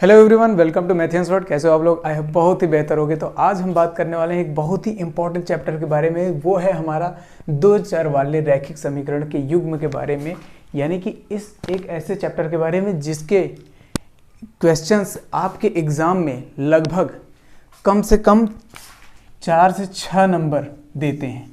Hello everyone, welcome to Mathians word. कैसे हो आप लोग? आई होप बहुत ही बेहतर होगे। तो आज हम बात करने वाले हैं एक बहुत ही इंपॉर्टेंट चैप्टर के बारे में। वो है हमारा दो चर वाले रैखिक समीकरण के युग्म के बारे में, यानी कि इस एक ऐसे चैप्टर के बारे में जिसके क्वेश्चंस आपके एग्जाम में लगभग कम से कम 4 से 6 नंबर देते हैं।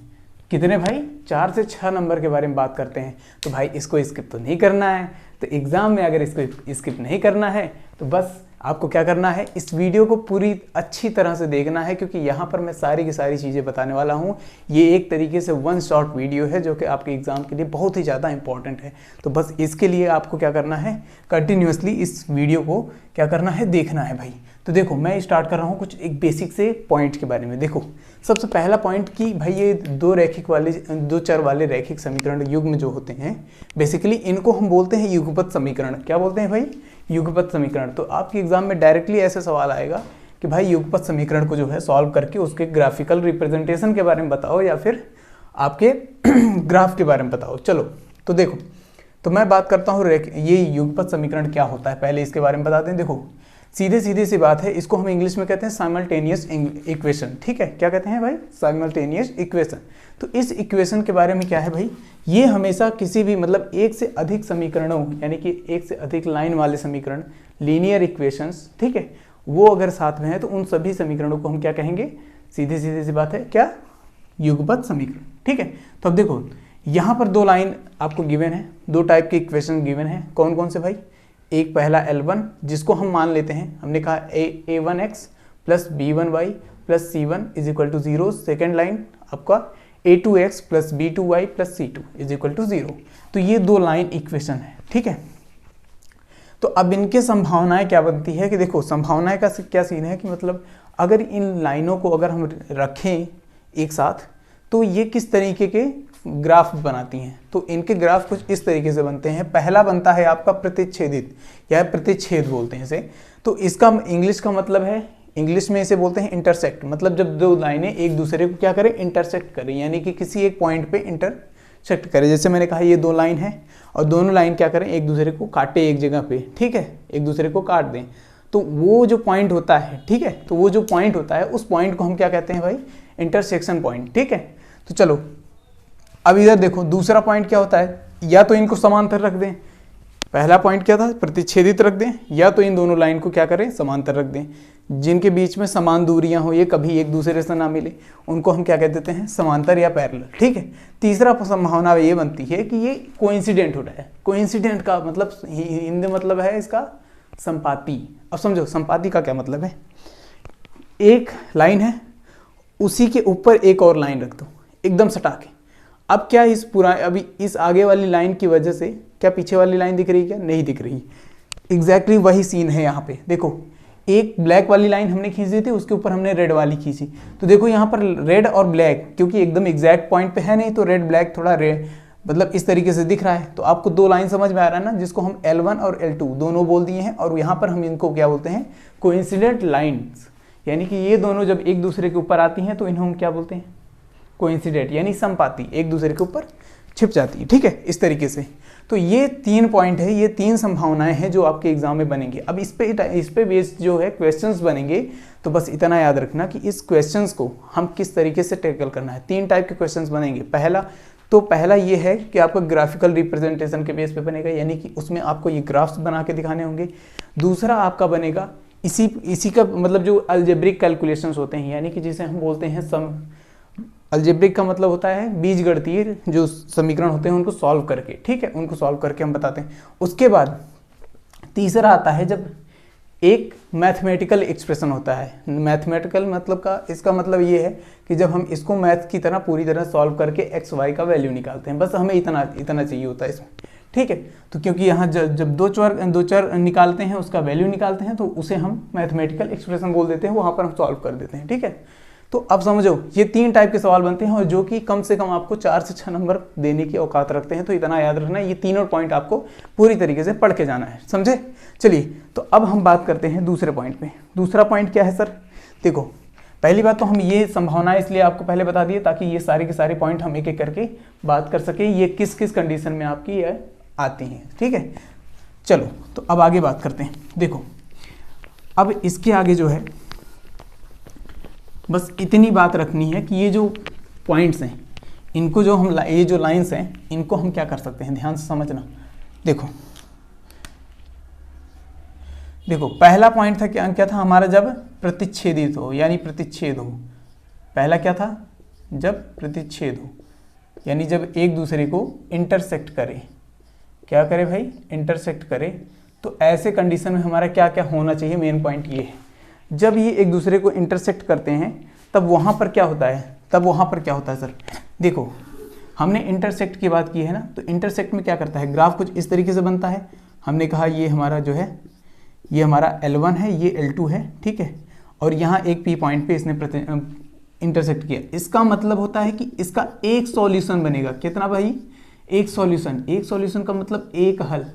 कितने भाई? 4 से 6 नंबर के बारे में बात करते हैं। तो भाई इसको स्किप तो नहीं करना है। तो एग्ज़ाम में अगर इसको स्किप नहीं करना है तो बस आपको क्या करना है, इस वीडियो को पूरी अच्छी तरह से देखना है, क्योंकि यहाँ पर मैं सारी की सारी चीज़ें बताने वाला हूँ। ये एक तरीके से वन शॉट वीडियो है जो कि आपके एग्ज़ाम के लिए बहुत ही ज़्यादा इंपॉर्टेंट है। तो बस इसके लिए आपको क्या करना है, कंटिन्यूसली इस वीडियो को क्या करना है, देखना है भाई। तो देखो, मैं स्टार्ट कर रहा हूँ कुछ एक बेसिक से पॉइंट के बारे में। देखो, सबसे पहला पॉइंट कि भाई ये दो चर वाले रैखिक समीकरण युग्म जो होते हैं, बेसिकली इनको हम बोलते हैं युगपत समीकरण। क्या बोलते हैं भाई? युगपत समीकरण। तो आपके एग्जाम में डायरेक्टली ऐसे सवाल आएगा कि भाई युगपत समीकरण को जो है सॉल्व करके उसके ग्राफिकल रिप्रेजेंटेशन के बारे में बताओ, या फिर आपके ग्राफ के बारे में बताओ। चलो तो देखो, तो मैं बात करता हूँ ये युगपत समीकरण क्या होता है, पहले इसके बारे में बताते हैं। देखो, सीधे सी बात है, इसको हम इंग्लिश में कहते हैं साइमल्टेनियस इक्वेशन। ठीक है, क्या कहते हैं भाई? Simultaneous equation. तो इस इक्वेशन के बारे में क्या है भाई, ये हमेशा किसी भी मतलब एक से अधिक समीकरणों, यानी कि एक से अधिक लाइन वाले समीकरण, लीनियर इक्वेशंस, ठीक है, वो अगर साथ में है तो उन सभी समीकरणों को हम क्या कहेंगे? सीधे सी बात है, क्या? युगपत समीकरण। ठीक है, तो अब देखो, यहाँ पर दो लाइन आपको गिवन है, दो टाइप के इक्वेशन गिवन है। कौन कौन से भाई? एक पहला L1, जिसको हम मान लेते हैं, हमने कहा A1x plus B1y plus C1 is equal to 0। Second line आपका A2x plus B2y plus C2 is equal to 0। तो ये दो लाइन इक्वेशन है। ठीक है, तो अब इनके संभावनाएं क्या बनती है कि देखो, संभावनाएं का क्या सीन है कि मतलब अगर इन लाइनों को अगर हम रखें एक साथ तो ये किस तरीके के ग्राफ बनाती हैं। तो इनके ग्राफ कुछ इस तरीके से बनते हैं। पहला बनता है आपका प्रतिच्छेदित, या प्रतिच्छेद बोलते हैं इसे। तो इसका इंग्लिश का मतलब है, इंग्लिश में इसे बोलते हैं इंटरसेक्ट। मतलब जब दो लाइनें एक दूसरे को क्या करें, इंटरसेक्ट करें, यानी कि किसी एक पॉइंट पे इंटरसेक्ट करें। जैसे मैंने कहा ये दो लाइन है और दोनों लाइन क्या करें, एक दूसरे को काटे एक जगह पे। ठीक है, एक दूसरे को काट दें। तो वो जो पॉइंट होता है, ठीक है, तो वो जो पॉइंट होता है उस पॉइंट को हम क्या कहते हैं भाई? Intersection point. ठीक है, तो चलो अब इधर देखो, दूसरा पॉइंट क्या होता है, या तो इनको समांतर रख दें। पहला पॉइंट क्या था? प्रतिच्छेदित रख दें, या तो इन दोनों लाइन को क्या करें, समांतर रख दें। जिनके बीच में समान दूरियां हो, ये कभी एक दूसरे से ना मिले, उनको हम क्या कह देते हैं? समांतर या पैरेलल। ठीक है, तीसरा संभावना ये बनती है कि ये कोइंसिडेंट हो रहा है। कोइंसिडेंट का मतलब हिंदी मतलब है इसका संपाती। अब समझो संपाती का क्या मतलब है। एक लाइन है, उसी के ऊपर एक और लाइन रख दो एकदम सटा के। अब क्या इस अभी इस आगे वाली लाइन की वजह से क्या पीछे वाली लाइन दिख रही है? क्या नहीं दिख रही। एग्जैक्टली वही सीन है यहाँ पे। देखो, एक ब्लैक वाली लाइन हमने खींच दी थी, उसके ऊपर हमने रेड वाली खींची। तो देखो यहाँ पर रेड और ब्लैक क्योंकि एकदम एग्जैक्ट पॉइंट पे है नहीं, तो रेड ब्लैक थोड़ा रेड मतलब इस तरीके से दिख रहा है। तो आपको दो लाइन समझ में आ रहा है ना, जिसको हम L1 और L2 दोनों बोल दिए हैं। और यहाँ पर हम इनको क्या बोलते हैं? Coincident lines. यानी कि ये दोनों जब एक दूसरे के ऊपर आती हैं तो इन्हें हम क्या बोलते हैं? कोइंसिडेंट, यानी संपाती, एक दूसरे के ऊपर छिप जाती है। ठीक है, इस तरीके से। तो ये 3 पॉइंट है, ये 3 संभावनाएं हैं जो आपके एग्जाम में बनेंगे। अब इस पे बेस्ड जो है क्वेश्चंस बनेंगे। तो बस इतना याद रखना कि इस क्वेश्चंस को हम किस तरीके से टैकल करना है। 3 टाइप के क्वेश्चंस बनेंगे। पहला ये है कि आपका ग्राफिकल रिप्रेजेंटेशन के बेस पे बनेगा, यानी कि उसमें आपको ये ग्राफ्स बना के दिखाने होंगे। दूसरा आपका बनेगा इसी का मतलब जो अलजेब्रिक कैलकुलेशंस होते हैं, यानी कि जिसे हम बोलते हैं अलजेब्रिक का मतलब होता है बीजगणितीय जो समीकरण होते हैं उनको सॉल्व करके। ठीक है, उनको सॉल्व करके हम बताते हैं। उसके बाद तीसरा आता है जब एक मैथमेटिकल एक्सप्रेशन होता है। मैथमेटिकल मतलब का इसका मतलब ये है कि जब हम इसको मैथ की तरह पूरी तरह सॉल्व करके एक्स वाई का वैल्यू निकालते हैं। बस हमें इतना चाहिए होता है इसमें। ठीक है, तो क्योंकि यहाँ जब दो चर निकालते हैं, उसका वैल्यू निकालते हैं, तो उसे हम मैथमेटिकल एक्सप्रेशन बोल देते हैं, वहाँ पर हम सॉल्व कर देते हैं। ठीक है, तो अब समझो ये 3 टाइप के सवाल बनते हैं और जो कि कम से कम आपको 4 से 6 नंबर देने की औकात रखते हैं। तो इतना याद रखना है, ये तीनों पॉइंट आपको पूरी तरीके से पढ़ के जाना है, समझे? चलिए, तो अब हम बात करते हैं दूसरे पॉइंट पे। दूसरा पॉइंट क्या है सर? देखो, पहली बात तो हम ये संभावना इसलिए आपको पहले बता दिए ताकि ये सारे के सारे पॉइंट हम एक एक करके बात कर सके, ये किस किस कंडीशन में आपकी ये आती हैं। ठीक है, चलो तो अब आगे बात करते हैं। देखो, अब इसके आगे जो है बस इतनी बात रखनी है कि ये जो पॉइंट्स हैं इनको जो हम ये जो लाइंस हैं इनको हम क्या कर सकते हैं, ध्यान से समझना। देखो देखो पहला पॉइंट था क्या था हमारा, जब प्रतिच्छेदित हो यानी प्रतिच्छेद हो। पहला क्या था, जब प्रतिच्छेद हो यानी जब एक दूसरे को इंटरसेक्ट करे। क्या करे भाई, इंटरसेक्ट करे। तो ऐसे कंडीशन में हमारा क्या क्या होना चाहिए, मेन पॉइंट ये है, जब ये एक दूसरे को इंटरसेक्ट करते हैं तब वहाँ पर क्या होता है, सर देखो हमने इंटरसेक्ट की बात की है ना, तो इंटरसेक्ट में क्या करता है, ग्राफ कुछ इस तरीके से बनता है। हमने कहा ये हमारा जो है ये हमारा L1 है, ये L2 है, ठीक है, और यहाँ एक P पॉइंट पे इसने इंटरसेक्ट किया। इसका मतलब होता है कि इसका एक सॉल्यूशन बनेगा। कितना भाई, एक सॉल्यूशन। एक सॉल्यूशन का मतलब एक हल।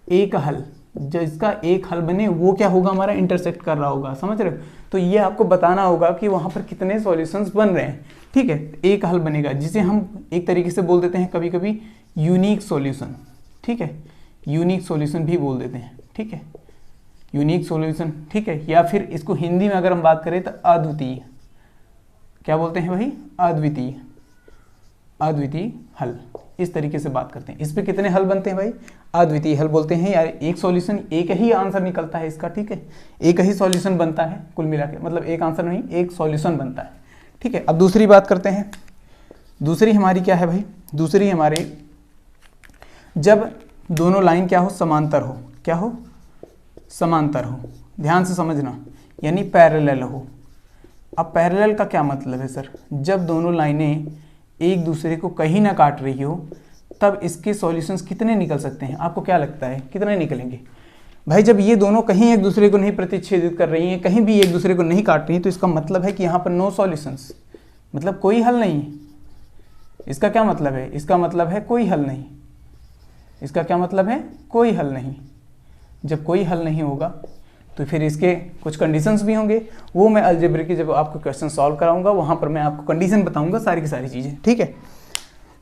एक हल, जिसका एक हल बने वो क्या होगा, हमारा इंटरसेक्ट कर रहा होगा, समझ रहे हो। तो ये आपको बताना होगा कि वहाँ पर कितने सॉल्यूशंस बन रहे हैं, ठीक है। एक हल बनेगा जिसे हम एक तरीके से बोल देते हैं कभी कभी यूनिक सॉल्यूशन, ठीक है, यूनिक सॉल्यूशन भी बोल देते हैं, ठीक है, यूनिक सॉल्यूशन, ठीक है। या फिर इसको हिंदी में अगर हम बात करें तो अद्वितीय, क्या बोलते हैं भाई, अद्वितीय, अद्वितीय हल, इस तरीके से बात करते हैं। इस पे कितने हल बनते हैं भाई, अद्वितीय हल बोलते हैं यार। एक सॉल्यूशन, एक ही आंसर निकलता है इसका, ठीक है, एक ही सॉल्यूशन बनता है कुल मिला के, मतलब एक आंसर नहीं, एक सॉल्यूशन बनता है, ठीक है। अब दूसरी बात करते हैं। दूसरी हमारी क्या है भाई, दूसरी हमारे जब दोनों लाइन क्या हो, समांतर हो, क्या हो, समांतर हो, ध्यान से समझना, यानी पैरेलल हो। अब पैरेलल का क्या मतलब है सर, जब दोनों लाइनें एक दूसरे को कहीं ना काट रही हो तब इसके सॉल्यूशंस कितने निकल सकते हैं, आपको क्या लगता है कितने निकलेंगे भाई। जब ये दोनों कहीं एक दूसरे को नहीं प्रतिच्छेदित कर रही हैं, कहीं भी एक दूसरे को नहीं काट रही हैं, तो इसका मतलब है कि यहाँ पर नो सॉल्यूशंस, मतलब कोई हल नहीं। इसका क्या मतलब है, इसका मतलब है कोई हल नहीं। इसका क्या मतलब है, कोई हल नहीं। जब कोई हल नहीं होगा तो फिर इसके कुछ कंडीशंस भी होंगे, वो मैं अलजेब्रा की जब आपको क्वेश्चन सॉल्व कराऊंगा वहाँ पर मैं आपको कंडीशन बताऊंगा, सारी की सारी चीज़ें, ठीक है।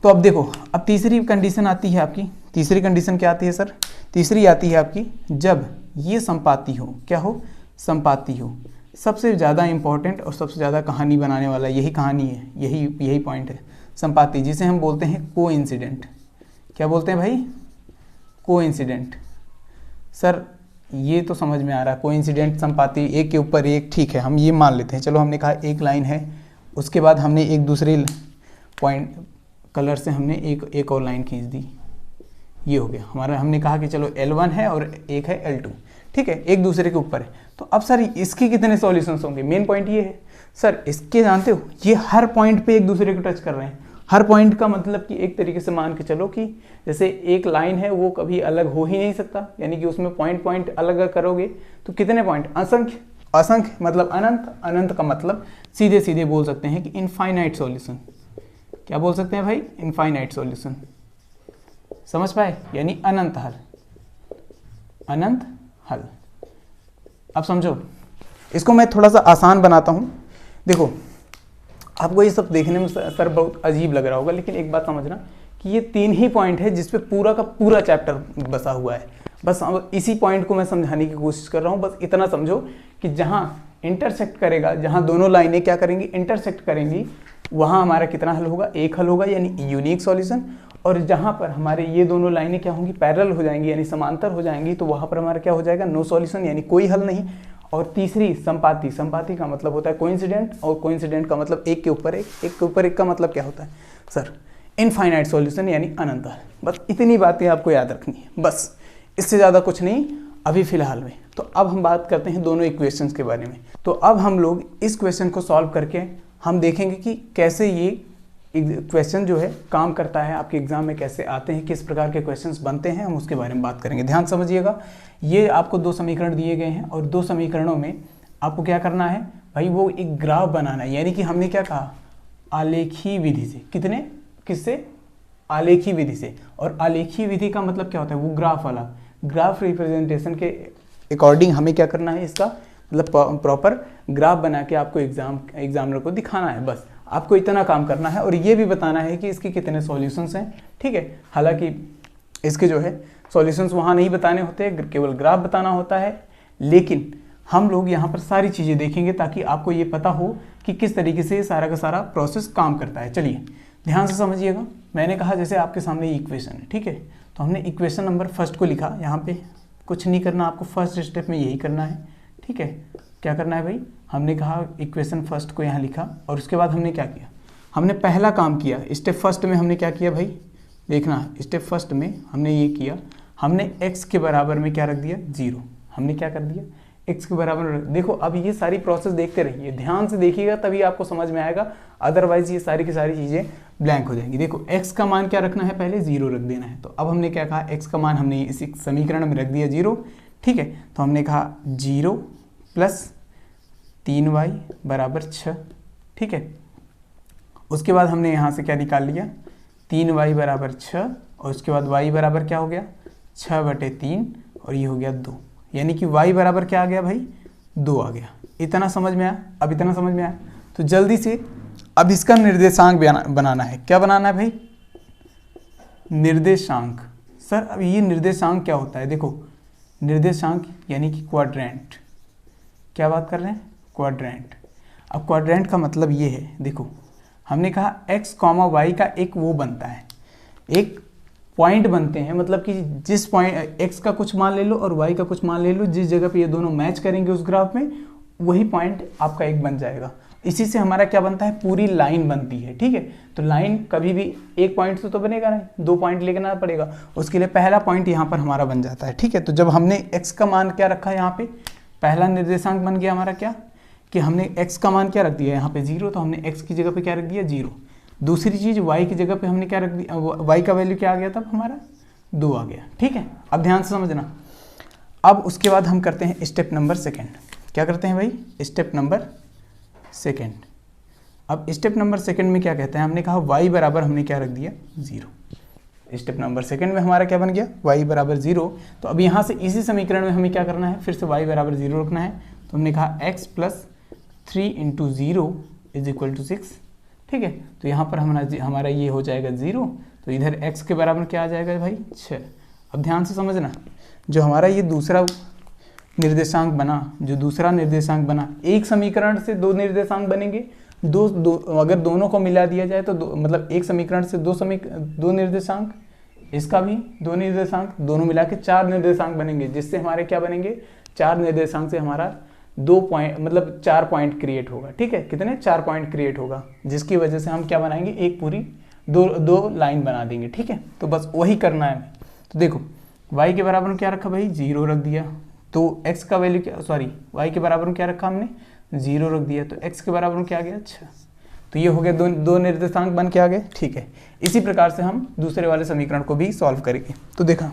तो अब देखो, अब तीसरी कंडीशन आती है आपकी। तीसरी कंडीशन क्या आती है सर, तीसरी आती है आपकी जब ये संपाती हो, क्या हो, संपाती हो। सबसे ज़्यादा इंपॉर्टेंट और सबसे ज़्यादा कहानी बनाने वाला यही कहानी है, यही पॉइंट है, संपाती, जिसे हम बोलते हैं कोइंसिडेंट। क्या बोलते हैं भाई, कोइंसिडेंट। सर ये तो समझ में आ रहा है, कोइंसिडेंट, संपाती, एक के ऊपर एक, ठीक है, हम ये मान लेते हैं। चलो हमने कहा एक लाइन है, उसके बाद हमने एक दूसरे पॉइंट कलर से हमने एक और लाइन खींच दी, ये हो गया हमारा। हमने कहा कि चलो L1 है और एक है L2, ठीक है, एक दूसरे के ऊपर है। तो अब सर इसके कितने सॉल्यूशंस होंगे, मेन पॉइंट ये है सर, इसके जानते हो ये हर पॉइंट पे एक दूसरे को टच कर रहे हैं। हर पॉइंट का मतलब कि एक तरीके से मान के चलो कि जैसे एक लाइन है वो कभी अलग हो ही नहीं सकता, यानी कि उसमें पॉइंट अलग करोगे तो कितने पॉइंट, असंख्य, असंख्य मतलब अनंत, अनंत का मतलब सीधे सीधे बोल सकते हैं कि इनफाइनाइट सॉल्यूशन। क्या बोल सकते हैं भाई, इनफाइनाइट सॉल्यूशन, समझ पाए, यानी अनंत हल, अनंत हल। अब समझो, इसको मैं थोड़ा सा आसान बनाता हूँ। देखो आपको ये सब देखने में सर बहुत अजीब लग रहा होगा, लेकिन एक बात समझना कि ये 3 ही पॉइंट है जिस पे पूरा का पूरा चैप्टर बसा हुआ है। बस इसी पॉइंट को मैं समझाने की कोशिश कर रहा हूँ। बस इतना समझो कि जहाँ इंटरसेक्ट करेगा, जहाँ दोनों लाइनें क्या करेंगी, इंटरसेक्ट करेंगी, वहाँ हमारा कितना हल होगा, एक हल होगा, यानी यूनिक सॉल्यूशन। और जहाँ पर हमारे ये दोनों लाइनें क्या होंगी, पैरेलल हो जाएंगी, यानी समांतर हो जाएंगी, तो वहाँ पर हमारा क्या हो जाएगा, नो सॉल्यूशन, यानी कोई हल नहीं। और तीसरी संपाती, संपाती का मतलब होता है कोइंसिडेंट, और कोइंसिडेंट का मतलब एक के ऊपर एक, एक के ऊपर एक का मतलब क्या होता है सर, इनफाइनाइट सॉल्यूशन, यानी अनंत हल। बस इतनी बातें आपको याद रखनी है, बस इससे ज़्यादा कुछ नहीं अभी फिलहाल में। तो अब हम बात करते हैं दोनों इक्वेशंस के बारे में। तो अब हम लोग इस क्वेश्चन को सॉल्व करके हम देखेंगे कि कैसे ये क्वेश्चन जो है काम करता है, आपके एग्जाम में कैसे आते हैं, किस प्रकार के क्वेश्चंस बनते हैं, हम उसके बारे में बात करेंगे। ध्यान समझिएगा, ये आपको 2 समीकरण दिए गए हैं और 2 समीकरणों में आपको क्या करना है भाई, वो एक ग्राफ बनाना है। यानी कि हमने क्या कहा, आलेखी विधि से, किससे, आलेखी विधि से। और आलेखी विधि का मतलब क्या होता है, वो ग्राफ वाला, ग्राफ रिप्रेजेंटेशन के अकॉर्डिंग हमें क्या करना है, इसका मतलब प्रॉपर ग्राफ बना के आपको एग्जामिनर को दिखाना है। बस आपको इतना काम करना है और ये भी बताना है कि इसके कितने सॉल्यूशंस हैं, ठीक है। हालांकि इसके जो है सॉल्यूशंस वहाँ नहीं बताने होते, केवल ग्राफ बताना होता है, लेकिन हम लोग यहाँ पर सारी चीज़ें देखेंगे ताकि आपको ये पता हो कि किस तरीके से सारा का सारा प्रोसेस काम करता है। चलिए ध्यान से समझिएगा। मैंने कहा जैसे आपके सामने इक्वेशन है, ठीक है, तो हमने इक्वेशन नंबर फर्स्ट को लिखा। यहाँ पे कुछ नहीं करना, आपको फर्स्ट स्टेप में यही करना है, ठीक है। क्या करना है भाई, हमने कहा इक्वेशन फर्स्ट को यहाँ लिखा और उसके बाद हमने क्या किया, हमने पहला काम किया। स्टेप फर्स्ट में हमने क्या किया भाई, देखना, स्टेप फर्स्ट में हमने ये किया, हमने x के बराबर में क्या रख दिया, 0। हमने क्या कर दिया, x के बराबर। देखो अब ये सारी प्रोसेस देखते रहिए, ध्यान से देखिएगा तभी आपको समझ में आएगा, अदरवाइज ये सारी की सारी चीज़ें ब्लैंक हो जाएंगी। देखो x का मान क्या रखना है, पहले 0 रख देना है। तो अब हमने क्या कहा, x का मान हमने इस समीकरण में रख दिया 0, ठीक है। तो हमने कहा 0 + 3y = 6, ठीक है। उसके बाद हमने यहाँ से क्या निकाल लिया, 3y = 6 और उसके बाद y बराबर क्या हो गया, 6/3 और ये हो गया 2, यानी कि y बराबर क्या आ गया भाई, 2 आ गया। इतना समझ में आया, अब इतना समझ में आया तो जल्दी से अब इसका निर्देशांक बनाना है। क्या बनाना है भाई, निर्देशांक। सर अब ये निर्देशांक क्या होता है, देखो निर्देशांक यानी कि क्वाड्रेंट। क्या बात कर रहे हैं, क्वाड्रेंट। अब क्वाड्रेंट का मतलब ये है, देखो हमने कहा x, y का एक वो बनता है, एक पॉइंट बनते हैं, मतलब कि जिस पॉइंट x का कुछ मान ले लो और y का कुछ मान ले लो, जिस जगह पे ये दोनों मैच करेंगे उस ग्राफ में, वही पॉइंट आपका एक बन जाएगा। इसी से हमारा क्या बनता है, पूरी लाइन बनती है, ठीक है। तो लाइन कभी भी एक पॉइंट से तो बनेगा नहीं, 2 पॉइंट लेना पड़ेगा। उसके लिए पहला पॉइंट यहाँ पर हमारा बन जाता है, ठीक है। तो जब हमने x का मान क्या रखा, यहाँ पे पहला निर्देशांक बन गया हमारा क्या, कि हमने x का मान क्या रख दिया यहाँ पे 0, तो हमने x की जगह पे क्या रख दिया, 0। दूसरी चीज़ y की जगह पे हमने क्या रख दिया, y का वैल्यू क्या आ गया, तब हमारा 2 आ गया, ठीक है। अब ध्यान से समझना। अब उसके बाद हम करते हैं स्टेप नंबर सेकेंड। क्या करते हैं भाई, स्टेप नंबर सेकेंड। अब स्टेप नंबर सेकेंड में क्या कहते हैं, हमने कहा y बराबर हमने क्या रख दिया, 0। स्टेप नंबर सेकेंड में हमारा क्या बन गया, y बराबर 0। तो अब यहाँ से इसी समीकरण में हमें क्या करना है, फिर से y बराबर 0 रखना है। तो हमने कहा x + 3 × 0 = 6, ठीक है। तो यहाँ पर हमारा ये हो जाएगा 0, तो इधर x के बराबर क्या आ जाएगा भाई, 6। अब ध्यान से समझना, जो हमारा ये दूसरा निर्देशांक बना, एक समीकरण से 2 निर्देशांक बनेंगे, अगर दोनों को मिला दिया जाए तो मतलब एक समीकरण से 2 निर्देशांक, इसका भी 2 निर्देशांक, दोनों मिला के 4 निर्देशांक बनेंगे, जिससे हमारे क्या बनेंगे, 4 निर्देशांक से हमारा 2 पॉइंट मतलब 4 पॉइंट क्रिएट होगा, ठीक है। कितने, 4 पॉइंट क्रिएट होगा, जिसकी वजह से हम क्या बनाएंगे, एक पूरी दो लाइन बना देंगे, ठीक है। तो बस वही करना है। तो देखो y के बराबर में क्या रखा भाई, 0 रख दिया। तो x का वैल्यू क्या, सॉरी y के बराबर में क्या रखा हमने, 0 रख दिया। तो x के बराबर में क्या आ गया, 6। तो ये हो गया, दो निर्देशांक बन के आ गए, ठीक है। इसी प्रकार से हम दूसरे वाले समीकरण को भी सॉल्व करेंगे। तो देखा,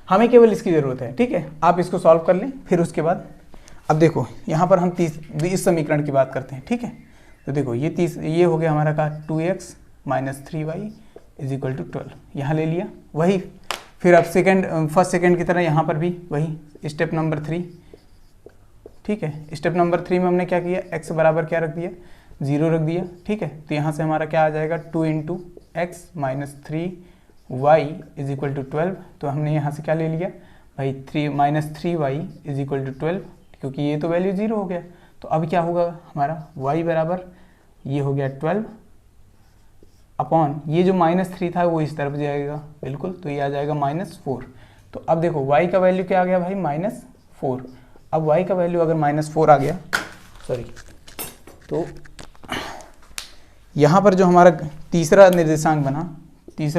हमें केवल इसकी ज़रूरत है, ठीक है। आप इसको सॉल्व कर लें, फिर उसके बाद अब देखो यहाँ पर हम इस समीकरण की बात करते हैं, ठीक है। तो देखो ये हो गया हमारा का 2x - 3y = 12, यहाँ ले लिया। वही फिर अब फर्स्ट सेकेंड की तरह यहाँ पर भी वही स्टेप नंबर 3, ठीक है। स्टेप नंबर 3 में हमने क्या किया, x बराबर क्या रख दिया, 0 रख दिया, ठीक है। तो यहाँ से हमारा क्या आ जाएगा, 2 × x - 3y = 12। तो हमने यहाँ से क्या ले लिया भाई, 3 - 3y = 12, क्योंकि ये तो वैल्यू 0 हो गया। तो अब क्या होगा हमारा, y बराबर ये हो गया 12 अपॉन ये जो -3 था वो इस तरफ जाएगा, बिल्कुल। तो ये आ जाएगा -4। तो अब देखो y का वैल्यू क्या आ गया भाई, -4। अब y का वैल्यू अगर -4 आ गया, सॉरी, तो यहाँ पर जो हमारा तीसरा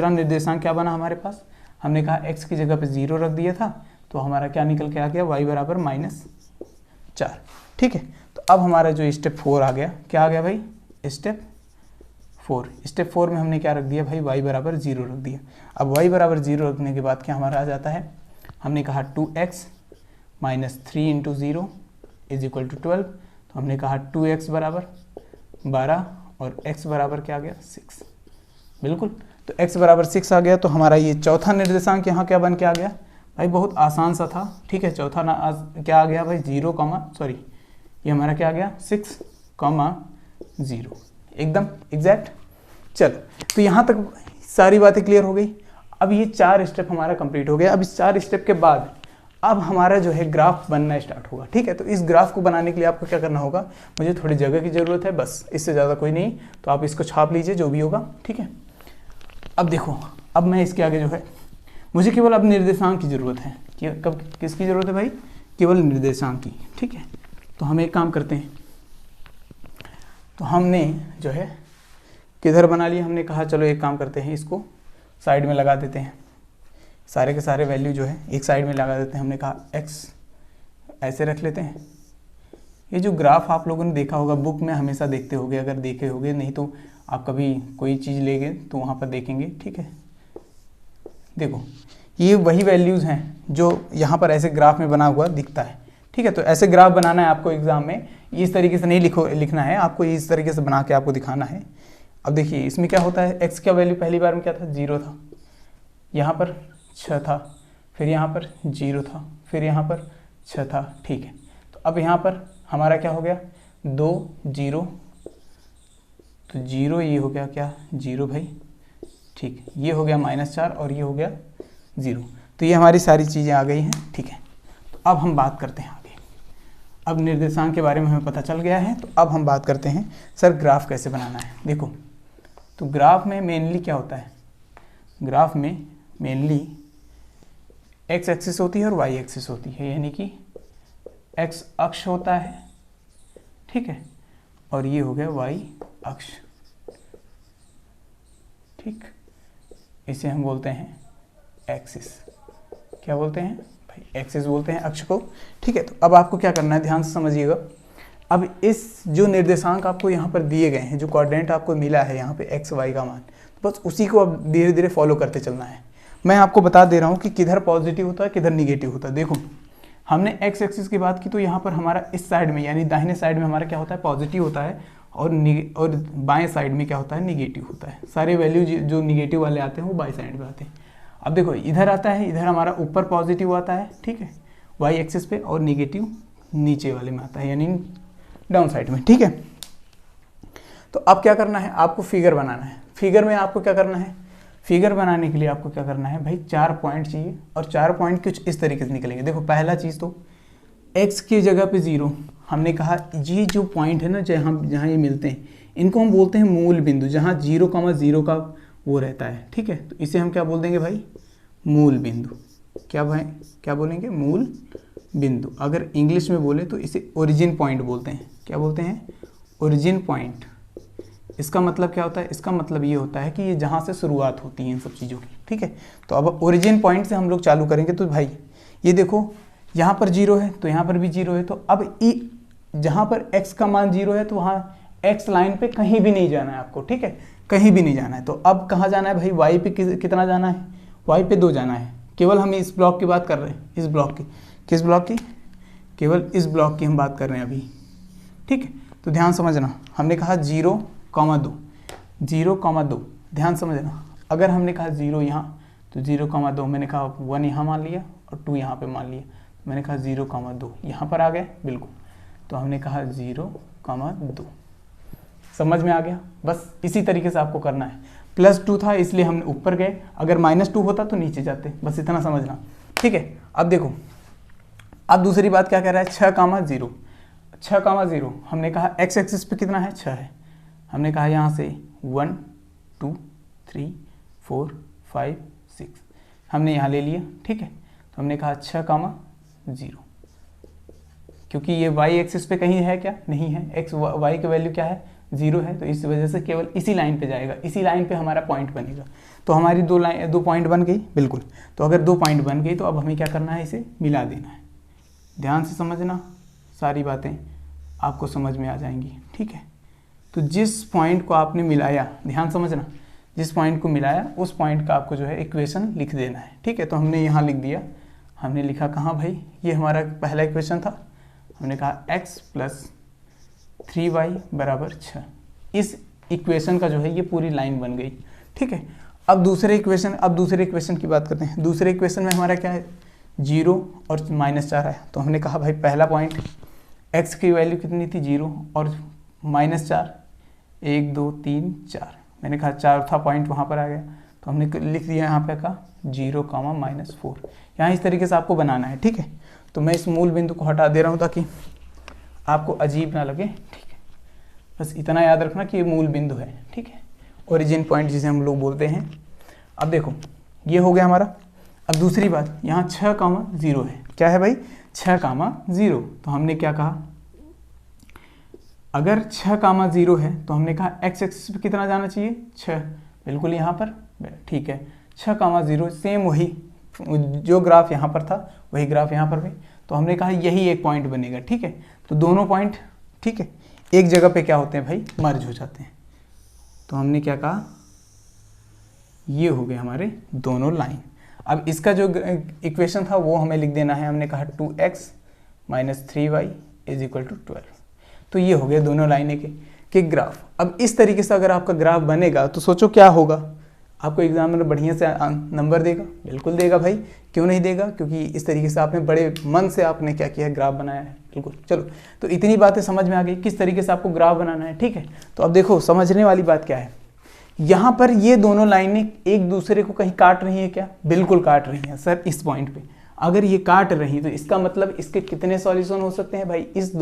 निर्देशांक क्या बना हमारे पास, हमने कहा x की जगह पे 0 रख दिया था, तो हमारा क्या निकल के आ गया, y बराबर -4, ठीक है। तो अब हमारा जो स्टेप 4 आ गया, क्या आ गया भाई, स्टेप 4 में हमने क्या रख दिया भाई, y बराबर 0 रख दिया। अब y बराबर 0 रखने के बाद क्या हमारा आ जाता है, हमने कहा 2x - 3 × 0 = 12। तो हमने कहा 2x बराबर 12 और x बराबर क्या आ गया, 6, बिल्कुल। तो x बराबर 6 आ गया। तो हमारा ये चौथा निर्देशांक यहाँ क्या बन के आ गया भाई, बहुत आसान सा था, ठीक है। चौथा क्या आ गया भाई, 0, ये हमारा क्या आ गया, 6, 0, एकदम एग्जैक्ट। चलो, तो यहाँ तक सारी बातें क्लियर हो गई। अब ये 4 स्टेप हमारा कंप्लीट हो गया। अब इस 4 स्टेप के बाद अब हमारा जो है ग्राफ बनना स्टार्ट होगा। ठीक है, तो इस ग्राफ को बनाने के लिए आपको क्या करना होगा, मुझे थोड़ी जगह की ज़रूरत है बस, इससे ज़्यादा कोई नहीं, तो आप इसको छाप लीजिए जो भी होगा। ठीक है, अब देखो, अब मैं इसके आगे जो है मुझे केवल अब निर्देशांक की ज़रूरत है। कब किसकी ज़रूरत है भाई, केवल निर्देशांक की। ठीक है, तो हम एक काम करते हैं, तो हमने जो है किधर बना लिया, हमने कहा चलो एक काम करते हैं, इसको साइड में लगा देते हैं, सारे के सारे वैल्यू जो है एक साइड में लगा देते हैं। हमने कहा x ऐसे रख लेते हैं। ये जो ग्राफ आप लोगों ने देखा होगा बुक में, हमेशा देखते होगे, अगर देखे होगे, नहीं तो आप कभी कोई चीज़ लेंगे तो वहाँ पर देखेंगे। ठीक है, देखो ये वही वैल्यूज़ हैं जो यहाँ पर ऐसे ग्राफ में बना हुआ दिखता है। ठीक है, तो ऐसे ग्राफ बनाना है आपको एग्जाम में, इस तरीके से नहीं लिखना है आपको, इस तरीके से बना के आपको दिखाना है। अब देखिए इसमें क्या होता है, x का वैल्यू पहली बार में क्या था, 0 था, यहाँ पर 6 था, फिर यहाँ पर 0 था, फिर यहाँ पर 6 था। ठीक है, तो अब यहाँ पर हमारा क्या हो गया, 2 0, तो 0 ये हो गया क्या, 0 भाई। ठीक, ये हो गया -4 और ये हो गया 0, तो ये हमारी सारी चीज़ें आ गई हैं। ठीक है, तो अब हम बात करते हैं आगे। अब निर्देशांक के बारे में हमें पता चल गया है, तो अब हम बात करते हैं सर ग्राफ कैसे बनाना है। देखो, तो ग्राफ में मेनली क्या होता है, ग्राफ में मेनली x एक्सिस होती है और y एक्सिस होती है, यानी कि x अक्ष होता है। ठीक है, और ये हो गया y अक्ष। ठीक, इसे हम बोलते हैं एक्सिस। क्या बोलते हैं भाई, एक्सिस बोलते हैं अक्ष को। ठीक है, तो अब आपको क्या करना है, ध्यान से समझिएगा। अब इस जो निर्देशांक आपको यहाँ पर दिए गए हैं, जो कोऑर्डिनेट आपको मिला है यहाँ पे x y का मान, बस उसी को अब धीरे धीरे फॉलो करते चलना है। मैं आपको बता दे रहा हूँ कि किधर पॉजिटिव होता है किधर निगेटिव होता है। देखो हमने x एक्सिस की बात की, तो यहाँ पर हमारा इस साइड में यानी दाहिने साइड में हमारा क्या होता है, पॉजिटिव होता है, और बाएं साइड में क्या होता है, निगेटिव होता है। सारे वैल्यू जो निगेटिव वाले आते हैं वो बाएं साइड में आते हैं। अब देखो इधर आता है, इधर हमारा ऊपर पॉजिटिव आता है। ठीक है, y एक्सिस पे, और निगेटिव नीचे वाले में आता है यानी डाउन साइड में। ठीक है, तो अब क्या करना है, आपको फिगर बनाना है। फिगर में आपको क्या करना है, फिगर बनाने के लिए आपको क्या करना है भाई, 4 पॉइंट चाहिए, और 4 पॉइंट कुछ इस तरीके से निकलेंगे। देखो पहला चीज़ तो x की जगह पे 0, हमने कहा ये जो पॉइंट है ना, जहाँ ये मिलते हैं, इनको हम बोलते हैं मूल बिंदु, जहाँ 0,0 का वो रहता है। ठीक है, तो इसे हम क्या बोल देंगे भाई, मूल बिंदु। क्या भाई, क्या बोलेंगे, मूल बिंदु। अगर इंग्लिश में बोले तो इसे ओरिजिन पॉइंट बोलते हैं। क्या बोलते हैं, ओरिजिन पॉइंट। इसका मतलब क्या होता है, इसका मतलब ये होता है कि ये जहाँ से शुरुआत होती है इन सब चीज़ों की। ठीक है, तो अब ओरिजिन पॉइंट से हम लोग चालू करेंगे। तो भाई ये देखो यहाँ पर 0 है, तो यहाँ पर भी 0 है, तो अब जहाँ पर x का मान 0 है तो वहाँ x लाइन पे कहीं भी नहीं जाना है आपको। ठीक है, कहीं भी नहीं जाना है। तो अब कहाँ जाना है भाई, y पे कितना जाना है, y पे 2 जाना है। केवल हम इस ब्लॉक की बात कर रहे हैं, इस ब्लॉक की, किस ब्लॉक की, केवल इस ब्लॉक की हम बात कर रहे हैं अभी। ठीक है, तो ध्यान समझना, हमने कहा 0,2, 0,2, ध्यान समझना। अगर हमने कहा 0 यहाँ, तो 0,2 मैंने कहा 1 यहाँ मान लिया और 2 यहाँ पे मान लिया, मैंने कहा 0,2 यहाँ पर आ गए बिल्कुल, तो हमने कहा 0,2। समझ में आ गया, बस इसी तरीके से आपको करना है। +2 था इसलिए हमने ऊपर गए, अगर -2 होता तो नीचे जाते, बस इतना समझना। ठीक है, अब देखो, अब दूसरी बात क्या कह रहा है, 6,0, 6,0 हमने कहा x एक्सिस पे कितना है, 6 है। हमने कहा यहाँ से 1 2 3 4 5 6 हमने यहाँ ले लिया। ठीक है, तो हमने कहा 6,0, क्योंकि ये y एक्सिस पे कहीं है क्या, नहीं है, x y की वैल्यू क्या है, 0 है, तो इस वजह से केवल इसी लाइन पे जाएगा, इसी लाइन पे हमारा पॉइंट बनेगा। तो हमारी 2 पॉइंट बन गई बिल्कुल। तो अगर 2 पॉइंट बन गई तो अब हमें क्या करना है, इसे मिला देना है। ध्यान से समझना, सारी बातें आपको समझ में आ जाएंगी। ठीक है, तो जिस पॉइंट को आपने मिलाया, ध्यान समझना, जिस पॉइंट को मिलाया उस पॉइंट का आपको जो है इक्वेशन लिख देना है। ठीक है, तो हमने यहाँ लिख दिया, हमने लिखा कहाँ भाई, ये हमारा पहला इक्वेशन था, हमने कहा x + 3y = 6। इस इक्वेशन का जो है ये पूरी लाइन बन गई। ठीक है, अब दूसरे इक्वेशन की बात करते हैं। दूसरे इक्वेशन में हमारा क्या है, 0 और -4 है। तो हमने कहा भाई पहला पॉइंट x की वैल्यू कितनी थी, 0 और -4, 1 2 3 4, मैंने कहा चौथा पॉइंट वहाँ पर आ गया। तो हमने लिख दिया यहाँ पे का 0, -4। यहाँ इस तरीके से आपको बनाना है, ठीक है। तो मैं इस मूल बिंदु को हटा दे रहा हूँ ताकि आपको अजीब ना लगे, ठीक है। बस इतना याद रखना कि ये मूल बिंदु है, ठीक है, ओरिजिन पॉइंट जिसे हम लोग बोलते हैं। अब देखो ये हो गया हमारा। अब दूसरी बात, यहाँ 6, 0 है। क्या है भाई? 6, 0। तो हमने क्या कहा, अगर 6, 0 है तो हमने कहा एक्स एक्सिस पे कितना जाना चाहिए? 6, बिल्कुल यहाँ पर, ठीक है। 6, 0 सेम वही जो ग्राफ यहाँ पर था वही ग्राफ यहाँ पर भी। तो हमने कहा यही एक पॉइंट बनेगा, ठीक है। तो दोनों पॉइंट, ठीक है, एक जगह पे क्या होते हैं भाई? मर्ज हो जाते हैं। तो हमने क्या कहा, ये हो गए हमारे दोनों लाइन। अब इसका जो इक्वेशन था वो हमें लिख देना है। हमने कहा 2x - 3y = 12। तो ये हो गया दोनों लाइनें के ग्राफ। अब इस तरीके से अगर आपका ग्राफ बनेगा तो सोचो क्या होगा? आपको एग्जामिनर बढ़िया से नंबर देगा? बिल्कुल देगा भाई, क्यों नहीं देगा? क्योंकि इस तरीके से आपने बड़े मन से आपने क्या किया है, ग्राफ बनाया है। बिल्कुल। चलो, तो इतनी बातें समझ में आ गई किस तरीके से आपको ग्राफ बनाना है, ठीक है। तो अब देखो समझने वाली बात क्या है, यहाँ पर ये दोनों लाइनें एक दूसरे को कहीं काट रही हैं क्या? बिल्कुल काट रही हैं सर। इस पॉइंट पे अगर ये काट रही तो इसका मतलब इसके कितने सॉल्यूशन हो सकते हैं भाई? इस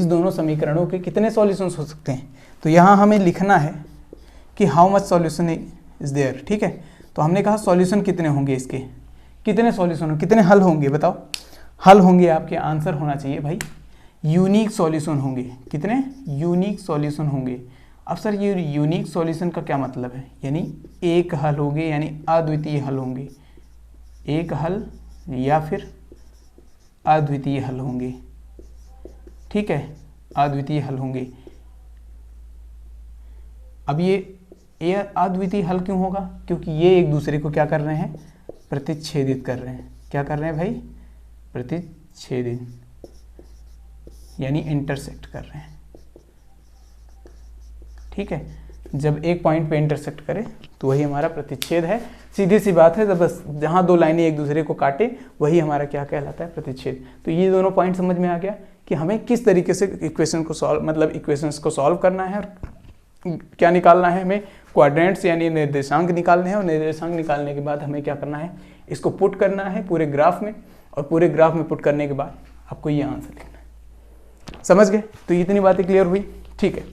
दोनों समीकरणों के कितने सॉल्यूशंस हो सकते हैं? तो यहाँ हमें लिखना है कि how much solution is there, ठीक है। तो हमने कहा सॉल्यूशन कितने होंगे इसके, कितने सॉल्यूशन, कितने हल होंगे बताओ? हल होंगे, आपके आंसर होना चाहिए भाई यूनिक सॉल्यूशन होंगे। कितने? यूनिक सॉल्यूशन होंगे। अब सर ये यूनिक सॉल्यूशन का क्या मतलब है? यानी एक हल होंगे, यानी अद्वितीय हल होंगे। एक हल या फिर अद्वितीय हल होंगे, ठीक है, अद्वितीय हल होंगे। अब ये अद्वितीय हल क्यों होगा? क्योंकि ये एक दूसरे को क्या कर रहे हैं? प्रतिच्छेदित कर रहे हैं। क्या कर रहे हैं भाई? प्रतिच्छेदित, यानी इंटरसेक्ट कर रहे हैं, ठीक है। जब एक पॉइंट पे इंटरसेक्ट करे तो वही हमारा प्रतिच्छेद है। सीधी सी बात है, बस जहाँ दो लाइनें एक दूसरे को काटे वही हमारा क्या कहलाता है? प्रतिच्छेद। तो ये दोनों पॉइंट समझ में आ गया कि हमें किस तरीके से इक्वेशन को सॉल्व, मतलब इक्वेशंस को सॉल्व करना है और क्या निकालना है हमें? क्वाड्रेंट्स यानी निर्देशांक निकालने हैं। और निर्देशांक निकालने के बाद हमें क्या करना है? इसको पुट करना है पूरे ग्राफ में, और पूरे ग्राफ में पुट करने के बाद आपको ये आंसर लिखना है। समझ गए? तो इतनी बातें क्लियर हुई, ठीक है।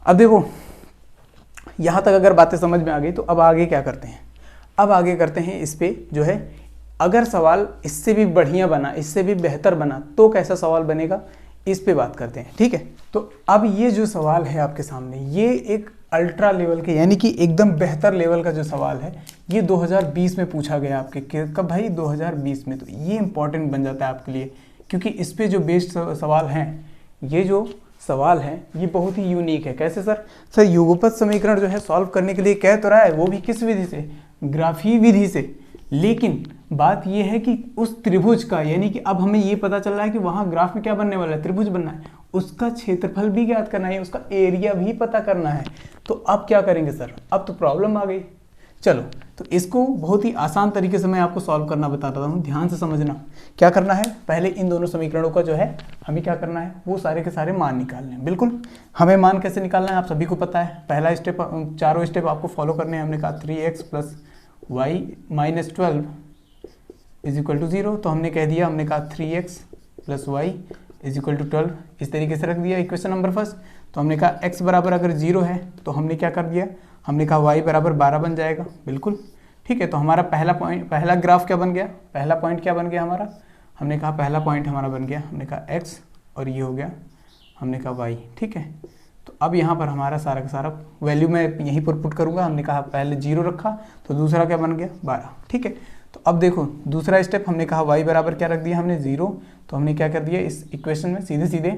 अब देखो यहाँ तक अगर बातें समझ में आ गई तो अब आगे क्या करते हैं? अब आगे करते हैं इस पे जो है, अगर सवाल इससे भी बढ़िया बना, इससे भी बेहतर बना तो कैसा सवाल बनेगा, इस पे बात करते हैं, ठीक है। तो अब ये जो सवाल है आपके सामने, ये एक अल्ट्रा लेवल के यानी कि एकदम बेहतर लेवल का जो सवाल है, ये 2020 में पूछा गया आपके। कब भाई? 2020 में। तो ये इंपॉर्टेंट बन जाता है आपके लिए, क्योंकि इस पे जो बेस्ड सवाल हैं, ये जो सवाल है ये बहुत ही यूनिक है। कैसे सर? सर युगपत समीकरण जो है सॉल्व करने के लिए कह तो रहा है, वो भी किस विधि से? ग्राफी विधि से। लेकिन बात यह है कि उस त्रिभुज का, यानी कि अब हमें ये पता चल रहा है कि वहां ग्राफ में क्या बनने वाला है? त्रिभुज बनना है। उसका क्षेत्रफल भी ज्ञात करना है, उसका एरिया भी पता करना है। तो अब क्या करेंगे सर? अब तो प्रॉब्लम आ गई। चलो, तो इसको बहुत ही आसान तरीके से मैं आपको सॉल्व करना बताता हूँ, ध्यान से समझना। क्या करना है? पहले इन दोनों समीकरणों का जो है हमें क्या करना है? वो सारे के सारे मान निकालने हैं। बिल्कुल, हमें मान कैसे निकालना है आप सभी को पता है। पहला स्टेप, चारों स्टेप आपको फॉलो करने हैं। हमने कहा 3x + y - 12 = 0। तो हमने कह दिया, हमने कहा 3x + y = 12, इस तरीके से रख दिया इक्वेशन नंबर फर्स्ट। तो हमने कहा x बराबर अगर 0 है तो हमने क्या कर दिया? हमने कहा y बराबर 12 बन जाएगा। बिल्कुल, ठीक है। तो हमारा पहला ग्राफ क्या बन गया? पहला पॉइंट क्या बन गया हमारा? हमने कहा पहला पॉइंट हमारा बन गया, हमने कहा x, और ये हो गया हमने कहा y, ठीक है। तो अब यहाँ पर हमारा सारा का सारा वैल्यू मैं यहीं पर पुट करूँगा। हमने कहा पहले 0 रखा, तो दूसरा क्या बन गया? 12, ठीक है। तो अब देखो दूसरा स्टेप, हमने कहा y बराबर क्या रख दिया हमने? 0। तो हमने क्या कर दिया इस इक्वेशन में? सीधे सीधे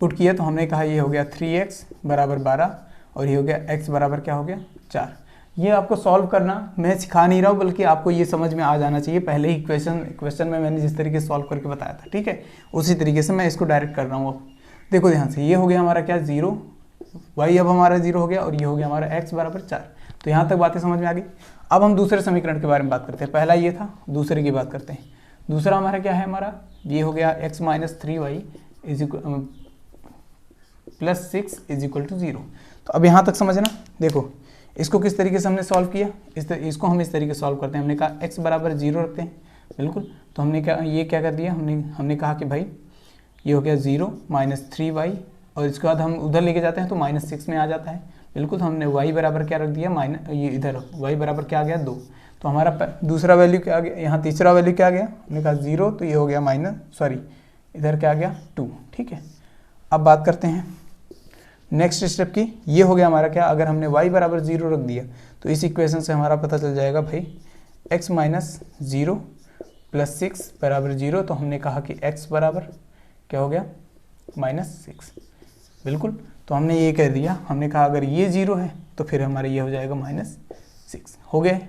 पुट किया। तो हमने कहा ये हो गया 3x बराबर 12, और ये हो गया x बराबर क्या हो गया? 4। ये आपको सॉल्व करना मैं सिखा नहीं रहा हूँ, बल्कि आपको ये समझ में आ जाना चाहिए। पहले ही क्वेश्चन में मैंने जिस तरीके से सॉल्व करके बताया था, ठीक है, उसी तरीके से मैं इसको डायरेक्ट कर रहा हूँ। अब देखो ध्यान से, ये हो गया हमारा क्या? 0, y अब हमारा 0 हो गया, और ये हो गया हमारा x बराबर 4। तो यहाँ तक बातें समझ में आ गई। अब हम दूसरे समीकरण के बारे में बात करते हैं। पहला ये था, दूसरे की बात करते हैं। दूसरा हमारा क्या है? हमारा ये हो गया x - 3y + 6 = 0। तो अब यहाँ तक समझना। देखो इसको किस तरीके से हमने सॉल्व किया, इसको हम इस तरीके से सॉल्व करते हैं। हमने कहा x बराबर 0 रखते हैं, बिल्कुल। तो हमने क्या कर दिया, हमने कहा कि भाई ये हो गया 0 माइनस 3y, और इसके बाद हम उधर लेके जाते हैं तो -6 में आ जाता है, बिल्कुल। तो हमने y बराबर क्या रख दिया, ये इधर y बराबर क्या आ गया 2। तो हमारा दूसरा वैल्यू क्या आ गया, यहाँ तीसरा वैल्यू क्या आ गया, हमने कहा 0, तो ये हो गया इधर क्या आ गया 2, ठीक है। अब बात करते हैं नेक्स्ट स्टेप की। ये हो गया हमारा क्या, अगर हमने y बराबर 0 रख दिया तो इस इक्वेशन से हमारा पता चल जाएगा भाई x माइनस 0 प्लस 6 बराबर 0। तो हमने कहा कि x बराबर क्या हो गया -6, बिल्कुल। तो हमने ये कह दिया, हमने कहा अगर ये 0 है तो फिर हमारा ये हो जाएगा -6। हो गए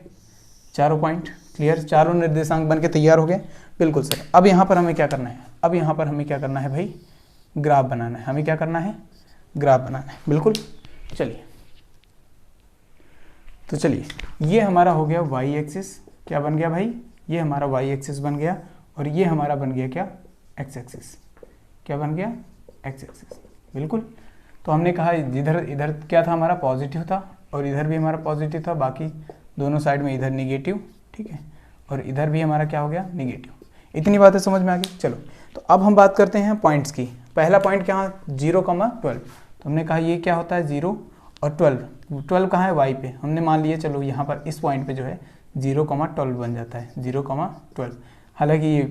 चारों पॉइंट क्लियर, चारों निर्देशांक बन के तैयार हो गए, बिल्कुल सर। अब यहाँ पर हमें क्या करना है, अब यहाँ पर हमें क्या करना है भाई, ग्राफ बनाना है। हमें क्या करना है, ग्राफ बनाना है, बिल्कुल। चलिए, तो चलिए, ये हमारा हो गया y एक्सिस, क्या बन गया भाई, ये हमारा y एक्सिस बन गया, और ये हमारा बन गया क्या, x एक्सिस। क्या बन गया, x एक्सिस, बिल्कुल। तो हमने कहा इधर क्या था हमारा, पॉजिटिव था, और इधर भी हमारा पॉजिटिव था, बाकी दोनों साइड में इधर निगेटिव, ठीक है, और इधर भी हमारा क्या हो गया, निगेटिव। इतनी बातें समझ में आ गई। चलो, तो अब हम बात करते हैं पॉइंट्स की। पहला पॉइंट क्या है, 0,12। तो हमने कहा ये क्या होता है 0 और 12 कहाँ है, y पे। हमने मान लिया, चलो यहाँ पर इस पॉइंट पे जो है 0,12 बन जाता है, 0,12। हालांकि ये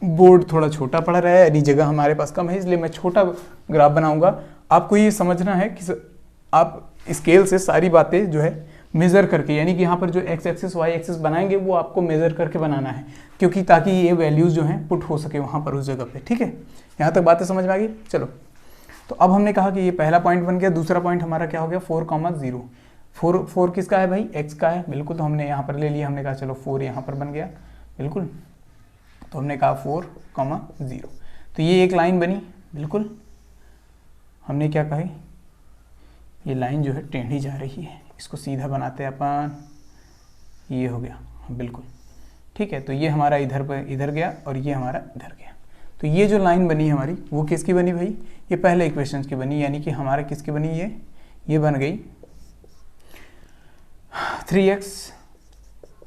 बोर्ड थोड़ा छोटा पड़ रहा है, यानी जगह हमारे पास कम है, इसलिए मैं छोटा ग्राफ बनाऊंगा। आपको ये समझना है कि आप स्केल से सारी बातें जो है मेज़र करके, यानी कि यहाँ पर जो x एक्सिस y एक्सिस बनाएंगे वो आपको मेज़र करके बनाना है, क्योंकि ताकि ये वैल्यूज़ जो हैं पुट हो सके वहाँ पर उस जगह पे, ठीक है। यहाँ तक बातें समझ में आ गई। चलो, तो अब हमने कहा कि ये पहला पॉइंट बन गया। दूसरा पॉइंट हमारा क्या हो गया, 4,0। 4 किसका है भाई, x का है, बिल्कुल। तो हमने यहाँ पर ले लिया, हमने कहा चलो 4 यहाँ पर बन गया, बिल्कुल। तो हमने कहा 4,0। तो ये एक लाइन बनी, बिल्कुल। हमने क्या कहा, ये लाइन जो है टेढ़ी जा रही है, इसको सीधा बनाते हैं अपन, ये हो गया, बिल्कुल, ठीक है। तो ये हमारा इधर गया, और ये हमारा इधर गया। तो ये जो लाइन बनी हमारी, वो किसकी बनी भाई, ये पहले इक्वेशन की बनी, यानी कि हमारा किसकी बनी, ये बन गई 3x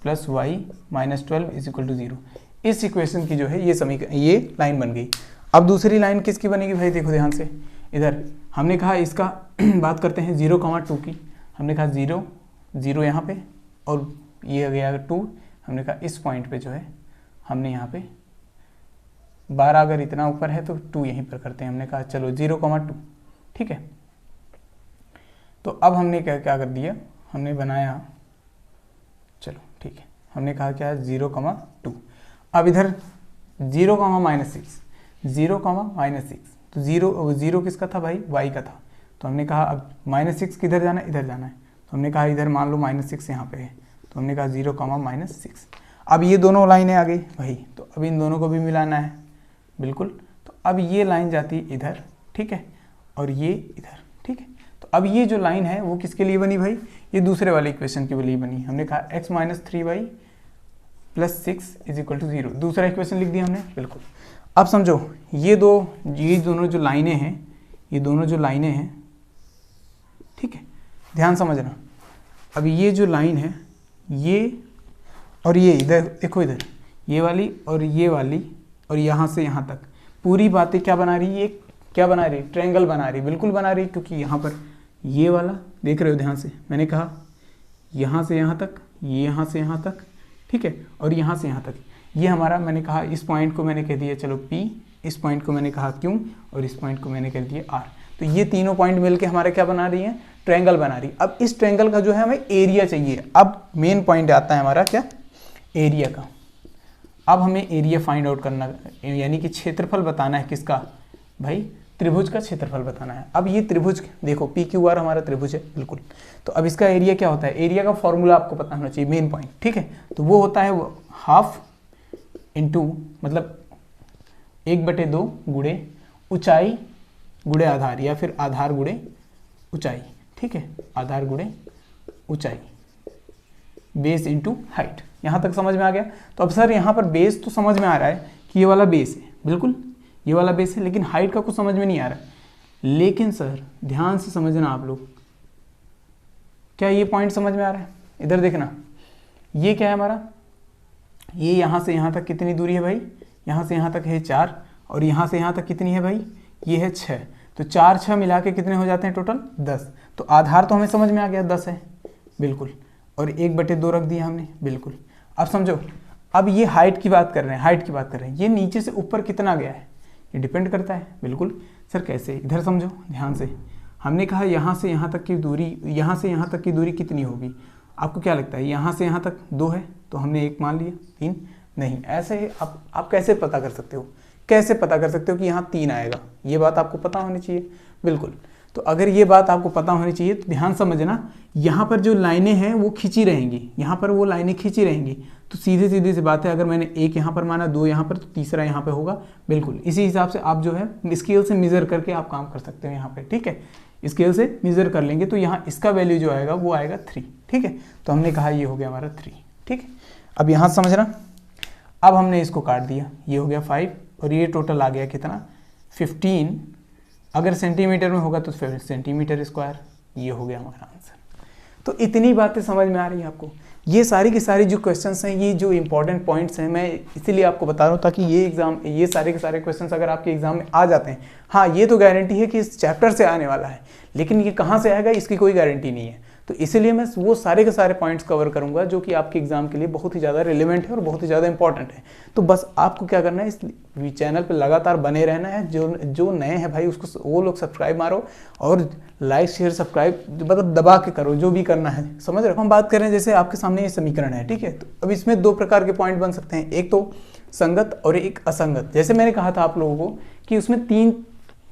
plus y minus 12 is equal to 0। इस इक्वेशन की जो है ये लाइन बन गई। अब दूसरी लाइन किसकी बनेगी भाई, देखो ध्यान से। इधर हमने कहा इसका बात करते हैं 0,2 की। हमने कहा 0 यहाँ पे, और ये आ गया 2। हमने कहा इस पॉइंट पे जो है हमने यहाँ पे 12, अगर इतना ऊपर है तो 2 यहीं पर करते हैं। हमने कहा चलो 0,2, ठीक है। तो अब हमने क्या कर दिया, हमने बनाया, चलो ठीक है, हमने कहा क्या है 0,2। अब इधर 0,-6, 0,-6, तो 0 किसका था भाई, y का था। तो हमने कहा अब -6 किधर जाना है, इधर जाना है। तो हमने कहा इधर मान लो -6 यहाँ पे है, तो हमने कहा 0,-6। अब ये दोनों लाइनें आ गई भाई, तो अब इन दोनों को भी मिलाना है, बिल्कुल। तो अब ये लाइन जाती है इधर, ठीक है, और ये इधर, ठीक है। तो अब ये जो लाइन है वो किसके लिए बनी भाई, ये दूसरे वाले इक्वेशन के लिए बनी। हमने कहा x minus 3y plus 6 is equal to 0, दूसरा इक्वेशन लिख दिया हमने, बिल्कुल। अब समझो, ये दोनों जो लाइनें हैं, ये दोनों जो लाइनें हैं, ठीक है, ध्यान समझना। अब ये जो लाइन है, ये और ये इधर देखो, इधर ये वाली और ये वाली, और यहाँ से यहाँ तक पूरी बातें क्या बना रही है, क्या बना रही है, ट्रायंगल बना रही है, बिल्कुल बना रही है। क्योंकि यहाँ पर ये वाला देख रहे हो ध्यान से, मैंने कहा यहाँ से यहाँ तक, ये यहाँ से यहाँ तक, ठीक है, और यहाँ से यहाँ तक ये हमारा, मैंने कहा इस पॉइंट को मैंने कह दिया चलो P, इस पॉइंट को मैंने कहा Q, और इस पॉइंट को मैंने कह दिया R। तो ये तीनों पॉइंट मिलके हमारा क्या बना रही है, ट्रायंगल बना रही है। अब इस ट्रायंगल का जो है हमें एरिया चाहिए। अब मेन पॉइंट आता है हमारा क्या, एरिया का। अब हमें एरिया फाइंड आउट करना, यानी कि क्षेत्रफल बताना है किसका भाई, त्रिभुज का क्षेत्रफल बताना है। अब ये त्रिभुज देखो PQR हमारा त्रिभुज है, बिल्कुल। तो अब इसका एरिया क्या होता है, एरिया का फॉर्मूला आपको पता होना चाहिए, मेन पॉइंट, ठीक है। तो वो होता है हाफ इंटू, मतलब 1/2 गुणे ऊंचाई गुणे आधार, या फिर आधार गुणे ऊंचाई, ठीक है, आधार गुणे ऊंचाई, बेस इंटू हाइट। यहाँ तक समझ में आ गया। तो अब सर यहाँ पर बेस तो समझ में आ रहा है कि ये वाला बेस है, बिल्कुल ये वाला बेस है, लेकिन हाइट का कुछ समझ में नहीं आ रहा है। लेकिन सर ध्यान से समझना आप लोग, क्या ये पॉइंट समझ में आ रहा है? इधर देखना, ये क्या है हमारा, ये यहाँ से यहाँ तक कितनी दूरी है भाई, यहाँ से यहाँ तक है 4, और यहाँ से यहाँ तक कितनी है भाई, ये है 6। तो 4 6 मिला के कितने हो जाते हैं टोटल 10। तो आधार तो हमें समझ में आ गया 10 है, बिल्कुल, और 1/2 रख दिया हमने, बिल्कुल। अब समझो, अब ये हाइट की बात कर रहे हैं, हाइट की बात कर रहे हैं, ये नीचे से ऊपर कितना गया है ये डिपेंड करता है, बिल्कुल। सर कैसे? इधर समझो ध्यान से, हमने कहा यहाँ से यहाँ तक की दूरी, यहाँ से यहाँ तक की दूरी कितनी होगी? आपको क्या लगता है? यहाँ से यहाँ तक 2 है तो हमने 1 मान लिया, 3 नहीं। ऐसे ही आप कैसे पता कर सकते हो, कैसे पता कर सकते हो कि यहाँ 3 आएगा? ये बात आपको पता होनी चाहिए, बिल्कुल। तो अगर ये बात आपको पता होनी चाहिए तो ध्यान समझना, यहाँ पर जो लाइनें हैं वो खींची रहेंगी, यहाँ पर वो लाइनें खींची रहेंगी। तो सीधे सीधी सी बात है, अगर मैंने 1 यहाँ पर माना, 2 यहाँ पर, तो तीसरा यहाँ पे होगा, बिल्कुल। इसी हिसाब से आप जो है स्केल से मेजर करके आप काम कर सकते हो यहाँ पे, ठीक है। स्केल से मेजर कर लेंगे तो यहाँ इसका वैल्यू जो आएगा वो आएगा 3, ठीक है। तो हमने कहा ये हो गया हमारा 3, ठीक है। अब यहाँ समझना, अब हमने इसको काट दिया, ये हो गया 5, और ये टोटल आ गया कितना 15। अगर सेंटीमीटर में होगा तो फिर सेंटीमीटर स्क्वायर, ये हो गया हमारा आंसर। तो इतनी बातें समझ में आ रही हैं आपको? ये सारी की सारी जो क्वेश्चंस हैं, ये जो इंपॉर्टेंट पॉइंट्स हैं, मैं इसीलिए आपको बता रहा हूँ ताकि ये सारे के सारे क्वेश्चंस अगर आपके एग्जाम में आ जाते हैं, हाँ ये तो गारंटी है कि इस चैप्टर से आने वाला है, लेकिन ये कहाँ से आएगा इसकी कोई गारंटी नहीं है। तो इसीलिए मैं वो सारे के सारे पॉइंट्स कवर करूंगा जो कि आपके एग्जाम के लिए बहुत ही ज़्यादा रिलेवेंट है और बहुत ही ज़्यादा इंपॉर्टेंट है। तो बस आपको क्या करना है, इस चैनल पे लगातार बने रहना है। जो नए हैं भाई उसको वो लोग सब्सक्राइब मारो, और लाइक शेयर सब्सक्राइब मतलब दबा के करो, जो भी करना है, समझ रहे हो। हम बात करें जैसे आपके सामने ये समीकरण है, ठीक है। तो अब इसमें 2 प्रकार के पॉइंट बन सकते हैं, एक तो संगत और एक असंगत। जैसे मैंने कहा था आप लोगों को कि उसमें 3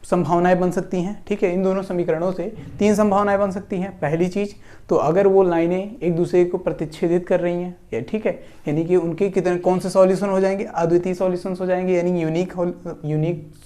संभावनाएं बन सकती हैं, ठीक है। इन दोनों समीकरणों से 3 संभावनाएं बन सकती हैं। पहली चीज़ तो अगर वो लाइनें एक दूसरे को प्रतिच्छेदित कर रही हैं, या ठीक है, यानी कि उनके कितने कौन से सॉल्यूशन हो जाएंगे, अद्वितीय सॉल्यूशंस हो जाएंगे, यानी यूनिक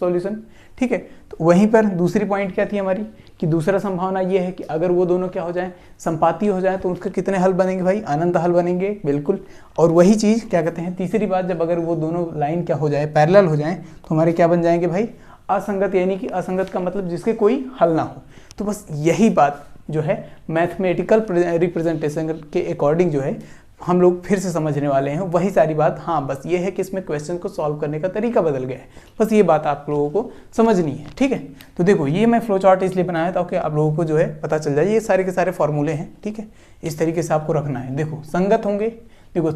सॉल्यूशन, ठीक है। तो वहीं पर दूसरी पॉइंट क्या थी हमारी कि दूसरा संभावना ये है कि अगर वो दोनों क्या हो जाएं, संपाती हो जाए, तो उसके कितने हल बनेंगे भाई, अनंत हल बनेंगे, बिल्कुल। और वही चीज़ क्या कहते हैं, तीसरी बात, जब अगर वो दोनों लाइन क्या हो जाए, पैरेलल हो जाएं, तो हमारे क्या बन जाएंगे भाई, असंगत। यानी कि असंगत का मतलब जिसके कोई हल ना हो। तो बस यही बात जो है मैथमेटिकल रिप्रेजेंटेशन के अकॉर्डिंग जो है हम लोग फिर से समझने वाले हैं, वही सारी बात। हाँ बस ये है कि इसमें क्वेश्चन को सॉल्व करने का तरीका बदल गया है, बस ये बात आप लोगों को समझनी है, ठीक है। तो देखो ये मैं फ्लो चार्ट इसलिए बनाया ताकि आप लोगों को जो है पता चल जाए, ये सारे के सारे फॉर्मूले हैं, ठीक है। इस तरीके से आपको रखना है। देखो संगत होंगे, देखो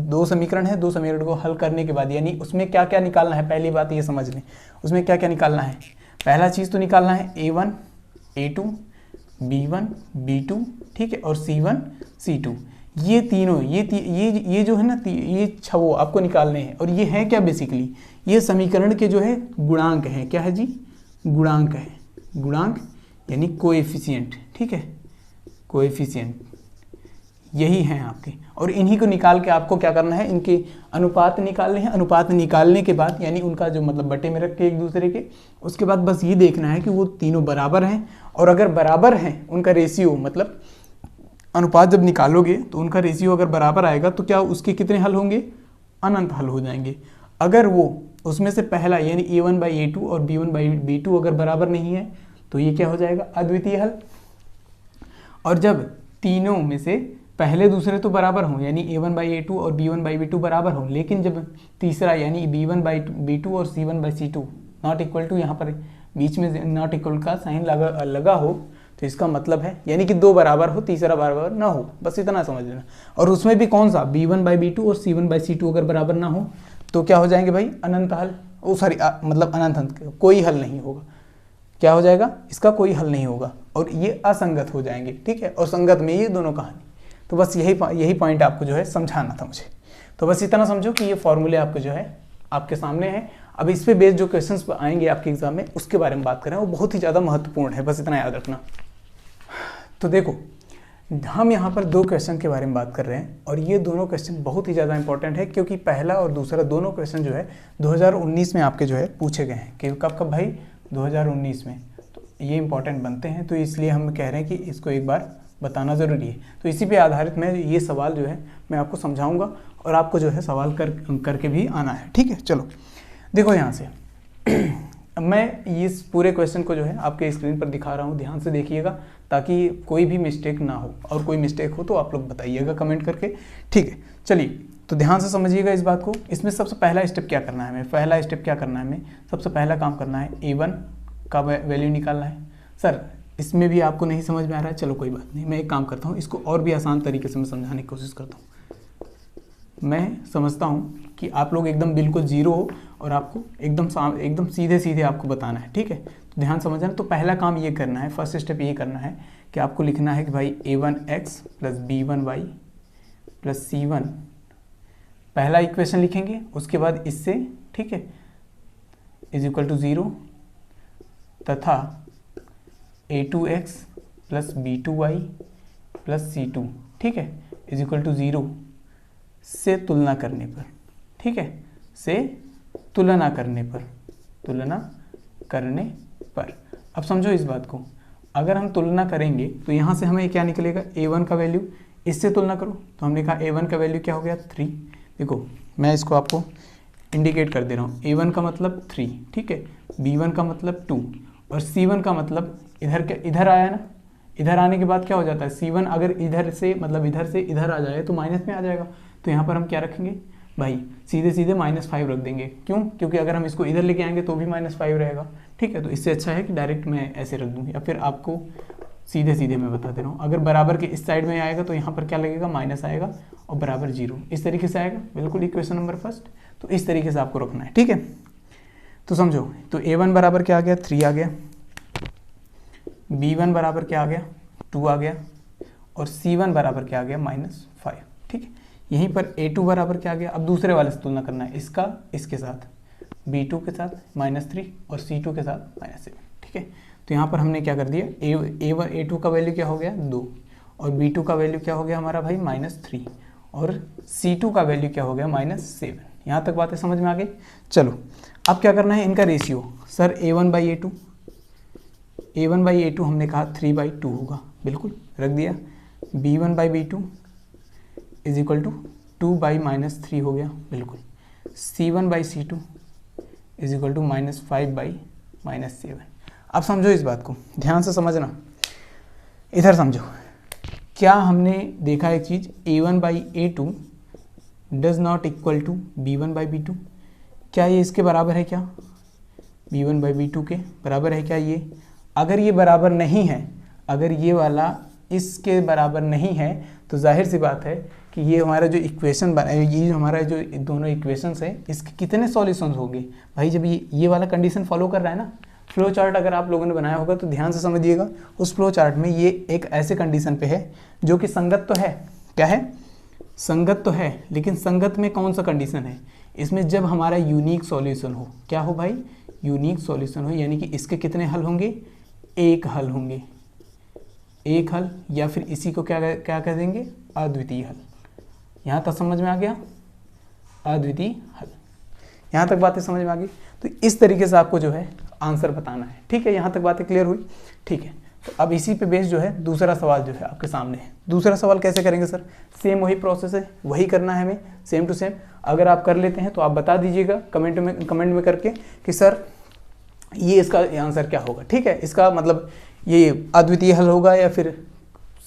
2 समीकरण है, 2 समीकरण को हल करने के बाद यानी उसमें क्या क्या निकालना है, पहली बात ये समझ लें, उसमें क्या क्या निकालना है। पहला चीज़ तो निकालना है A1 A2 B1 B2, ठीक है, और C1 C2। ये तीनों ये जो है ना, ये 6 आपको निकालने हैं। और ये है क्या, बेसिकली ये समीकरण के जो है गुणांक हैं। क्या है जी, गुणांक है, गुणांक यानी कोएफिशिएंट, ठीक है, कोएफिशिएंट यही हैं आपके। और इन्हीं को निकाल के आपको क्या करना है, इनके अनुपात निकालने हैं। अनुपात निकालने के बाद यानी उनका जो मतलब बटे में रख के एक दूसरे के, उसके बाद बस ये देखना है कि वो तीनों बराबर हैं। और अगर बराबर हैं उनका रेशियो, मतलब अनुपात जब निकालोगे तो उनका रेशियो अगर बराबर आएगा तो क्या उसके कितने हल होंगे, अनंत हल हो जाएंगे। अगर वो उसमें से पहला यानी A1/A2 और B1/B2 अगर बराबर नहीं है तो ये क्या हो जाएगा, अद्वितीय हल। और जब तीनों में से पहले दूसरे तो बराबर हों, यानी A1/A2 और B1/B2 बराबर हों, लेकिन जब तीसरा यानी B1/B2 और C1/C2 नॉट इक्वल टू, यहाँ पर बीच में नॉट इक्वल का साइन लगा हो, तो इसका मतलब है यानी कि 2 बराबर हो, तीसरा बराबर ना हो, बस इतना समझ लेना। और उसमें भी कौन सा, B1/B2 और C1/C2 अगर बराबर ना हो तो क्या हो जाएंगे भाई, अनंत हल। मतलब अनंत कोई हल नहीं होगा। क्या हो जाएगा, इसका कोई हल नहीं होगा, और ये असंगत हो जाएंगे, ठीक है। और संगत में ये दोनों कहानी। तो बस यही पॉइंट आपको जो है समझाना था मुझे। तो बस इतना समझो कि ये फॉर्मूले आपको जो है आपके सामने है। अब इस पे बेस्ड जो क्वेश्चंस आएंगे आपके एग्जाम में उसके बारे में बात करें, वो बहुत ही ज़्यादा महत्वपूर्ण है, बस इतना याद रखना। तो देखो हम यहाँ पर 2 क्वेश्चन के बारे में बात कर रहे हैं, और ये दोनों क्वेश्चन बहुत ही ज़्यादा इंपॉर्टेंट है, क्योंकि पहला और दूसरा दोनों क्वेश्चन जो है 2019 में आपके जो है पूछे गए हैं। कि कब भाई, 2019 में। तो ये इंपॉर्टेंट बनते हैं, तो इसलिए हम कह रहे हैं कि इसको एक बार बताना ज़रूरी है। तो इसी पे आधारित मैं ये सवाल जो है मैं आपको समझाऊंगा, और आपको जो है सवाल करके भी आना है, ठीक है। चलो देखो यहाँ से मैं इस पूरे क्वेश्चन को जो है आपके स्क्रीन पर दिखा रहा हूँ, ध्यान से देखिएगा ताकि कोई भी मिस्टेक ना हो, और कोई मिस्टेक हो तो आप लोग बताइएगा कमेंट करके, ठीक है। चलिए तो ध्यान से समझिएगा इस बात को। इसमें सबसे पहला स्टेप क्या करना है हमें, पहला स्टेप क्या करना है हमें, सबसे पहला काम करना है A1 का वैल्यू निकालना है। सर इसमें भी आपको नहीं समझ में आ रहा है, चलो कोई बात नहीं, मैं एक काम करता हूँ, इसको और भी आसान तरीके से मैं समझाने की कोशिश करता हूँ। मैं समझता हूँ कि आप लोग एकदम बिल्कुल जीरो हो और आपको एकदम सीधे सीधे आपको बताना है, ठीक है। तो ध्यान समझना। तो पहला काम ये करना है, फर्स्ट स्टेप ये करना है कि आपको लिखना है कि भाई A1x plus B1y plus C1, पहला इक्वेशन लिखेंगे, उसके बाद इससे, ठीक है, इज इक्वल टू 0 तथा A2x plus B2y plus C2, ठीक है, इज इक्वल टू 0 से तुलना करने पर, ठीक है, से तुलना करने पर। अब समझो इस बात को, अगर हम तुलना करेंगे तो यहाँ से हमें क्या निकलेगा, A1 का वैल्यू, इससे तुलना करो तो हमने कहा A1 का वैल्यू क्या हो गया 3। देखो मैं इसको आपको इंडिकेट कर दे रहा हूँ, A1 का मतलब 3, ठीक है, B1 का मतलब 2 और C1 का मतलब इधर आया ना, इधर आने के बाद क्या हो जाता है, C1 अगर इधर से इधर आ जाए तो माइनस में आ जाएगा। तो यहाँ पर हम क्या रखेंगे भाई, सीधे सीधे -5 रख देंगे। क्यों? क्योंकि अगर हम इसको इधर लेके आएंगे तो भी -5 रहेगा, ठीक है। तो इससे अच्छा है कि डायरेक्ट मैं ऐसे रख दूँ, या फिर आपको सीधे सीधे मैं बता दे रहा हूँ, अगर बराबर के इस साइड में आएगा तो यहाँ पर क्या लगेगा, माइनस आएगा और बराबर 0, इस तरीके से आएगा, बिल्कुल इक्वेशन नंबर फर्स्ट। तो इस तरीके से आपको रखना है, ठीक है। तो समझो, तो A1 बराबर क्या आ गया, 3 आ गया, B1 बराबर क्या आ गया, 2 आ गया, और C1 बराबर क्या आ गया, -5, ठीक है। यहीं पर A2 बराबर क्या आ गया, अब दूसरे वाले से तुलना करना है, इसका इसके साथ, B2 के साथ -3 और C2 के साथ -7, ठीक है। तो यहाँ पर हमने क्या कर दिया, A2 का वैल्यू क्या हो गया 2 और B2 का वैल्यू क्या हो गया हमारा भाई -3 और C2 का वैल्यू क्या हो गया -7। यहाँ तक बातें समझ में आ गई। चलो अब क्या करना है, इनका रेशियो, सर A1/A2 हमने कहा 3/2 होगा, बिल्कुल रख दिया। B1/B2 इज इक्वल टू 2/-3 हो गया, बिल्कुल। C1/C2 is equal to -5/-7। अब समझो इस बात को, ध्यान से समझना, इधर समझो। क्या हमने देखा एक चीज़, A1/A2 does not equal to B1/B2, क्या ये इसके बराबर है, क्या B1/B2 के बराबर है क्या ये? अगर ये बराबर नहीं है, अगर ये वाला इसके बराबर नहीं है, तो जाहिर सी बात है कि ये हमारा जो इक्वेशन बना, ये जो हमारा जो दोनों इक्वेशंस हैं, इसके कितने सॉल्यूशंस होंगे भाई, जब ये वाला कंडीशन फॉलो कर रहा है ना। फ्लो चार्ट अगर आप लोगों ने बनाया होगा तो ध्यान से समझिएगा, उस फ्लो चार्ट में ये एक ऐसे कंडीशन पे है जो कि संगत तो है, क्या है, संगत तो है, लेकिन संगत में कौन सा कंडीशन है, इसमें जब हमारा यूनिक सॉल्यूशन हो, क्या हो भाई, यूनिक सॉल्यूशन हो, यानी कि इसके कितने हल होंगे, एक हल होंगे, एक हल, या फिर इसी को क्या कह देंगे, अद्वितीय हल। यहाँ तक समझ में आ गया, अद्वितीय हल, यहाँ तक बातें समझ में आ गई। तो इस तरीके से आपको जो है आंसर बताना है, ठीक है। यहाँ तक बातें क्लियर हुई, ठीक है। तो अब इसी पे बेस जो है दूसरा सवाल जो है आपके सामने है। दूसरा सवाल कैसे करेंगे सर, सेम वही प्रोसेस है, वही करना है हमें, सेम टू सेम। अगर आप कर लेते हैं तो आप बता दीजिएगा कमेंट में करके कि सर ये इसका आंसर क्या होगा, ठीक है। इसका मतलब ये अद्वितीय हल होगा या फिर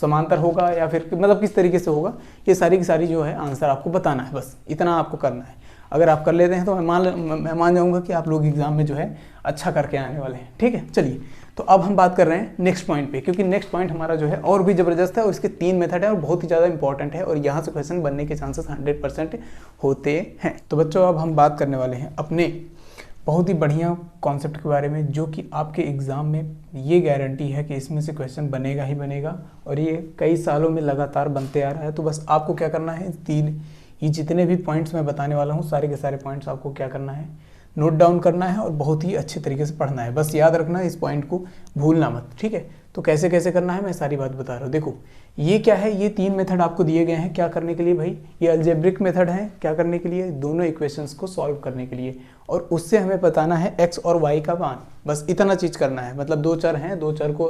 समांतर होगा या फिर मतलब किस तरीके से होगा, ये सारी की सारी जो है आंसर आपको बताना है, बस इतना आपको करना है। अगर आप कर लेते हैं तो मैं मान जाऊंगा कि आप लोग एग्जाम में जो है अच्छा करके आने वाले हैं, ठीक है। चलिए तो अब हम बात कर रहे हैं नेक्स्ट पॉइंट पे, क्योंकि नेक्स्ट पॉइंट हमारा जो है और भी ज़बरदस्त है और इसके 3 मेथड है और बहुत ही ज़्यादा इंपॉर्टेंट है और यहाँ से क्वेश्चन बनने के चांसेस 100% होते हैं। तो बच्चों अब हम बात करने वाले हैं अपने बहुत ही बढ़िया कॉन्सेप्ट के बारे में, जो कि आपके एग्ज़ाम में ये गारंटी है कि इसमें से क्वेश्चन बनेगा ही बनेगा और ये कई सालों में लगातार बनते आ रहा है। तो बस आपको क्या करना है, ये जितने भी पॉइंट्स मैं बताने वाला हूँ, सारे के सारे पॉइंट्स आपको क्या करना है, नोट डाउन करना है और बहुत ही अच्छे तरीके से पढ़ना है। बस याद रखना, इस पॉइंट को भूलना मत, ठीक है। तो कैसे कैसे करना है मैं सारी बात बता रहा हूँ। देखो ये क्या है, ये 3 मेथड आपको दिए गए हैं क्या करने के लिए भाई, ये अलजेब्रिक मेथड है क्या करने के लिए, दोनों इक्वेशंस को सॉल्व करने के लिए, और उससे हमें बताना है x और y का मान, बस इतना चीज़ करना है। मतलब 2 चर हैं, 2 चर को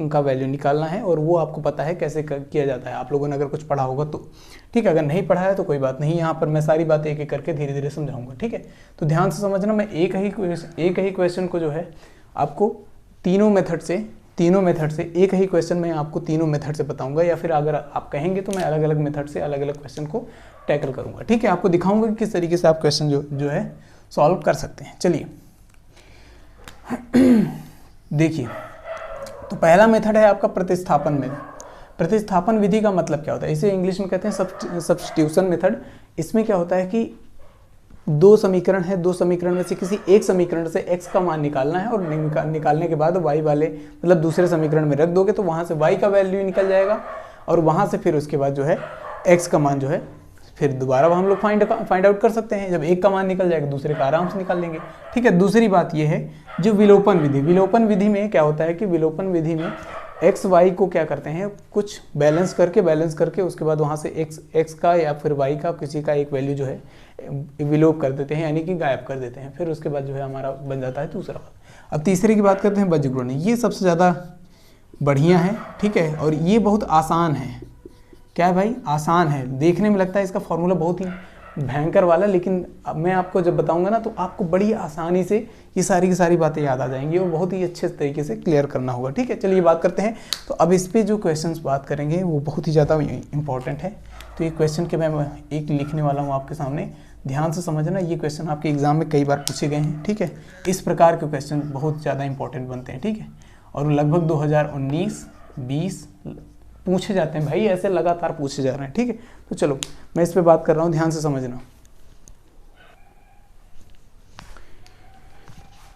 का वैल्यू निकालना है, और वो आपको पता है कैसे किया जाता है, आप लोगों ने अगर कुछ पढ़ा होगा तो। ठीक है, अगर नहीं पढ़ा है तो कोई बात नहीं, यहाँ पर मैं सारी बातें एक एक करके धीरे धीरे समझाऊंगा। ठीक है, तो ध्यान से समझना, मैं एक ही क्वेश्चन को जो है आपको तीनों मेथड से एक ही क्वेश्चन में आपको तीनों मेथड से बताऊंगा, या फिर अगर आप कहेंगे तो मैं अलग अलग मेथड से अलग अलग क्वेश्चन को टैकल करूंगा। ठीक है, आपको दिखाऊंगा कि किस तरीके से आप क्वेश्चन जो है सॉल्व कर सकते हैं। चलिए देखिए, तो पहला मेथड है आपका प्रतिस्थापन मेथड। प्रतिस्थापन विधि का मतलब क्या होता है, इसे इंग्लिश में कहते हैं सब्स्टिट्यूशन मेथड। इसमें क्या होता है कि 2 समीकरण है, 2 समीकरण में से किसी एक समीकरण से x का मान निकालना है, और निकालने के बाद y वाले मतलब दूसरे समीकरण में रख दोगे तो वहाँ से y का वैल्यू निकल जाएगा, और वहाँ से फिर उसके बाद जो है x का मान जो है फिर दोबारा हम लोग फाइंड आउट कर सकते हैं। जब एक का मान निकल जाएगा दूसरे का आराम से निकाल लेंगे। ठीक है, दूसरी बात यह है जो विलोपन विधि में क्या होता है कि विलोपन विधि में एक्स वाई को क्या करते हैं, कुछ बैलेंस करके उसके बाद वहाँ से एक्स का या फिर वाई का किसी का एक वैल्यू जो है विलोप कर देते हैं, यानी कि गायब कर देते हैं। फिर उसके बाद जो है हमारा बन जाता है दूसरा वाला। अब तीसरे की बात करते हैं बज्रगुणन। ये सबसे ज़्यादा बढ़िया है। ठीक है, और ये बहुत आसान है। क्या है भाई, आसान है। देखने में लगता है इसका फॉर्मूला बहुत ही भयंकर वाला, लेकिन अब मैं आपको जब बताऊंगा ना तो आपको बड़ी आसानी से ये सारी की सारी बातें याद आ जाएंगी और बहुत ही अच्छे तरीके से क्लियर करना होगा। ठीक है, चलिए बात करते हैं। तो अब इस पे जो क्वेश्चंस बात करेंगे वो बहुत ही ज़्यादा इंपॉर्टेंट है। तो ये क्वेश्चन के मैं एक लिखने वाला हूँ आपके सामने, ध्यान से समझना। ये क्वेश्चन आपके एग्जाम में कई बार पूछे गए हैं। ठीक है, इस प्रकार के क्वेश्चन बहुत ज़्यादा इंपॉर्टेंट बनते हैं। ठीक है, और लगभग 2019-20 पूछे जाते हैं भाई, ऐसे लगातार पूछे जा रहे हैं। ठीक है, तो चलो मैं इस पे बात कर रहा हूँ, ध्यान से समझना।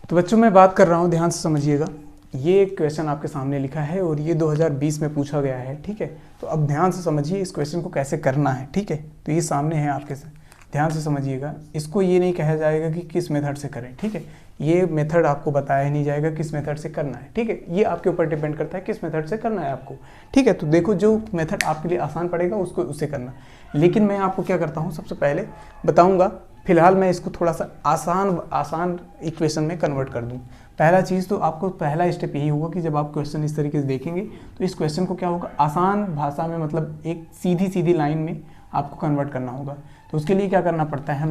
तो बच्चों मैं बात कर रहा हूँ, ध्यान से समझिएगा। ये एक क्वेश्चन आपके सामने लिखा है और ये 2020 में पूछा गया है। ठीक है, तो अब ध्यान से समझिए इस क्वेश्चन को कैसे करना है। ठीक है, तो ये सामने है आपके साथ, ध्यान से समझिएगा। इसको ये नहीं कहा जाएगा कि किस मेथड से करें। ठीक है, ये मेथड आपको बताया नहीं जाएगा किस मेथड से करना है। ठीक है, ये आपके ऊपर डिपेंड करता है किस मेथड से करना है आपको। ठीक है, तो देखो जो मेथड आपके लिए आसान पड़ेगा उससे करना। लेकिन मैं आपको क्या करता हूँ, सबसे पहले बताऊँगा। फिलहाल मैं इसको थोड़ा सा आसान इक्वेशन में कन्वर्ट कर दूँ। पहला चीज़ तो आपको पहला स्टेप यही होगा कि जब आप क्वेश्चन इस तरीके से देखेंगे तो इस क्वेश्चन को क्या होगा, आसान भाषा में, मतलब एक सीधी लाइन में आपको कन्वर्ट करना होगा। तो उसके लिए क्या करना पड़ता है,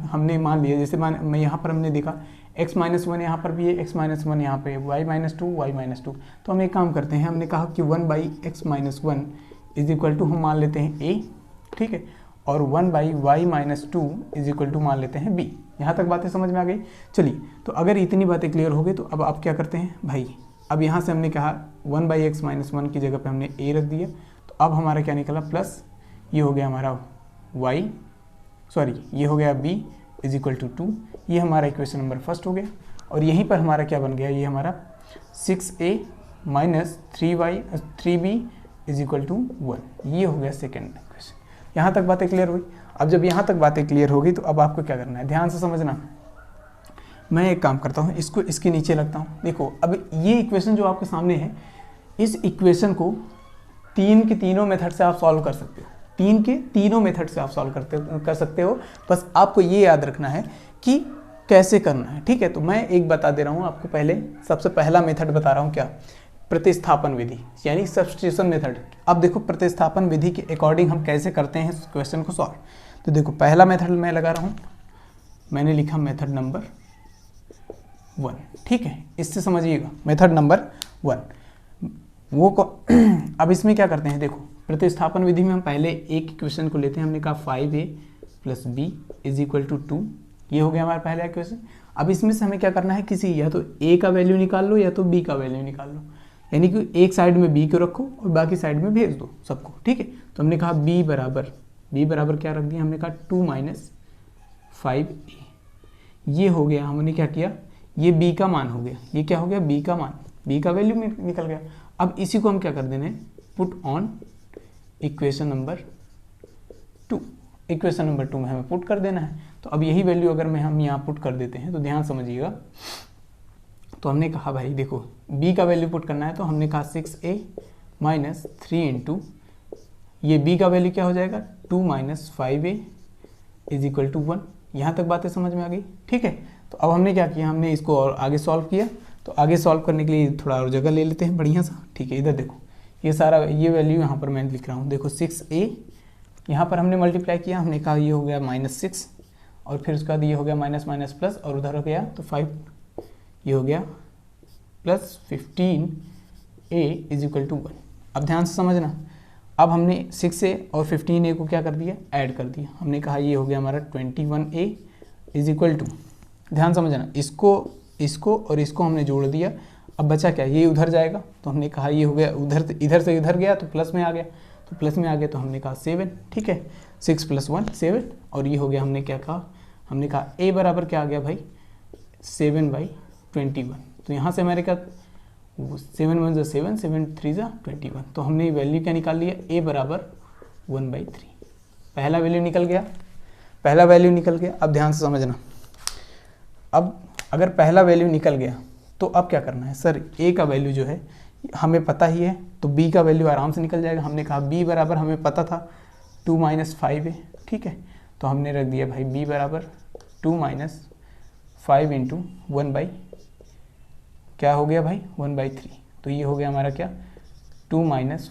हमने मान लिया, जैसे मैं यहाँ पर हमने देखा x-1 यहाँ पर भी है, x-1 यहाँ पे y-2। तो हम एक काम करते हैं, हमने कहा कि 1/x-1 इज इक्वल टू हम मान लेते हैं a। ठीक है, और 1/y-2 इज इक्वल टू मान लेते हैं b। यहाँ तक बातें समझ में आ गई। चलिए, तो अगर इतनी बातें क्लियर हो गई तो अब आप क्या करते हैं भाई, अब यहाँ से हमने कहा 1/x-1 की जगह पे हमने a रख दिया, तो अब हमारा क्या निकला, प्लस ये हो गया हमारा ये हो गया b इज इक्वल टू 2। ये हमारा इक्वेशन नंबर फर्स्ट हो गया। और यहीं पर हमारा क्या बन गया, ये हमारा 6a minus 3b is equal to 1। ये हो गया सेकेंड इक्वेशन। यहाँ तक बातें क्लियर हुई। अब जब यहाँ तक बातें क्लियर होगी तो अब आपको क्या करना है, ध्यान से समझना। मैं एक काम करता हूँ, इसको इसके नीचे लगता हूँ। देखो अब ये इक्वेशन जो आपके सामने है, इस इक्वेशन को तीनों मेथड से आप सॉल्व कर सकते हो। तीनों मेथड से आप सॉल्व कर सकते हो। बस आपको ये याद रखना है कि कैसे करना है। ठीक है, तो मैं एक बता दे रहा हूँ आपको। पहले सबसे पहला मेथड बता रहा हूँ, क्या, प्रतिस्थापन विधि यानी सब्स्टिट्यूशन मेथड। अब देखो प्रतिस्थापन विधि के अकॉर्डिंग हम कैसे करते हैं इस क्वेश्चन को सॉल्व। तो देखो पहला मेथड मैं लगा रहा हूँ, मैंने लिखा मेथड नंबर 1। ठीक है, इससे समझिएगा मेथड नंबर 1 अब इसमें क्या करते हैं, देखो प्रतिस्थापन विधि में हम पहले एक इक्वेशन को लेते हैं। हमने कहा 5a + b is equal to 2। ये हो गया हमारा पहला इक्वेशन। अब इसमें से हमें क्या करना है, किसी या तो a का वैल्यू निकाल लो या तो b का वैल्यू निकाल लो, यानी कि एक साइड में b को रखो और बाकी साइड में भेज दो सबको। ठीक है, तो हमने कहा b बराबर क्या रख दिया, हमने कहा 2 - 5a। ये हो गया, हमने क्या किया, ये b का मान हो गया। ये क्या हो गया, b का मान, b का वैल्यू निकल गया। अब इसी को हम क्या कर देना है, put on equation number 2। Equation number 2 में हमें पुट कर देना है। तो अब यही वैल्यू अगर हम यहाँ पुट कर देते हैं तो ध्यान समझिएगा, तो हमने कहा भाई देखो b का वैल्यू पुट करना है, तो हमने कहा 6a माइनस 3 इंटू ये b का वैल्यू क्या हो जाएगा 2 minus 5a is equal to 1। यहाँ तक बातें समझ में आ गई, ठीक है। तो अब हमने क्या किया, हमने इसको और आगे सॉल्व किया। तो आगे सॉल्व करने के लिए थोड़ा और जगह ले लेते हैं बढ़िया सा, ठीक है। इधर देखो ये सारा ये वैल्यू यहाँ पर मैं लिख रहा हूँ, देखो 6a यहाँ पर हमने मल्टीप्लाई किया, हमने कहा ये हो गया -6 और फिर उसके बाद ये हो गया माइनस माइनस प्लस और उधर हो गया तो 5, ये हो गया plus 15a is equal to 1। अब ध्यान से समझना, अब हमने 6a और 15a को क्या कर दिया, ऐड कर दिया। हमने कहा ये हो गया हमारा 21a इज इक्वल टू, ध्यान समझना, इसको और इसको हमने जोड़ दिया। अब बचा क्या, ये उधर जाएगा, तो हमने कहा ये हो गया इधर से इधर गया तो प्लस में आ गया, तो प्लस में आ गया तो हमने कहा 7, ठीक है। 6 + 1 7 और ये हो गया, हमने क्या कहा, हमने कहा a बराबर क्या आ गया भाई 7/21। तो यहाँ से हमारे का 7 × 1 = 7, 7 × 3 = 21। तो हमने वैल्यू क्या निकाल लिया, a बराबर 1/3। पहला वैल्यू निकल गया। अब ध्यान से समझना, अब अगर पहला वैल्यू निकल गया तो अब क्या करना है, सर a का वैल्यू जो है हमें पता ही है, तो b का वैल्यू आराम से निकल जाएगा। हमने कहा b बराबर हमें पता था 2 - 5a, ठीक है। तो हमने रख दिया भाई b बराबर 2 - 5 × 1 क्या हो गया भाई 1/3। तो ये हो गया हमारा क्या 2 -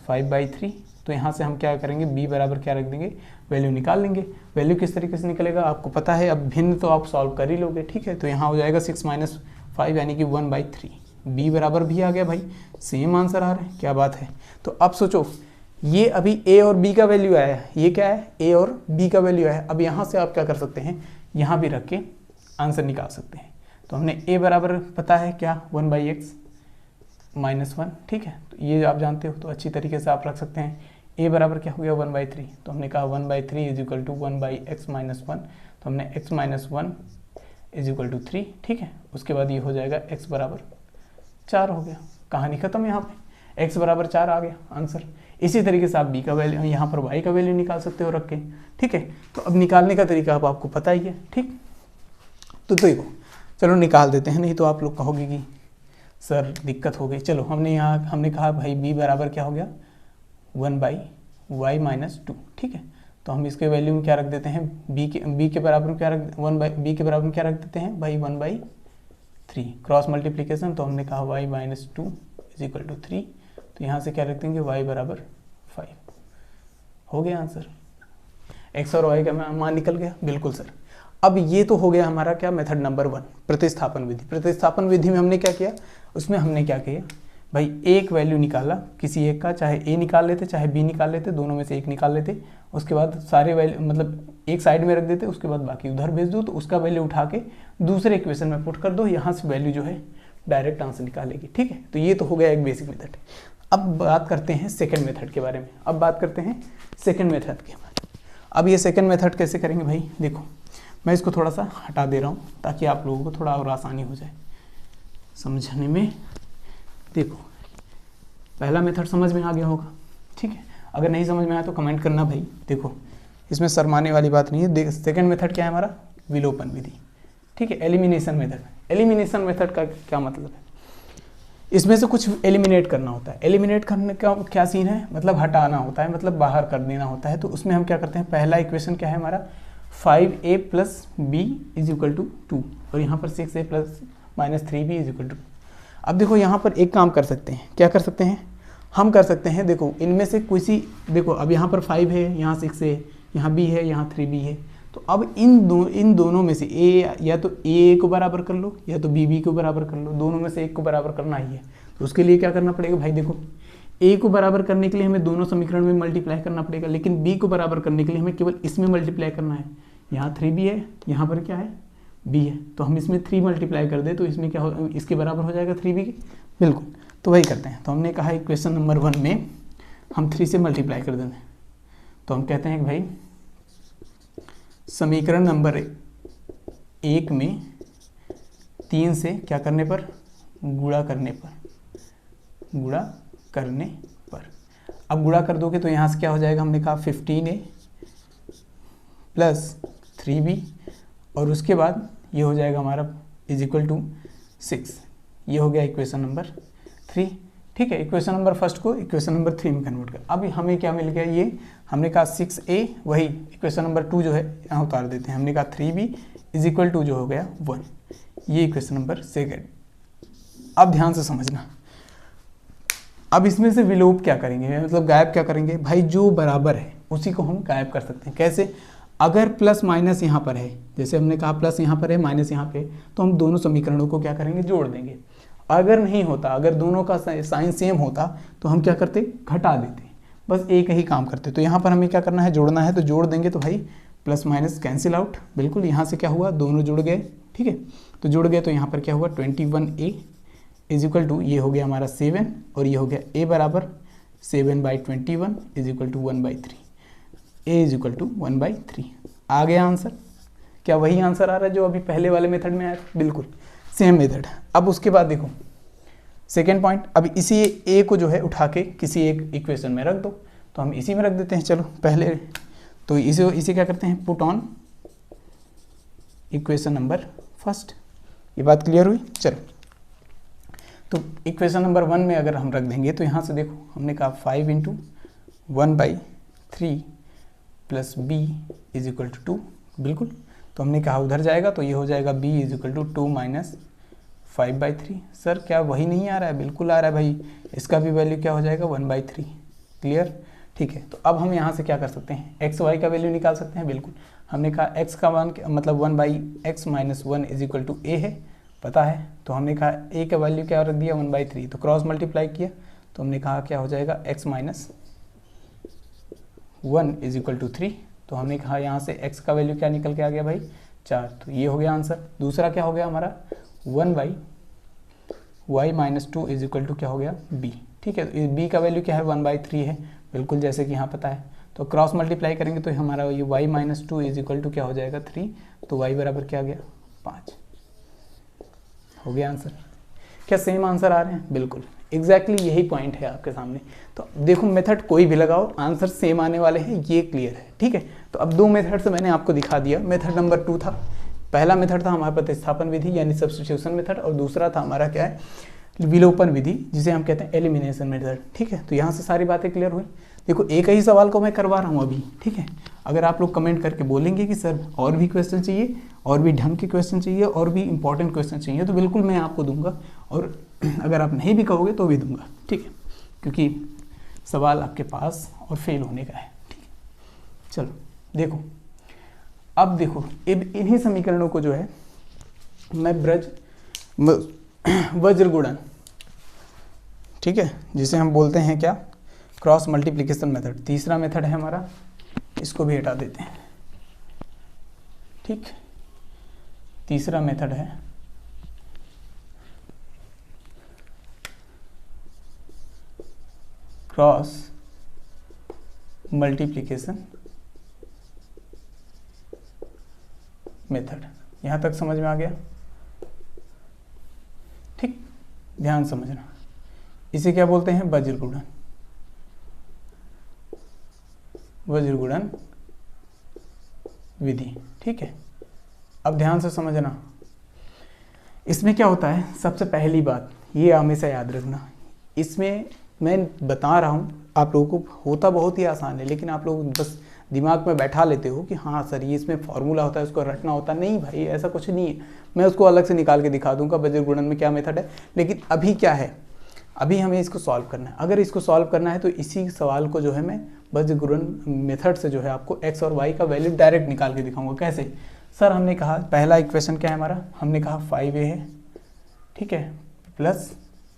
5/3। तो यहाँ से हम क्या करेंगे, b बराबर क्या रख देंगे, वैल्यू निकाल लेंगे। वैल्यू किस तरीके से निकलेगा आपको पता है, अब भिन्न तो आप सॉल्व कर ही लोगे, ठीक है। तो यहाँ हो जाएगा 6 - 5 यानी कि 1/3। b बराबर भी आ गया भाई, सेम आंसर आ रहा है, क्या बात है। तो अब सोचो, ये अभी a और b का वैल्यू आया है, ये क्या है a और b का वैल्यू आया है। अब यहाँ से आप क्या कर सकते हैं, यहाँ भी रख के आंसर निकाल सकते हैं। तो हमने a बराबर पता है क्या 1/x - 1, ठीक है। तो ये आप जानते हो, तो अच्छी तरीके से आप रख सकते हैं। a बराबर क्या हो गया 1/3, तो हमने कहा 1/3 इज इक्वल टू 1/x - 1। तो हमने x - 1 इज इक्वल टू 3, ठीक है। उसके बाद ये हो जाएगा x बराबर 4 हो गया, कहानी खत्म। यहाँ पे x बराबर 4 आ गया आंसर। इसी तरीके से आप b का वैल्यू, यहाँ पर y का वैल्यू निकाल सकते हो रख के, ठीक है। तो अब निकालने का तरीका अब आपको पता ही है, ठीक। तो देखो चलो निकाल देते हैं, नहीं तो आप लोग कहोगे कि सर दिक्कत हो गई। चलो हमने कहा भाई b बराबर क्या हो गया 1/y - 2, ठीक है। तो हम इसके वैल्यू में क्या रख देते हैं, b के बराबर में क्या रख b के बराबर में क्या रख देते हैं भाई 1/3, क्रॉस मल्टीप्लिकेशन। तो हमने कहा y - 2 इज इक्वल टू 3। तो यहाँ से क्या रख देंगे y बराबर 5, हो गया आंसर। x और y का मान निकल गया, बिल्कुल सर। अब ये तो हो गया हमारा क्या मेथड नंबर 1, प्रतिस्थापन विधि। प्रतिस्थापन विधि में हमने क्या किया, उसमें हमने क्या किया भाई, एक वैल्यू निकाला किसी एक का, चाहे a निकाल लेते चाहे b निकाल लेते, दोनों में से एक निकाल लेते। उसके बाद सारे वैल्यू मतलब एक साइड में रख देते, उसके बाद बाकी उधर भेज दो, तो उसका वैल्यू उठा के दूसरे इक्वेशन में पुट कर दो, यहाँ से वैल्यू जो है डायरेक्ट आंसर निकालेगी, ठीक है। तो ये तो हो गया एक बेसिक मेथड। अब बात करते हैं सेकेंड मेथड के बारे में। अब ये सेकेंड मेथड कैसे करेंगे भाई, देखो मैं इसको थोड़ा सा हटा दे रहा हूँ ताकि आप लोगों को थोड़ा और आसानी हो जाए समझने में। देखो पहला मेथड समझ में आ गया होगा, ठीक है। अगर नहीं समझ में आया तो कमेंट करना भाई। देखो इसमें शर्माने वाली बात नहीं है। सेकेंड मेथड क्या है हमारा, विलोपन विधि, ठीक है। Elimination method. एलिमिनेशन मेथड का क्या मतलब है, इसमें से कुछ एलिमिनेट करना होता है। एलिमिनेट करने का क्या सीन है, मतलब हटाना होता है, मतलब बाहर कर देना होता है। तो उसमें हम क्या करते हैं, पहला इक्वेशन क्या है हमारा 5a + b = 2 और यहाँ पर 6a ± 3b = 2। अब देखो यहाँ पर एक काम कर सकते हैं, क्या कर सकते हैं, हम कर सकते हैं, देखो इनमें से किसी, देखो अब यहाँ पर 5 है, यहाँ 6 है, यहाँ b है, यहाँ 3b है। तो अब इन दोनों में से a या तो a को बराबर कर लो या तो b को बराबर कर लो, दोनों में से एक को बराबर करना ही है। तो उसके लिए क्या करना पड़ेगा भाई, देखो a को बराबर करने के लिए हमें दोनों समीकरण में मल्टीप्लाई करना पड़ेगा, लेकिन b को बराबर करने के लिए हमें केवल इसमें मल्टीप्लाई करना है। यहाँ 3b है, यहाँ पर क्या है b है, तो हम इसमें 3 मल्टीप्लाई कर दे तो इसमें क्या हो, इसके बराबर हो जाएगा 3b के, बिल्कुल। तो वही करते हैं। तो हमने कहा इक्वेशन नंबर 1 में हम 3 से मल्टीप्लाई कर देते हैं। तो हम कहते हैं कि भाई समीकरण नंबर 1 में 3 से क्या करने पर, गुणा करने पर। अब गुणा कर दोगे तो यहाँ से क्या हो जाएगा, हमने कहा 15a + 3b और उसके बाद ये हो जाएगा हमारा = 6, ये हो गया इक्वेशन नंबर 3। ठीक है, इक्वेशन नंबर फर्स्ट को इक्वेशन नंबर 3 में कन्वर्ट कर। अब हमें क्या मिल गया, ये हमने कहा 6a, वही इक्वेशन नंबर 2 जो है यहाँ उतार देते हैं, हमने कहा 3b इज इक्वल टू जो हो गया 1। ये इक्वेशन नंबर 2। अब ध्यान से समझना, अब इसमें से विलोप क्या करेंगे, मतलब गायब क्या करेंगे भाई, जो बराबर है उसी को हम गायब कर सकते हैं। कैसे, अगर प्लस माइनस यहाँ पर है, जैसे हमने कहा प्लस यहाँ पर है माइनस यहाँ पे, तो हम दोनों समीकरणों को क्या करेंगे, जोड़ देंगे। अगर नहीं होता, अगर दोनों का साइन सेम होता तो हम क्या करते, घटा देते, बस एक ही काम करते। तो यहाँ पर हमें क्या करना है, जोड़ना है, तो जोड़ देंगे। तो भाई प्लस माइनस कैंसिल आउट, बिल्कुल यहाँ से क्या हुआ, दोनों जुड़ गए। ठीक है, तो जुड़ गए तो यहाँ पर क्या हुआ, 21a इज इक्वल टू, ये हो गया हमारा 7 और ये हो गया a बराबर 7/21 is equal to 1/3, a is equal to 1/3। आ गया आंसर। क्या वही आंसर आ रहा है जो अभी पहले वाले मेथड में आया था, बिल्कुल सेम मेथड। अब उसके बाद देखो सेकेंड पॉइंट, अब इसी a को जो है उठा के किसी एक इक्वेशन में रख दो, तो हम इसी में रख देते हैं। चलो पहले तो इसे क्या करते हैं, put on equation number first. ये बात क्लियर हुई। चलो तो इक्वेशन नंबर 1 में अगर हम रख देंगे तो यहाँ से देखो हमने कहा 5 × 1/3 plus b is equal to 2, बिल्कुल। तो हमने कहा उधर जाएगा तो ये हो जाएगा b is equal to 2 - 5/3। Sir क्या वही नहीं आ रहा है, बिल्कुल आ रहा है भाई, इसका भी वैल्यू क्या हो जाएगा 1/3। क्लियर, ठीक है। तो अब हम यहाँ से क्या कर सकते हैं, एक्स वाई का वैल्यू निकाल सकते हैं, बिल्कुल। हमने कहा x का मान मतलब 1/x - 1 is equal to a है, पता है। तो हमने कहा a का वैल्यू क्या रख दिया 1/3, तो क्रॉस मल्टीप्लाई किया तो हमने कहा क्या हो जाएगा x - 1 इज इक्वल टू 3। तो हमने कहा यहाँ से x का वैल्यू क्या निकल के आ गया भाई 4, तो ये हो गया आंसर। दूसरा क्या हो गया हमारा 1/y - 2 इज इक्वल टू क्या हो गया b। ठीक है, तो b का वैल्यू क्या है 1/3 है, बिल्कुल जैसे कि यहाँ पता है। तो क्रॉस मल्टीप्लाई करेंगे तो हमारा ये y - 2 इज इक्वल टू क्या हो जाएगा 3, तो y बराबर क्या आ गया 5। हो गया आंसर। क्या सेम आंसर आ रहे हैं, बिल्कुल एग्जैक्टली यही पॉइंट है आपके सामने। तो देखो मेथड कोई भी लगाओ आंसर सेम आने वाले हैं, ये क्लियर है। ठीक है, तो अब 2 मेथड से मैंने आपको दिखा दिया। मेथड नंबर 2 था, पहला मेथड था हमारा प्रतिस्थापन विधि यानी सब्स्टिट्यूशन मेथड, और दूसरा था हमारा क्या है विलोपन विधि, जिसे हम कहते हैं एलिमिनेशन मेथड। ठीक है, तो यहाँ से सारी बातें क्लियर हुई। देखो एक ही सवाल को मैं करवा रहा हूँ अभी। ठीक है, अगर आप लोग कमेंट करके बोलेंगे कि सर और भी क्वेश्चन चाहिए, और भी ढंग के क्वेश्चन चाहिए, और भी इंपॉर्टेंट क्वेश्चन चाहिए, तो बिल्कुल मैं आपको दूंगा, और अगर आप नहीं भी कहोगे तो भी दूंगा। ठीक है, क्योंकि सवाल आपके पास और फेल होने का है। ठीक है, चलो देखो अब देखो इन्हीं समीकरणों को जो है मैं वज्र गुणन, ठीक है, जिसे हम बोलते हैं क्या क्रॉस मल्टीप्लिकेशन मेथड, तीसरा मेथड है हमारा, इसको भी हटा देते हैं। ठीक, तीसरा मेथड है क्रॉस मल्टीप्लिकेशन मेथड। यहां तक समझ में आ गया। ठीक, ध्यान समझना, इसे क्या बोलते हैं वज्र गुणन, वज्र गुणन विधि। ठीक है, अब ध्यान से समझना, इसमें क्या होता है, सबसे पहली बात ये हमेशा याद रखना, इसमें मैं बता रहा हूँ आप लोगों को, होता बहुत ही आसान है, लेकिन आप लोग बस दिमाग में बैठा लेते हो कि हाँ सर ये इसमें फॉर्मूला होता है, उसको रटना होता है। नहीं भाई, ऐसा कुछ नहीं है, मैं उसको अलग से निकाल के दिखा दूंगा वज्र गुणन में क्या मेथड है। लेकिन अभी क्या है, अभी हमें इसको सॉल्व करना है। अगर इसको सॉल्व करना है तो इसी सवाल को जो है मैं वज्र गुणन मेथड से जो है आपको x और y का वैल्यू डायरेक्ट निकाल के दिखाऊंगा। कैसे सर, हमने कहा पहला इक्वेशन क्या है हमारा, हमने कहा 5a है, ठीक है, प्लस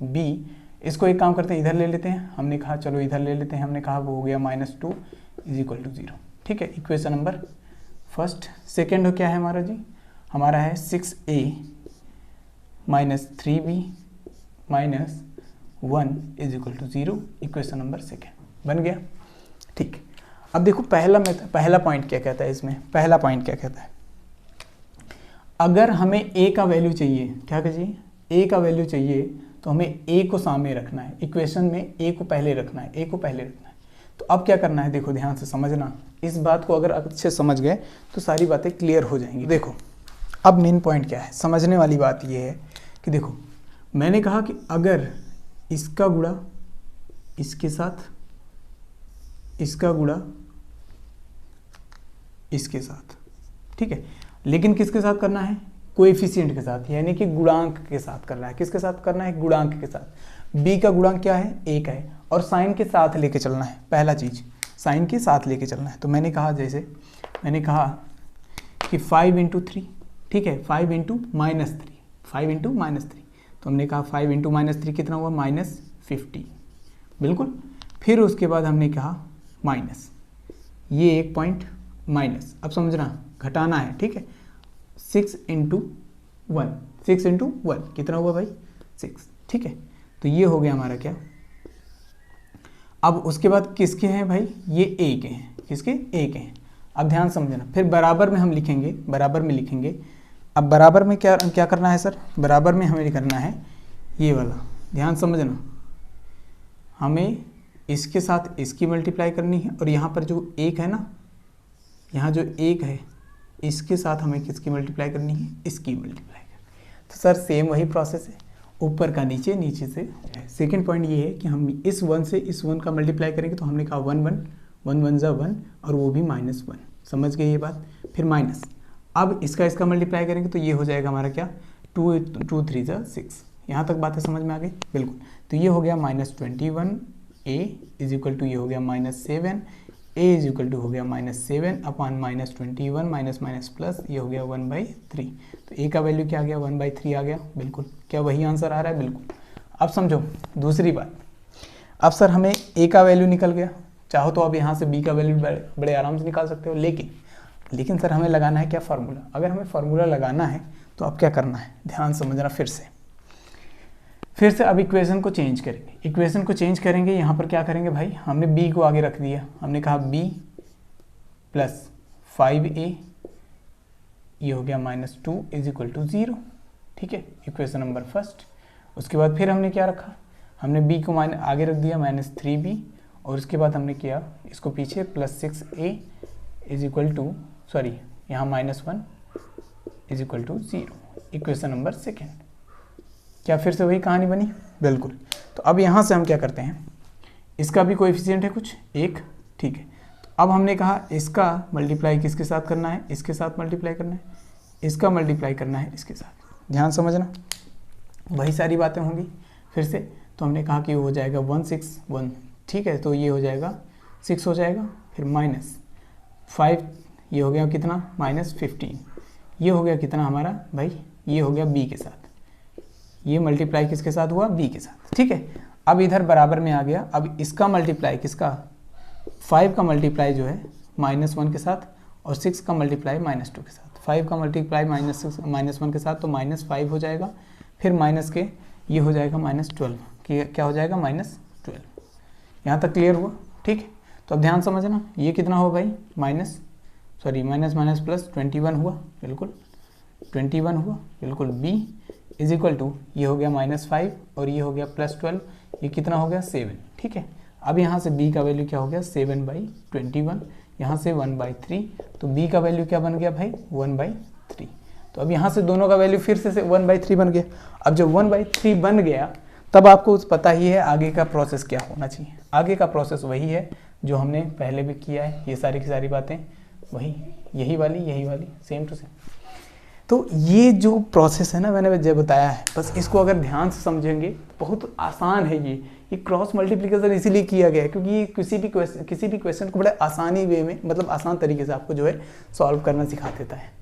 b, इसको एक काम करते हैं इधर ले लेते हैं, हमने कहा चलो इधर ले लेते हैं, हमने कहा वो हो गया -2 इज इक्वल टू 0। ठीक है, इक्वेशन नंबर फर्स्ट। सेकेंड क्या है हमारा जी, हमारा है 6a - 3b - 1 is equal to 0, equation number second बन गया। ठीक, अब देखो पहला पॉइंट क्या कहता है इसमें, पहला पॉइंट क्या कहता है, अगर हमें a का वैल्यू चाहिए, क्या चाहिए, a का वैल्यू चाहिए, तो हमें a को सामने रखना है, इक्वेशन में a को पहले रखना है, a को पहले रखना है। तो अब क्या करना है, देखो ध्यान से समझना, इस बात को अगर अच्छे समझ गए तो सारी बातें क्लियर हो जाएंगी। देखो अब मेन पॉइंट क्या है, समझने वाली बात ये है कि देखो मैंने कहा कि अगर इसका गुणा इसके साथ, इसका गुणा इसके साथ, ठीक है, लेकिन किसके साथ करना है? कोएफिशिएंट के साथ, यानी कि गुणांक के साथ करना है। किसके साथ करना है? गुणांक के साथ। b का गुणांक क्या है? 1 है, और साइन के साथ लेके चलना है। पहला चीज साइन के साथ लेके चलना है। तो मैंने कहा, जैसे मैंने कहा कि 5 × 3, ठीक है, 5 × -3, 5 × -3, तो हमने कहा 5 × -3 कितना हुआ? -50, बिल्कुल। फिर उसके बाद हमने कहा माइनस, ये एक पॉइंट माइनस, अब समझना, घटाना है, ठीक है। 6 × 1, 6 × 1 कितना हुआ भाई? 6, ठीक है। तो ये हो गया हमारा क्या? अब उसके बाद किसके हैं भाई? ये a के हैं। किसके? a के हैं। अब ध्यान समझना, फिर बराबर में हम लिखेंगे, बराबर में लिखेंगे। अब बराबर में क्या क्या करना है सर? बराबर में हमें करना है ये वाला, ध्यान समझना, हमें इसके साथ इसकी मल्टीप्लाई करनी है, और यहाँ पर जो 1 है ना, यहाँ जो 1 है, इसके साथ हमें किसकी मल्टीप्लाई करनी है? इसकी मल्टीप्लाई करनी है। तो सर सेम वही प्रोसेस है, ऊपर का नीचे, नीचे से। सेकंड पॉइंट ये है कि हम इस 1 से इस 1 का मल्टीप्लाई करेंगे, तो हमने कहा 1 1 1 1 ज़ा 1, और वो भी -1, समझ गए ये बात? फिर माइनस, अब इसका मल्टीप्लाई करेंगे तो ये हो जाएगा हमारा क्या? 2 2 3 ज़ा 6। यहाँ तक बातें समझ में आ गई? बिल्कुल। तो ये हो गया -21 a इज इक्वल टू, ये हो गया -7 a इज इक्वल टू हो गया -7 अपॉन -21 माइनस माइनस प्लस, ये हो गया 1/3। तो a का वैल्यू क्या आ गया? 1/3 आ गया, बिल्कुल। क्या वही आंसर आ रहा है? बिल्कुल। अब समझो दूसरी बात, अब सर हमें a का वैल्यू निकल गया, चाहो तो अब यहाँ से b का वैल्यू बड़े आराम से निकाल सकते हो, लेकिन सर हमें लगाना है क्या? फार्मूला। अगर हमें फार्मूला लगाना है तो अब क्या करना है? ध्यान समझना, फिर से अब इक्वेशन को चेंज करेंगे। इक्वेशन को चेंज करेंगे, यहाँ पर क्या करेंगे भाई? हमने b को आगे रख दिया, हमने कहा b + 5a, ये हो गया -2 इज इक्वल टू 0, ठीक है, इक्वेशन नंबर फर्स्ट। उसके बाद फिर हमने क्या रखा? हमने b को आगे रख दिया -3b, और उसके बाद हमने किया इसको पीछे +6a is equal to, sorry यहाँ -1 is equal to 0, equation number second. क्या फिर से वही कहानी बनी? बिल्कुल। तो अब यहाँ से हम क्या करते हैं? इसका भी कोएफिशिएंट है कुछ 1, ठीक है। तो अब हमने कहा इसका मल्टीप्लाई किसके साथ करना है? इसके साथ मल्टीप्लाई करना है, इसका मल्टीप्लाई करना है इसके साथ। ध्यान समझना, वही सारी बातें होंगी फिर से। तो हमने कहा कि वो हो जाएगा 161, ठीक है, तो ये हो जाएगा 6 हो जाएगा, फिर -5, ये हो गया कितना? -15, ये हो गया कितना हमारा भाई? ये हो गया b के साथ, ये मल्टीप्लाई किसके साथ हुआ? b के साथ, ठीक है। अब इधर बराबर में आ गया, अब इसका मल्टीप्लाई किसका? 5 का मल्टीप्लाई जो है -1 के साथ, और 6 का मल्टीप्लाई -2 के साथ। 5 का मल्टीप्लाई -1 के साथ, तो -5 हो जाएगा, फिर माइनस के ये हो जाएगा -12, कि क्या हो जाएगा? -12। यहाँ तक क्लियर हुआ? ठीक है। तो अब ध्यान समझना, ये कितना हुआ भाई? माइनस प्लस 21 हुआ, बिल्कुल 21 हुआ, बिल्कुल। b इज इक्वल टू, ये हो गया -5 और ये हो गया +12, ये कितना हो गया? 7, ठीक है। अब यहाँ से b का वैल्यू क्या हो गया? 7/21, यहाँ से 1/3, तो b का वैल्यू क्या बन गया भाई? 1/3। तो अब यहाँ से दोनों का वैल्यू फिर से 1/3 बन गया। अब जब 1/3 बन गया, तब आपको पता ही है आगे का प्रोसेस क्या होना चाहिए। आगे का प्रोसेस वही है जो हमने पहले भी किया है, ये सारी की सारी बातें वही, यही वाली सेम टू सेम। तो ये जो प्रोसेस है ना, मैंने जब बताया है, बस इसको अगर ध्यान से समझेंगे तो बहुत आसान है। ये क्रॉस मल्टीप्लिकेशन इसीलिए किया गया है क्योंकि ये किसी भी क्वेश्चन को बड़े आसानी वे में, मतलब आसान तरीके से आपको जो है सॉल्व करना सिखा देता है।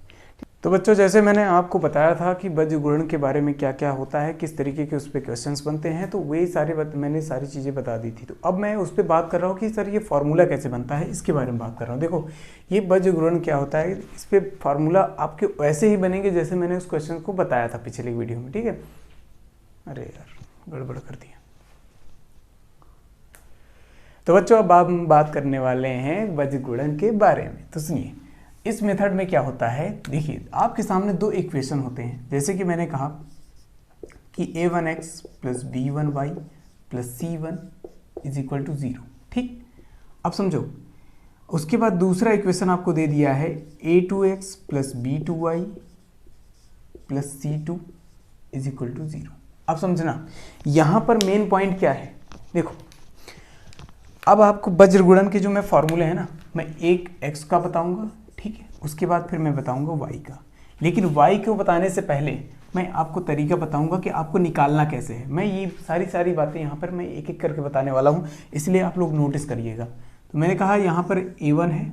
तो बच्चों, जैसे मैंने आपको बताया था कि बीजगुणन के बारे में क्या क्या होता है, किस तरीके के उस पर क्वेश्चंस बनते हैं, तो वही मैंने सारी चीज़ें बता दी थी। तो अब मैं उस पर बात कर रहा हूँ कि सर ये फार्मूला कैसे बनता है, इसके बारे में बात कर रहा हूँ। देखो, ये बीजगुणन क्या होता है, इस पर फार्मूला आपके वैसे ही बनेंगे जैसे मैंने उस क्वेश्चन को बताया था पिछले वीडियो में, ठीक है। अरे यार, गड़बड़ कर दिया। तो बच्चों, अब हम बात करने वाले हैं बीजगुणन के बारे में। तो सुनिए, इस मेथड में क्या होता है, देखिए आपके सामने दो इक्वेशन होते हैं। जैसे कि मैंने कहा कि a1x + b1y + c1 = 0, ठीक। अब समझो, उसके बाद दूसरा इक्वेशन आपको दे दिया है a2x + b2y + c2 = 0। अब समझना यहाँ पर मेन पॉइंट क्या है, देखो अब आपको वज्र गुणन के जो मैं फॉर्मूले हैं ना, मैं एक x का बताऊंगा, ठीक है, उसके बाद फिर मैं बताऊंगा y का। लेकिन y को बताने से पहले मैं आपको तरीका बताऊंगा कि आपको निकालना कैसे है। मैं ये सारी बातें यहाँ पर मैं एक एक करके बताने वाला हूँ, इसलिए आप लोग नोटिस करिएगा। तो मैंने कहा यहाँ पर a1 है,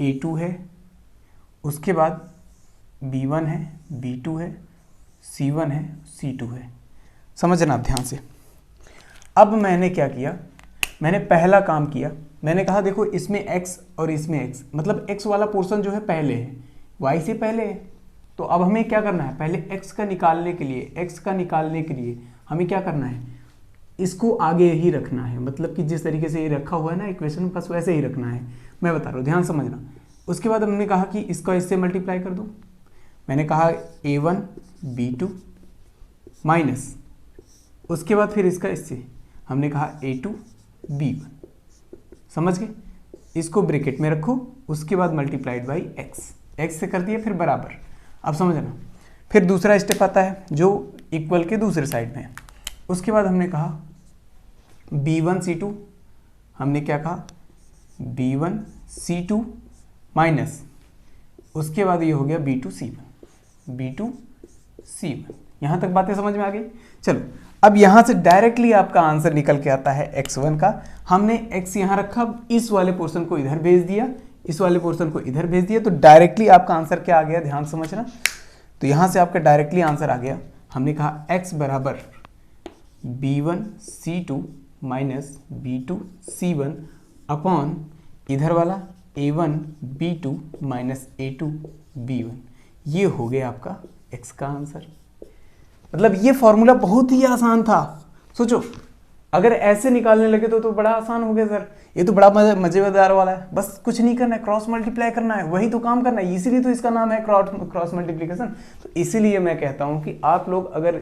a2 है, उसके बाद b1 है, b2 है, c1 है, c2 है। समझना आप ध्यान से। अब मैंने क्या किया, मैंने पहला काम किया, मैंने कहा देखो इसमें x और इसमें x, मतलब x वाला पोर्शन जो है पहले है, y से पहले है। तो अब हमें क्या करना है, पहले x का निकालने के लिए हमें क्या करना है, इसको आगे ही रखना है, मतलब कि जिस तरीके से ये रखा हुआ है ना इक्वेशन, बस वैसे ही रखना है। मैं बता रहा हूँ, ध्यान समझना। उसके बाद हमने कहा कि इसका इससे मल्टीप्लाई कर दो। मैंने कहा a1 b2 माइनस, उसके बाद फिर इसका इससे हमने कहा a2 b1, समझ गए। इसको ब्रैकेट में रखो, उसके बाद मल्टीप्लाइड बाई x से कर दिया, फिर बराबर। अब समझना, फिर दूसरा स्टेप आता है जो इक्वल के दूसरे साइड में है। उसके बाद हमने कहा b1 c2, हमने क्या कहा b1 c2 माइनस, उसके बाद ये हो गया b2 c1। यहाँ तक बातें समझ में आ गई। चलो अब यहाँ से डायरेक्टली आपका आंसर निकल के आता है x1 का। हमने x यहाँ रखा, इस वाले पोर्शन को इधर भेज दिया, इस वाले पोर्शन को इधर भेज दिया, तो डायरेक्टली आपका आंसर क्या आ गया, ध्यान समझना। तो यहाँ से आपका डायरेक्टली आंसर आ गया, हमने कहा x बराबर b1 c2 minus b2 c1 upon इधर वाला a1 b2 minus a2 b1। ये हो गया आपका x का आंसर। मतलब ये फॉर्मूला बहुत ही आसान था। सोचो अगर ऐसे निकालने लगे तो बड़ा आसान हो गया सर, ये तो बड़ा मजेदार वाला है। बस कुछ नहीं करना है, क्रॉस मल्टीप्लाई करना है, वही तो काम करना है, इसीलिए तो इसका नाम है क्रॉस मल्टीप्लिकेशन। तो इसीलिए मैं कहता हूँ कि आप लोग अगर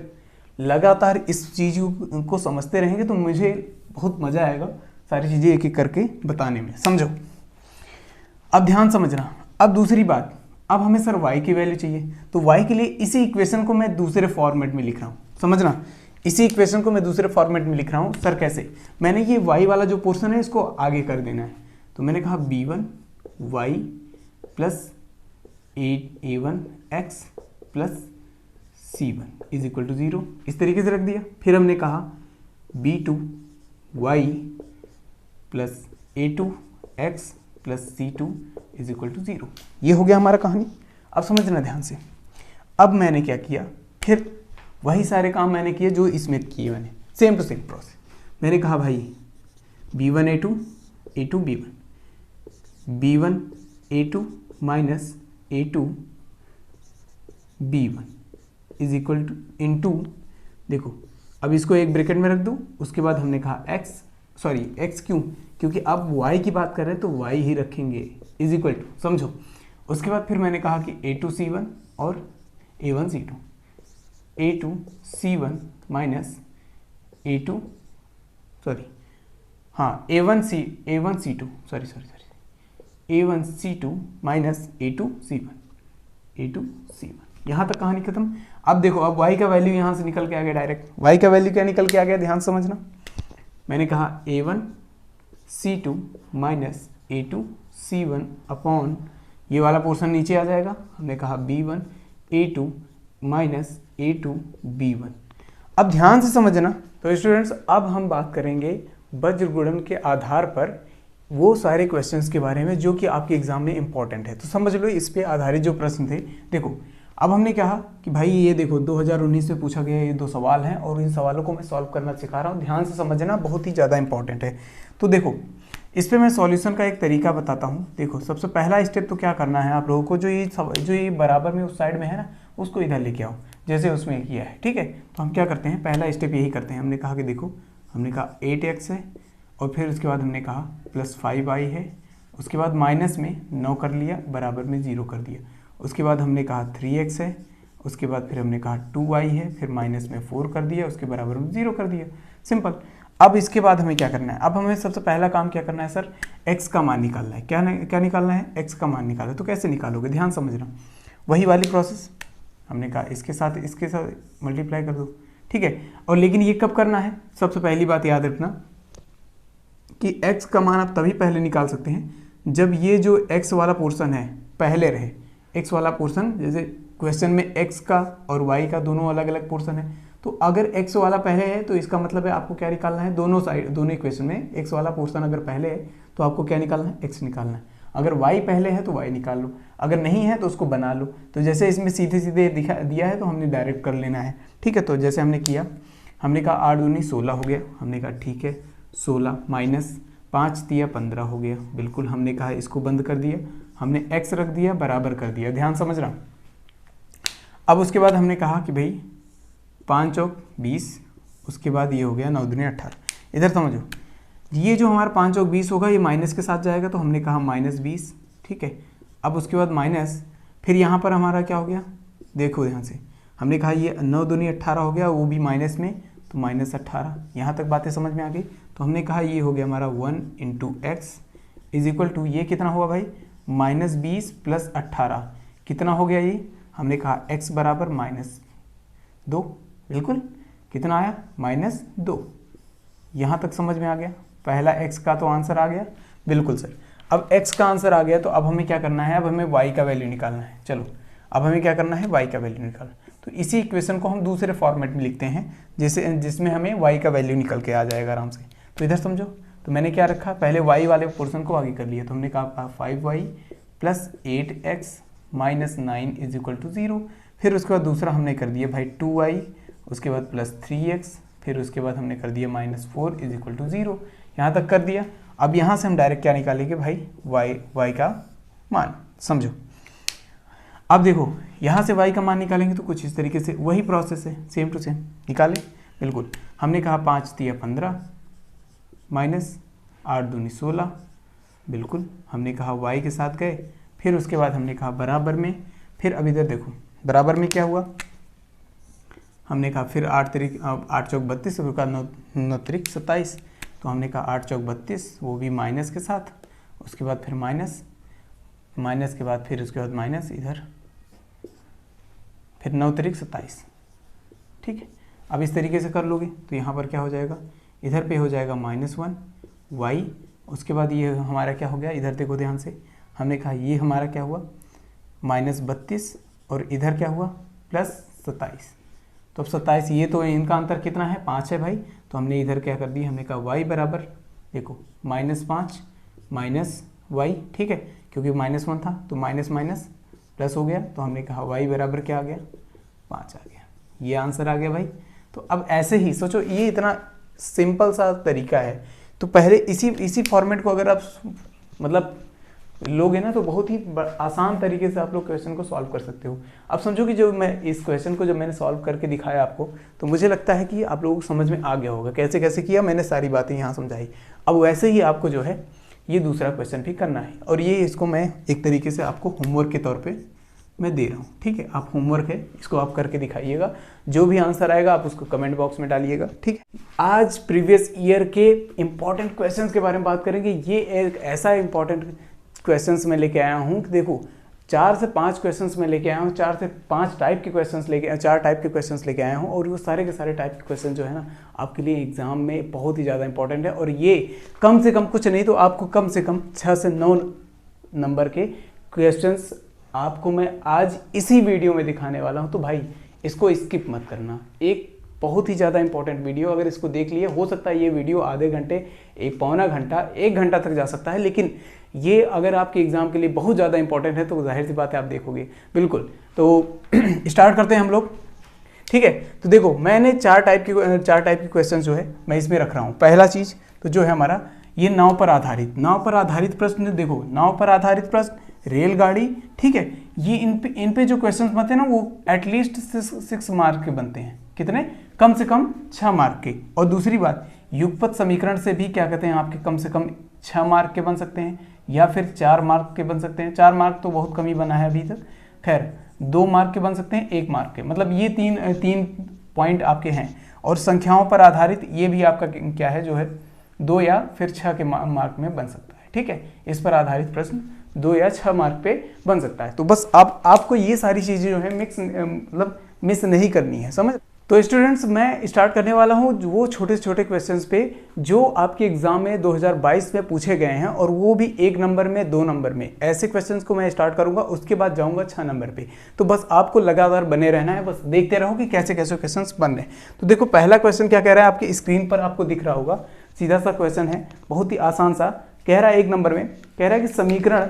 लगातार इस चीज़ को समझते रहेंगे तो मुझे बहुत मज़ा आएगा सारी चीज़ें एक एक करके बताने में, समझो। अब ध्यान समझना। अब दूसरी बात, अब हमें सर y की वैल्यू चाहिए, तो y के लिए इसी इक्वेशन को मैं दूसरे फॉर्मेट में लिख रहा हूँ, समझना। इसी इक्वेशन को मैं दूसरे फॉर्मेट में लिख रहा हूँ। सर कैसे, मैंने ये y वाला जो पोर्शन है इसको आगे कर देना है। तो मैंने कहा b1 y plus a1 x plus c1 is equal to 0, इस तरीके से रख दिया। फिर हमने कहा b2 y plus a2 x plus c2 is equal to 0। ये हो गया हमारा कहानी। अब समझना ध्यान से। अब मैंने क्या किया, फिर वही सारे काम मैंने किए जो इसमें किए मैंने, सेम टू सेम प्रोसेस। मैंने कहा भाई b1 a2 a2 b1 b1 a2 minus a2 b1 is equal to into, देखो अब इसको एक ब्रैकेट में रख दो। उसके बाद हमने कहा x क्यों, क्योंकि अब y की बात कर रहे हैं तो y ही रखेंगे, इज इक्वल टू, समझो। उसके बाद फिर मैंने कहा कि a2 c1 और a1 c2, a2 c1 minus a2 a1 c2 a1 c2 minus a2 c1 यहाँ तक कहानी खत्म। अब देखो, अब y का वैल्यू यहाँ से निकल के आ गया डायरेक्ट। y का वैल्यू क्या निकल के आ गया, ध्यान समझना। मैंने कहा a1 c2 minus a2 c1 upon ये वाला पोर्शन नीचे आ जाएगा। हमने कहा b1 a2 minus a2 b1। अब ध्यान से समझना। तो स्टूडेंट्स, अब हम बात करेंगे वज्र गुणन के आधार पर वो सारे क्वेश्चंस के बारे में जो कि आपके एग्जाम में इंपॉर्टेंट है। तो समझ लो, इस पे आधारित जो प्रश्न थे। देखो अब हमने कहा कि भाई ये देखो 2019 में पूछा गया ये 2 सवाल हैं और इन सवालों को मैं सॉल्व करना सिखा रहा हूँ। ध्यान से समझना, बहुत ही ज़्यादा इंपॉर्टेंट है। तो देखो इस पे मैं सॉल्यूशन का एक तरीका बताता हूँ। देखो सबसे पहला स्टेप तो क्या करना है आप लोगों को, जो ये बराबर में उस साइड में है ना, उसको इधर लेके आओ, जैसे उसमें किया है, ठीक है। तो हम क्या करते हैं, पहला स्टेप यही करते हैं। हमने कहा कि देखो, हमने कहा 8x है और फिर उसके बाद हमने कहा प्लस 5y है, उसके बाद माइनस में 9 कर लिया, बराबर में 0 कर दिया। उसके बाद हमने कहा 3x है, उसके बाद फिर हमने कहा 2y है, फिर माइनस में 4 कर दिया, उसके बराबर में 0 कर दिया, सिंपल। अब इसके बाद हमें क्या करना है, अब हमें सबसे पहला काम क्या करना है सर, x का मान निकालना है। क्या निकालना है, x का मान निकालना है। तो कैसे निकालोगे, ध्यान समझना। वही वाली प्रोसेस, हमने कहा इसके साथ मल्टीप्लाई कर दो, ठीक है। और लेकिन ये कब करना है, सबसे पहली बात याद रखना कि x का मान आप तभी पहले निकाल सकते हैं जब ये जो x वाला पोर्शन है पहले रहे। x वाला पोर्शन, जैसे क्वेश्चन में x का और y का दोनों अलग अलग पोर्शन है, तो अगर x वाला पहले है तो इसका मतलब है आपको क्या निकालना है, दोनों साइड, दोनों इक्वेशन में x वाला पोर्शन अगर पहले है तो आपको क्या निकालना है, x निकालना है। अगर y पहले है तो y निकाल लो, अगर नहीं है तो उसको बना लो। तो जैसे इसमें सीधे सीधे दिया है तो हमने डायरेक्ट कर लेना है, ठीक है। तो जैसे हमने किया, हमने कहा 8 दूनी 16 हो गया, हमने कहा ठीक है 16 माइनस 5 दिया 15 हो गया, बिल्कुल। हमने कहा इसको बंद कर दिया, हमने x रख दिया, बराबर कर दिया, ध्यान समझना। अब उसके बाद हमने कहा कि भाई 5 चौक 20, उसके बाद ये हो गया 9 दूनी 18। इधर समझो, ये जो हमारा 5 चौक 20 होगा ये माइनस के साथ जाएगा, तो हमने कहा -20, ठीक है। अब उसके बाद माइनस, फिर यहाँ पर हमारा क्या हो गया, देखो ध्यान से, हमने कहा ये 9 दूनी 18 हो गया, वो भी माइनस में, तो -18। यहाँ तक बातें समझ में आ गई। तो हमने कहा ये हो गया हमारा 1 × x इज इक्वल टू, ये कितना हुआ भाई, -20 + 18, कितना हो गया ये, हमने कहा x बराबर -2, बिल्कुल। कितना आया, -2। यहाँ तक समझ में आ गया, पहला x का तो आंसर आ गया, बिल्कुल सर। अब x का आंसर आ गया तो अब हमें क्या करना है, अब हमें y का वैल्यू निकालना है। चलो अब हमें क्या करना है, y का वैल्यू निकालना। तो इसी इक्वेशन को हम दूसरे फॉर्मेट में लिखते हैं, जिसमें हमें y का वैल्यू निकल के आ जाएगा आराम से। तो इधर समझो, तो मैंने क्या रखा, पहले y वाले पोर्शन को आगे कर लिया, तो हमने कहा 5y + 8x - 9 = 0। फिर उसके बाद दूसरा हमने कर दिया भाई 2y, उसके बाद +3x, फिर उसके बाद हमने कर दिया -4 = 0। यहाँ तक कर दिया। अब यहाँ से हम डायरेक्ट क्या निकालेंगे भाई, y का मान, समझो। अब देखो यहाँ से y का मान निकालेंगे तो कुछ इस तरीके से वही प्रोसेस है, सेम टू सेम निकालें, बिल्कुल। हमने कहा 5 × 15 माइनस 8 दूनी 16, बिल्कुल। हमने कहा y के साथ गए, फिर उसके बाद हमने कहा बराबर में, फिर अब इधर देखो बराबर में क्या हुआ, हमने कहा फिर 8 चौक 32, फिर का 9 त्रिक 27, तो हमने कहा 8 चौक 32, वो भी माइनस के साथ, उसके बाद फिर माइनस के बाद फिर उसके बाद माइनस, इधर फिर 9 त्रिक 27, ठीक है। अब इस तरीके से कर लोगे तो यहाँ पर क्या हो जाएगा, इधर पे हो जाएगा -1 y, उसके बाद ये हमारा क्या हो गया, इधर देखो ध्यान से, हमने कहा ये हमारा क्या हुआ -32, और इधर क्या हुआ +27। तो अब 27, ये तो इनका अंतर कितना है, 5 है भाई। तो हमने इधर क्या कर दिया, हमने कहा y बराबर, देखो -5 y, ठीक है, क्योंकि -1 था तो माइनस प्लस हो गया, तो हमने कहा y बराबर क्या आ गया, 5 आ गया। ये आंसर आ गया भाई। तो अब ऐसे ही सोचो, ये इतना सिंपल सा तरीका है। तो पहले इसी फॉर्मेट को अगर आप मतलब लोगे ना तो बहुत ही आसान तरीके से आप लोग क्वेश्चन को सॉल्व कर सकते हो। अब समझो कि जो मैं इस क्वेश्चन को जब मैंने सॉल्व करके दिखाया आपको, तो मुझे लगता है कि आप लोगों को समझ में आ गया होगा कैसे कैसे किया, मैंने सारी बातें यहाँ समझाई। अब वैसे ही आपको जो है ये दूसरा क्वेश्चन भी करना है, और ये इसको मैं एक तरीके से आपको होमवर्क के तौर पे मैं दे रहा हूँ, ठीक है। आप होमवर्क है, इसको आप करके दिखाइएगा, जो भी आंसर आएगा आप उसको कमेंट बॉक्स में डालिएगा, ठीक है। आज प्रीवियस ईयर के इम्पॉर्टेंट क्वेश्चंस के बारे में बात करेंगे। ये एक ऐसा इम्पॉर्टेंट क्वेश्चंस मैं लेके आया हूँ कि देखो 4 से 5 क्वेश्चंस मैं लेके आया हूँ, 4 से 5 टाइप के क्वेश्चंस लेके 4 टाइप के क्वेश्चंस लेके आया हूँ, और वो सारे के सारे टाइप के क्वेश्चन जो है ना आपके लिए एग्जाम में बहुत ही ज़्यादा इंपॉर्टेंट है। और ये कम से कम कुछ नहीं तो आपको कम से कम 6 से 9 नंबर के क्वेश्चंस आपको मैं आज इसी वीडियो में दिखाने वाला हूँ। तो भाई इसको स्किप मत करना, एक बहुत ही ज़्यादा इंपॉर्टेंट वीडियो, अगर इसको देख लिए हो सकता है ये वीडियो आधे घंटे, एक पौना घंटा, 1 घंटा तक जा सकता है, लेकिन ये अगर आपके एग्जाम के लिए बहुत ज़्यादा इंपॉर्टेंट है तो जाहिर सी बात है आप देखोगे, बिल्कुल। तो स्टार्ट करते हैं हम लोग, ठीक है। तो देखो मैंने 4 टाइप के क्वेश्चन जो है मैं इसमें रख रहा हूँ। पहला चीज़ तो जो है हमारा ये नाव पर आधारित प्रश्न, देखो नाव पर आधारित प्रश्न, रेलगाड़ी, ठीक है। ये इन पे जो क्वेश्चंस बनते हैं ना वो एटलीस्ट 6 मार्क के बनते हैं, कितने, कम से कम 6 मार्क के। और दूसरी बात, युगपत समीकरण से भी क्या कहते हैं आपके कम से कम 6 मार्क के बन सकते हैं, या फिर 4 मार्क के बन सकते हैं। 4 मार्क तो बहुत कम ही बना है अभी तक, खैर 2 मार्क के बन सकते हैं, 1 मार्क के, मतलब ये तीन पॉइंट आपके हैं। और संख्याओं पर आधारित ये भी आपका क्या है जो है 2 या फिर 6 के मार्क में बन सकता है, ठीक है। इस पर आधारित प्रश्न 2 या 6 मार्क पे बन सकता है। तो बस आपको ये सारी चीज़ें जो है मिस नहीं करनी है, समझ। तो स्टूडेंट्स मैं स्टार्ट करने वाला हूँ वो छोटे से छोटे क्वेश्चंस पे जो आपके एग्जाम में 2022 में पूछे गए हैं, और वो भी 1 नंबर में 2 नंबर में, ऐसे क्वेश्चंस को मैं स्टार्ट करूँगा। उसके बाद जाऊँगा 6 नंबर पे। तो बस आपको लगातार बने रहना है, बस देखते रहो कि कैसे कैसे क्वेश्चंस बन रहे हैं। तो देखो पहला क्वेश्चन क्या कह रहा है, आपकी स्क्रीन पर आपको दिख रहा होगा, सीधा सा क्वेश्चन है, बहुत ही आसान सा। कह रहा है 1 नंबर में, कह रहा है कि समीकरण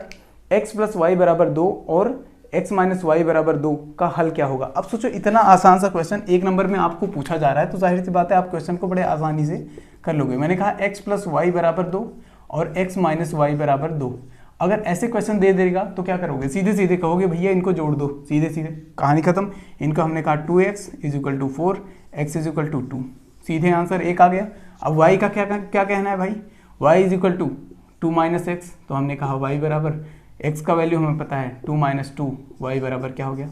x + y = 2 और x - y = 2 का हल क्या होगा। अब सोचो इतना आसान सा क्वेश्चन 1 नंबर में आपको पूछा जा रहा है, तो जाहिर सी बात है आप क्वेश्चन को बड़े आसानी से कर लोगे। मैंने कहा x + y = 2 और x - y = 2। अगर ऐसे क्वेश्चन दे देगा तो क्या करोगे, सीधे सीधे कहोगे भैया इनको जोड़ दो, सीधे सीधे कहानी खत्म। इनको हमने कहा 2x = 4, x = 2, सीधे आंसर 1 आ गया। अब y का क्या कहना है भाई, y = 2 - x, तो हमने कहा y बराबर, x का वैल्यू हमें पता है 2 - 2, y बराबर क्या हो गया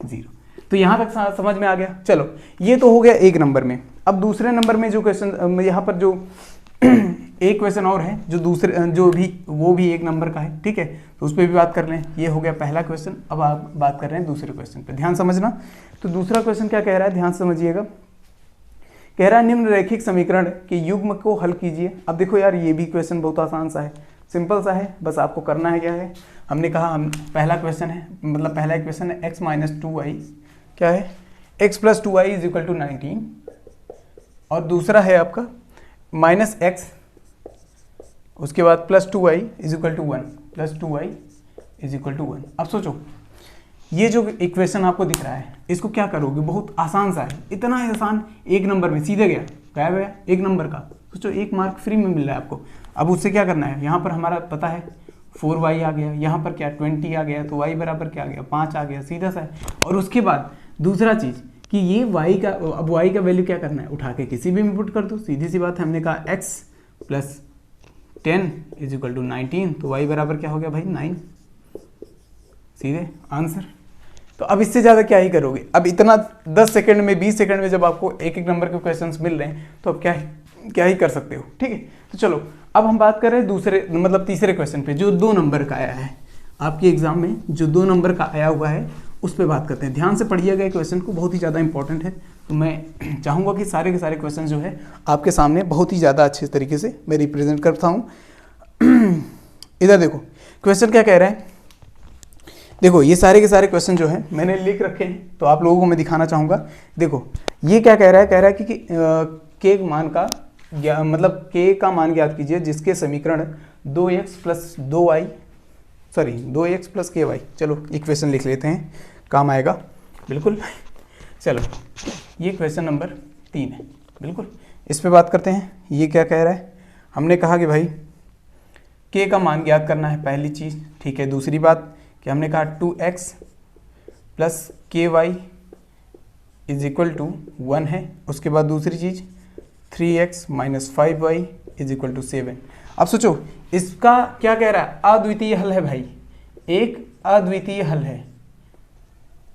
0। तो यहाँ तक समझ में आ गया। चलो ये तो हो गया 1 नंबर में। अब दूसरे नंबर में जो क्वेश्चन, यहाँ पर जो एक क्वेश्चन और है जो दूसरे वो भी 1 नंबर का है, ठीक है, तो उस पर भी बात कर लें। ये हो गया पहला क्वेश्चन। अब आप बात कर रहे हैं दूसरे क्वेश्चन पे, ध्यान समझना। तो दूसरा क्वेश्चन क्या कह रहा है, ध्यान समझिएगा। कह रहा है निम्न रैखिक समीकरण के युग्म को हल कीजिए। अब देखो यार ये भी क्वेश्चन बहुत आसान सा है, सिंपल सा है, बस आपको करना है क्या है, हमने कहा हम पहला क्वेश्चन है, मतलब पहला क्वेश्चन है x - 2y, क्या है x + 2y = 19, और दूसरा है आपका -x, उसके बाद +2y = 1, +2y = 1। अब सोचो ये जो इक्वेशन आपको दिख रहा है इसको क्या करोगे, बहुत आसान सा है, इतना आसान 1 नंबर में सीधे गया, गायब गया 1 नंबर का। सोचो 1 मार्क फ्री में मिल रहा है आपको। अब उससे क्या करना है, यहाँ पर हमारा पता है 4y आ गया, यहाँ पर क्या 20 आ गया, तो y बराबर क्या आ गया 5 आ गया, सीधा सा है। और उसके बाद दूसरा चीज़ कि ये y का, अब y का वैल्यू क्या करना है, उठा के किसी भी में पुट कर दो, सीधी सी बात है। हमने कहा x + 10 = 19, तो y बराबर क्या हो गया भाई 9, सीधे आंसर। तो अब इससे ज़्यादा क्या ही करोगे, अब इतना 10 सेकंड में 20 सेकंड में जब आपको 1 नंबर के क्वेश्चंस मिल रहे हैं तो अब क्या ही कर सकते हो, ठीक है। तो चलो अब हम बात कर रहे हैं दूसरे, मतलब तीसरे क्वेश्चन पे जो 2 नंबर का आया है आपके एग्जाम में, जो 2 नंबर का आया हुआ है उस पर बात करते हैं। ध्यान से पढ़िएगा क्वेश्चन को, बहुत ही ज़्यादा इंपॉर्टेंट है। तो मैं चाहूँगा कि सारे के सारे क्वेश्चन जो है आपके सामने बहुत ही ज़्यादा अच्छे तरीके से मैं रिप्रेजेंट करता हूँ। इधर देखो क्वेश्चन क्या कह रहा है, देखो ये सारे के सारे क्वेश्चन जो है मैंने लिख रखे हैं, तो आप लोगों को मैं दिखाना चाहूँगा। देखो ये क्या कह रहा है, कह रहा है कि के मान का मतलब k का मान ज्ञात कीजिए जिसके समीकरण 2x + 2x + ky, चलो इक्वेशन लिख लेते हैं, काम आएगा बिल्कुल। चलो ये क्वेश्चन नंबर 3 है, बिल्कुल इस पे बात करते हैं। ये क्या कह रहा है, हमने कहा कि भाई k का मान ज्ञात करना है पहली चीज़, ठीक है। दूसरी बात कि हमने कहा 2x + ky = 1 है। उसके बाद दूसरी चीज़ 3x - 5y = 7। अब सोचो इसका क्या कह रहा है, अद्वितीय हल है भाई, एक अद्वितीय हल है,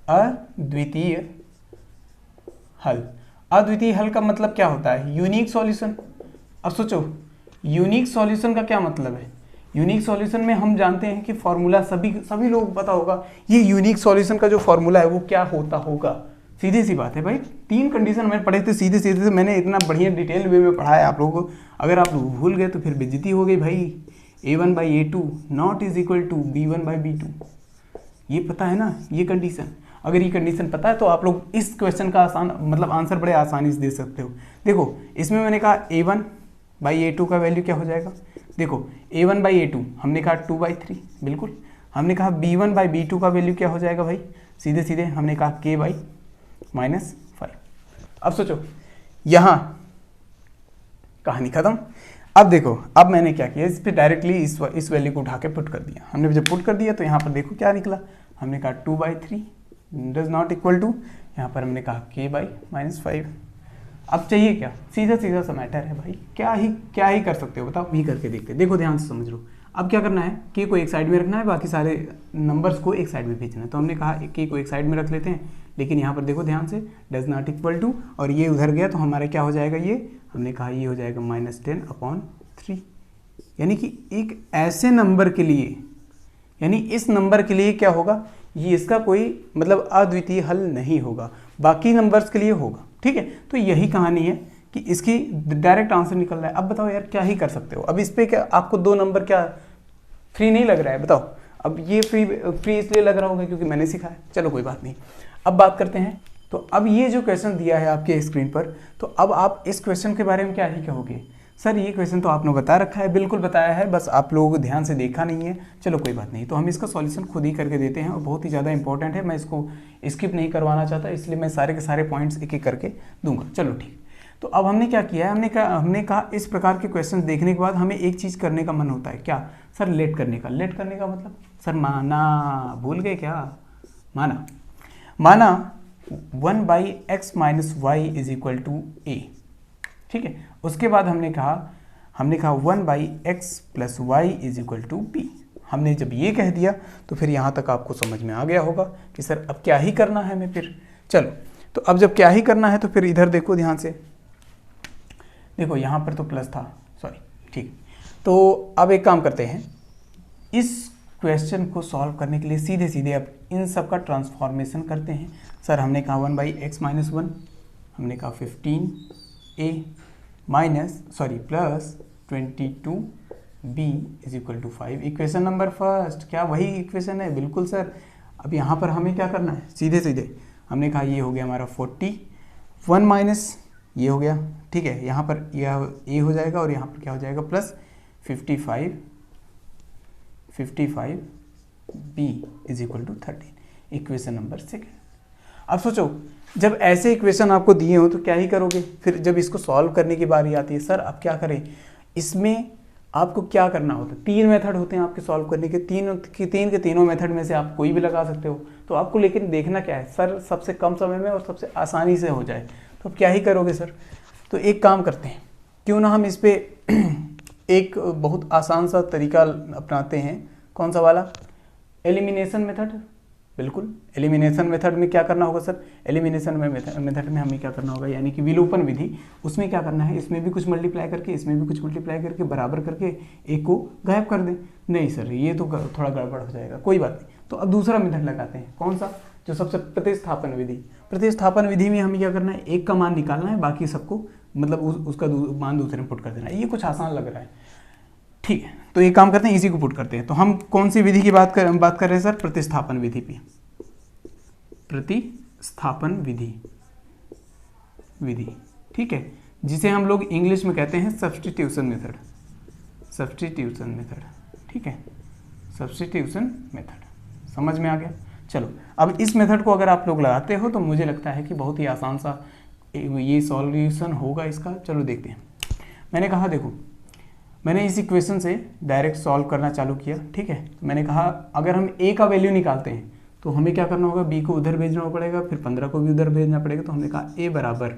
अद्वितीय हल। अद्वितीय हल का मतलब क्या होता है, यूनिक सॉल्यूशन। अब सोचो यूनिक सॉल्यूशन का क्या मतलब है, यूनिक सॉल्यूशन में हम जानते हैं कि फॉर्मूला सभी लोगों को पता होगा, ये यूनिक सॉल्यूशन का जो फॉर्मूला है वो क्या होता होगा, सीधी सी बात है भाई। 3 कंडीशन मैंने पढ़े थे, सीधे सीधे से मैंने इतना बढ़िया डिटेल वे में पढ़ाया आप लोगों को। अगर आप भूल गए तो फिर बेइज्जती हो गई भाई। a1/a2 not is equal to b1/b2, ये पता है ना ये कंडीशन। अगर ये कंडीशन पता है तो आप लोग इस क्वेश्चन का मतलब आंसर बड़े आसानी से दे सकते हो। देखो इसमें मैंने कहा a1/a2 का वैल्यू क्या हो जाएगा, देखो a1/a2 हमने कहा 2/3, बिल्कुल। हमने कहा b1/b2 का वैल्यू क्या हो जाएगा भाई, सीधे सीधे हमने कहा k/-5। अब सोचो यहाँ कहानी खत्म। अब देखो अब मैंने क्या किया, इस पर डायरेक्टली इस वैल्यू को उठा के पुट कर दिया। हमने जब पुट कर दिया तो यहाँ पर देखो क्या निकला, हमने कहा 2/3 डज नॉट इक्वल टू, यहाँ पर हमने कहा k/-5। अब चाहिए क्या, सीधा सीधा सा मैटर है भाई, क्या ही कर सकते हो बताओ, भी करके देखते। देखो ध्यान से समझ लो। अब क्या करना है, के को एक साइड में रखना है, बाकी सारे नंबर्स को एक साइड में भेजना है। तो हमने कहा के को एक साइड में रख लेते हैं, लेकिन यहाँ पर देखो ध्यान से डज नॉट इक्वल टू, और ये उधर गया तो हमारा क्या हो जाएगा, ये हमने कहा ये हो जाएगा -10/3। यानी कि एक ऐसे नंबर के लिए, यानी इस नंबर के लिए क्या होगा, ये इसका कोई मतलब अद्वितीय हल नहीं होगा, बाकी नंबर्स के लिए होगा। ठीक है, तो यही कहानी है कि इसकी डायरेक्ट आंसर निकल रहा है। अब बताओ यार क्या ही कर सकते हो। अब इस पे क्या आपको 2 नंबर क्या फ्री नहीं लग रहा है बताओ। अब ये फ्री इसलिए लग रहा होगा क्योंकि मैंने सिखाया, चलो कोई बात नहीं। अब बात करते हैं, तो अब ये जो क्वेश्चन दिया है आपके स्क्रीन पर, तो अब आप इस क्वेश्चन के बारे में क्या ही कहोगे। सर ये क्वेश्चन तो आपने बता रखा है, बिल्कुल बताया है, बस आप लोगों को ध्यान से देखा नहीं है। चलो कोई बात नहीं, तो हम इसका सॉल्यूशन खुद ही करके देते हैं और बहुत ही ज़्यादा इंपॉर्टेंट है, मैं इसको स्किप नहीं करवाना चाहता, इसलिए मैं सारे के सारे पॉइंट्स एक एक करके दूंगा। चलो ठीक। तो अब हमने क्या किया है, हमने कहा इस प्रकार के क्वेश्चन देखने के बाद हमें एक चीज़ करने का मन होता है, क्या सर, लेट करने का। लेट करने का मतलब सर माना, भूल गए क्या, माना 1/x - y = a। ठीक है, उसके बाद हमने कहा 1/x + y = b। हमने जब ये कह दिया तो फिर यहाँ तक आपको समझ में आ गया होगा कि सर अब क्या ही करना है हमें फिर। चलो, तो अब जब क्या ही करना है तो फिर इधर देखो ध्यान से, देखो यहाँ पर तो प्लस था, सॉरी, ठीक। तो अब एक काम करते हैं, इस क्वेश्चन को सॉल्व करने के लिए सीधे सीधे अब इन सब का ट्रांसफॉर्मेशन करते हैं। सर हमने कहा 1/x - 1, हमने कहा 15a plus 22b = 5। Equation number first, क्या वही इक्वेशन है? बिल्कुल सर। अब यहाँ पर हमें क्या करना है, सीधे सीधे हमने कहा ये हो गया हमारा 40, 1 माइनस ये हो गया, ठीक है, यहाँ पर यह a हो जाएगा और यहाँ पर क्या हो जाएगा plus 55b = 13। Equation number second. अब सोचो, जब ऐसे इक्वेशन आपको दिए हो तो क्या ही करोगे फिर जब इसको सॉल्व करने की बारी आती है। सर अब क्या करें, इसमें आपको क्या करना होता है, 3 मेथड होते हैं आपके सॉल्व करने के, तीन के तीनों मेथड में से आप कोई भी लगा सकते हो। तो आपको लेकिन देखना क्या है, सर सबसे कम समय में और सबसे आसानी से हो जाए, तो अब क्या ही करोगे सर। तो एक काम करते हैं, क्यों ना हम इस पर एक बहुत आसान सा तरीका अपनाते हैं। कौन सा वाला? Elimination method. बिल्कुल, एलिमिनेशन मेथड में क्या करना होगा सर, एलिमिनेशन मेथड में हमें क्या करना होगा, यानी कि विलोपन विधि। उसमें क्या करना है, इसमें भी कुछ मल्टीप्लाई करके, इसमें भी कुछ मल्टीप्लाई करके, बराबर करके एक को गायब कर दें। नहीं सर, ये तो थोड़ा गड़बड़ हो जाएगा, कोई बात नहीं। तो अब दूसरा मेथड लगाते हैं, कौन सा, जो सबसे प्रतिस्थापन विधि। प्रतिस्थापन विधि में हमें क्या करना है, एक का मान निकालना है, बाकी सबको मतलब उसका मान दूसरे में पुट कर देना है। ये कुछ आसान लग रहा है, ठीक है। तो एक काम करते हैं, इसी को पुट करते हैं। तो हम कौन सी विधि की बात कर रहे हैं सर, प्रतिस्थापन विधि पे। प्रतिस्थापन विधि, ठीक है, जिसे हम लोग इंग्लिश में कहते हैं सब्स्टिट्यूशन मेथड। ठीक है, सब्स्टिट्यूशन मेथड, समझ में आ गया। चलो, अब इस मेथड को अगर आप लोग लगाते हो तो मुझे लगता है कि बहुत ही आसान सा ये सॉल्यूशन होगा इसका। चलो देखते हैं। मैंने कहा देखो, मैंने इस इक्वेशन से डायरेक्ट सॉल्व करना चालू किया, ठीक है। मैंने कहा अगर हम a का वैल्यू निकालते हैं तो हमें क्या करना होगा, b को उधर भेजना पड़ेगा, फिर 15 को भी उधर भेजना पड़ेगा। तो हमने कहा a बराबर,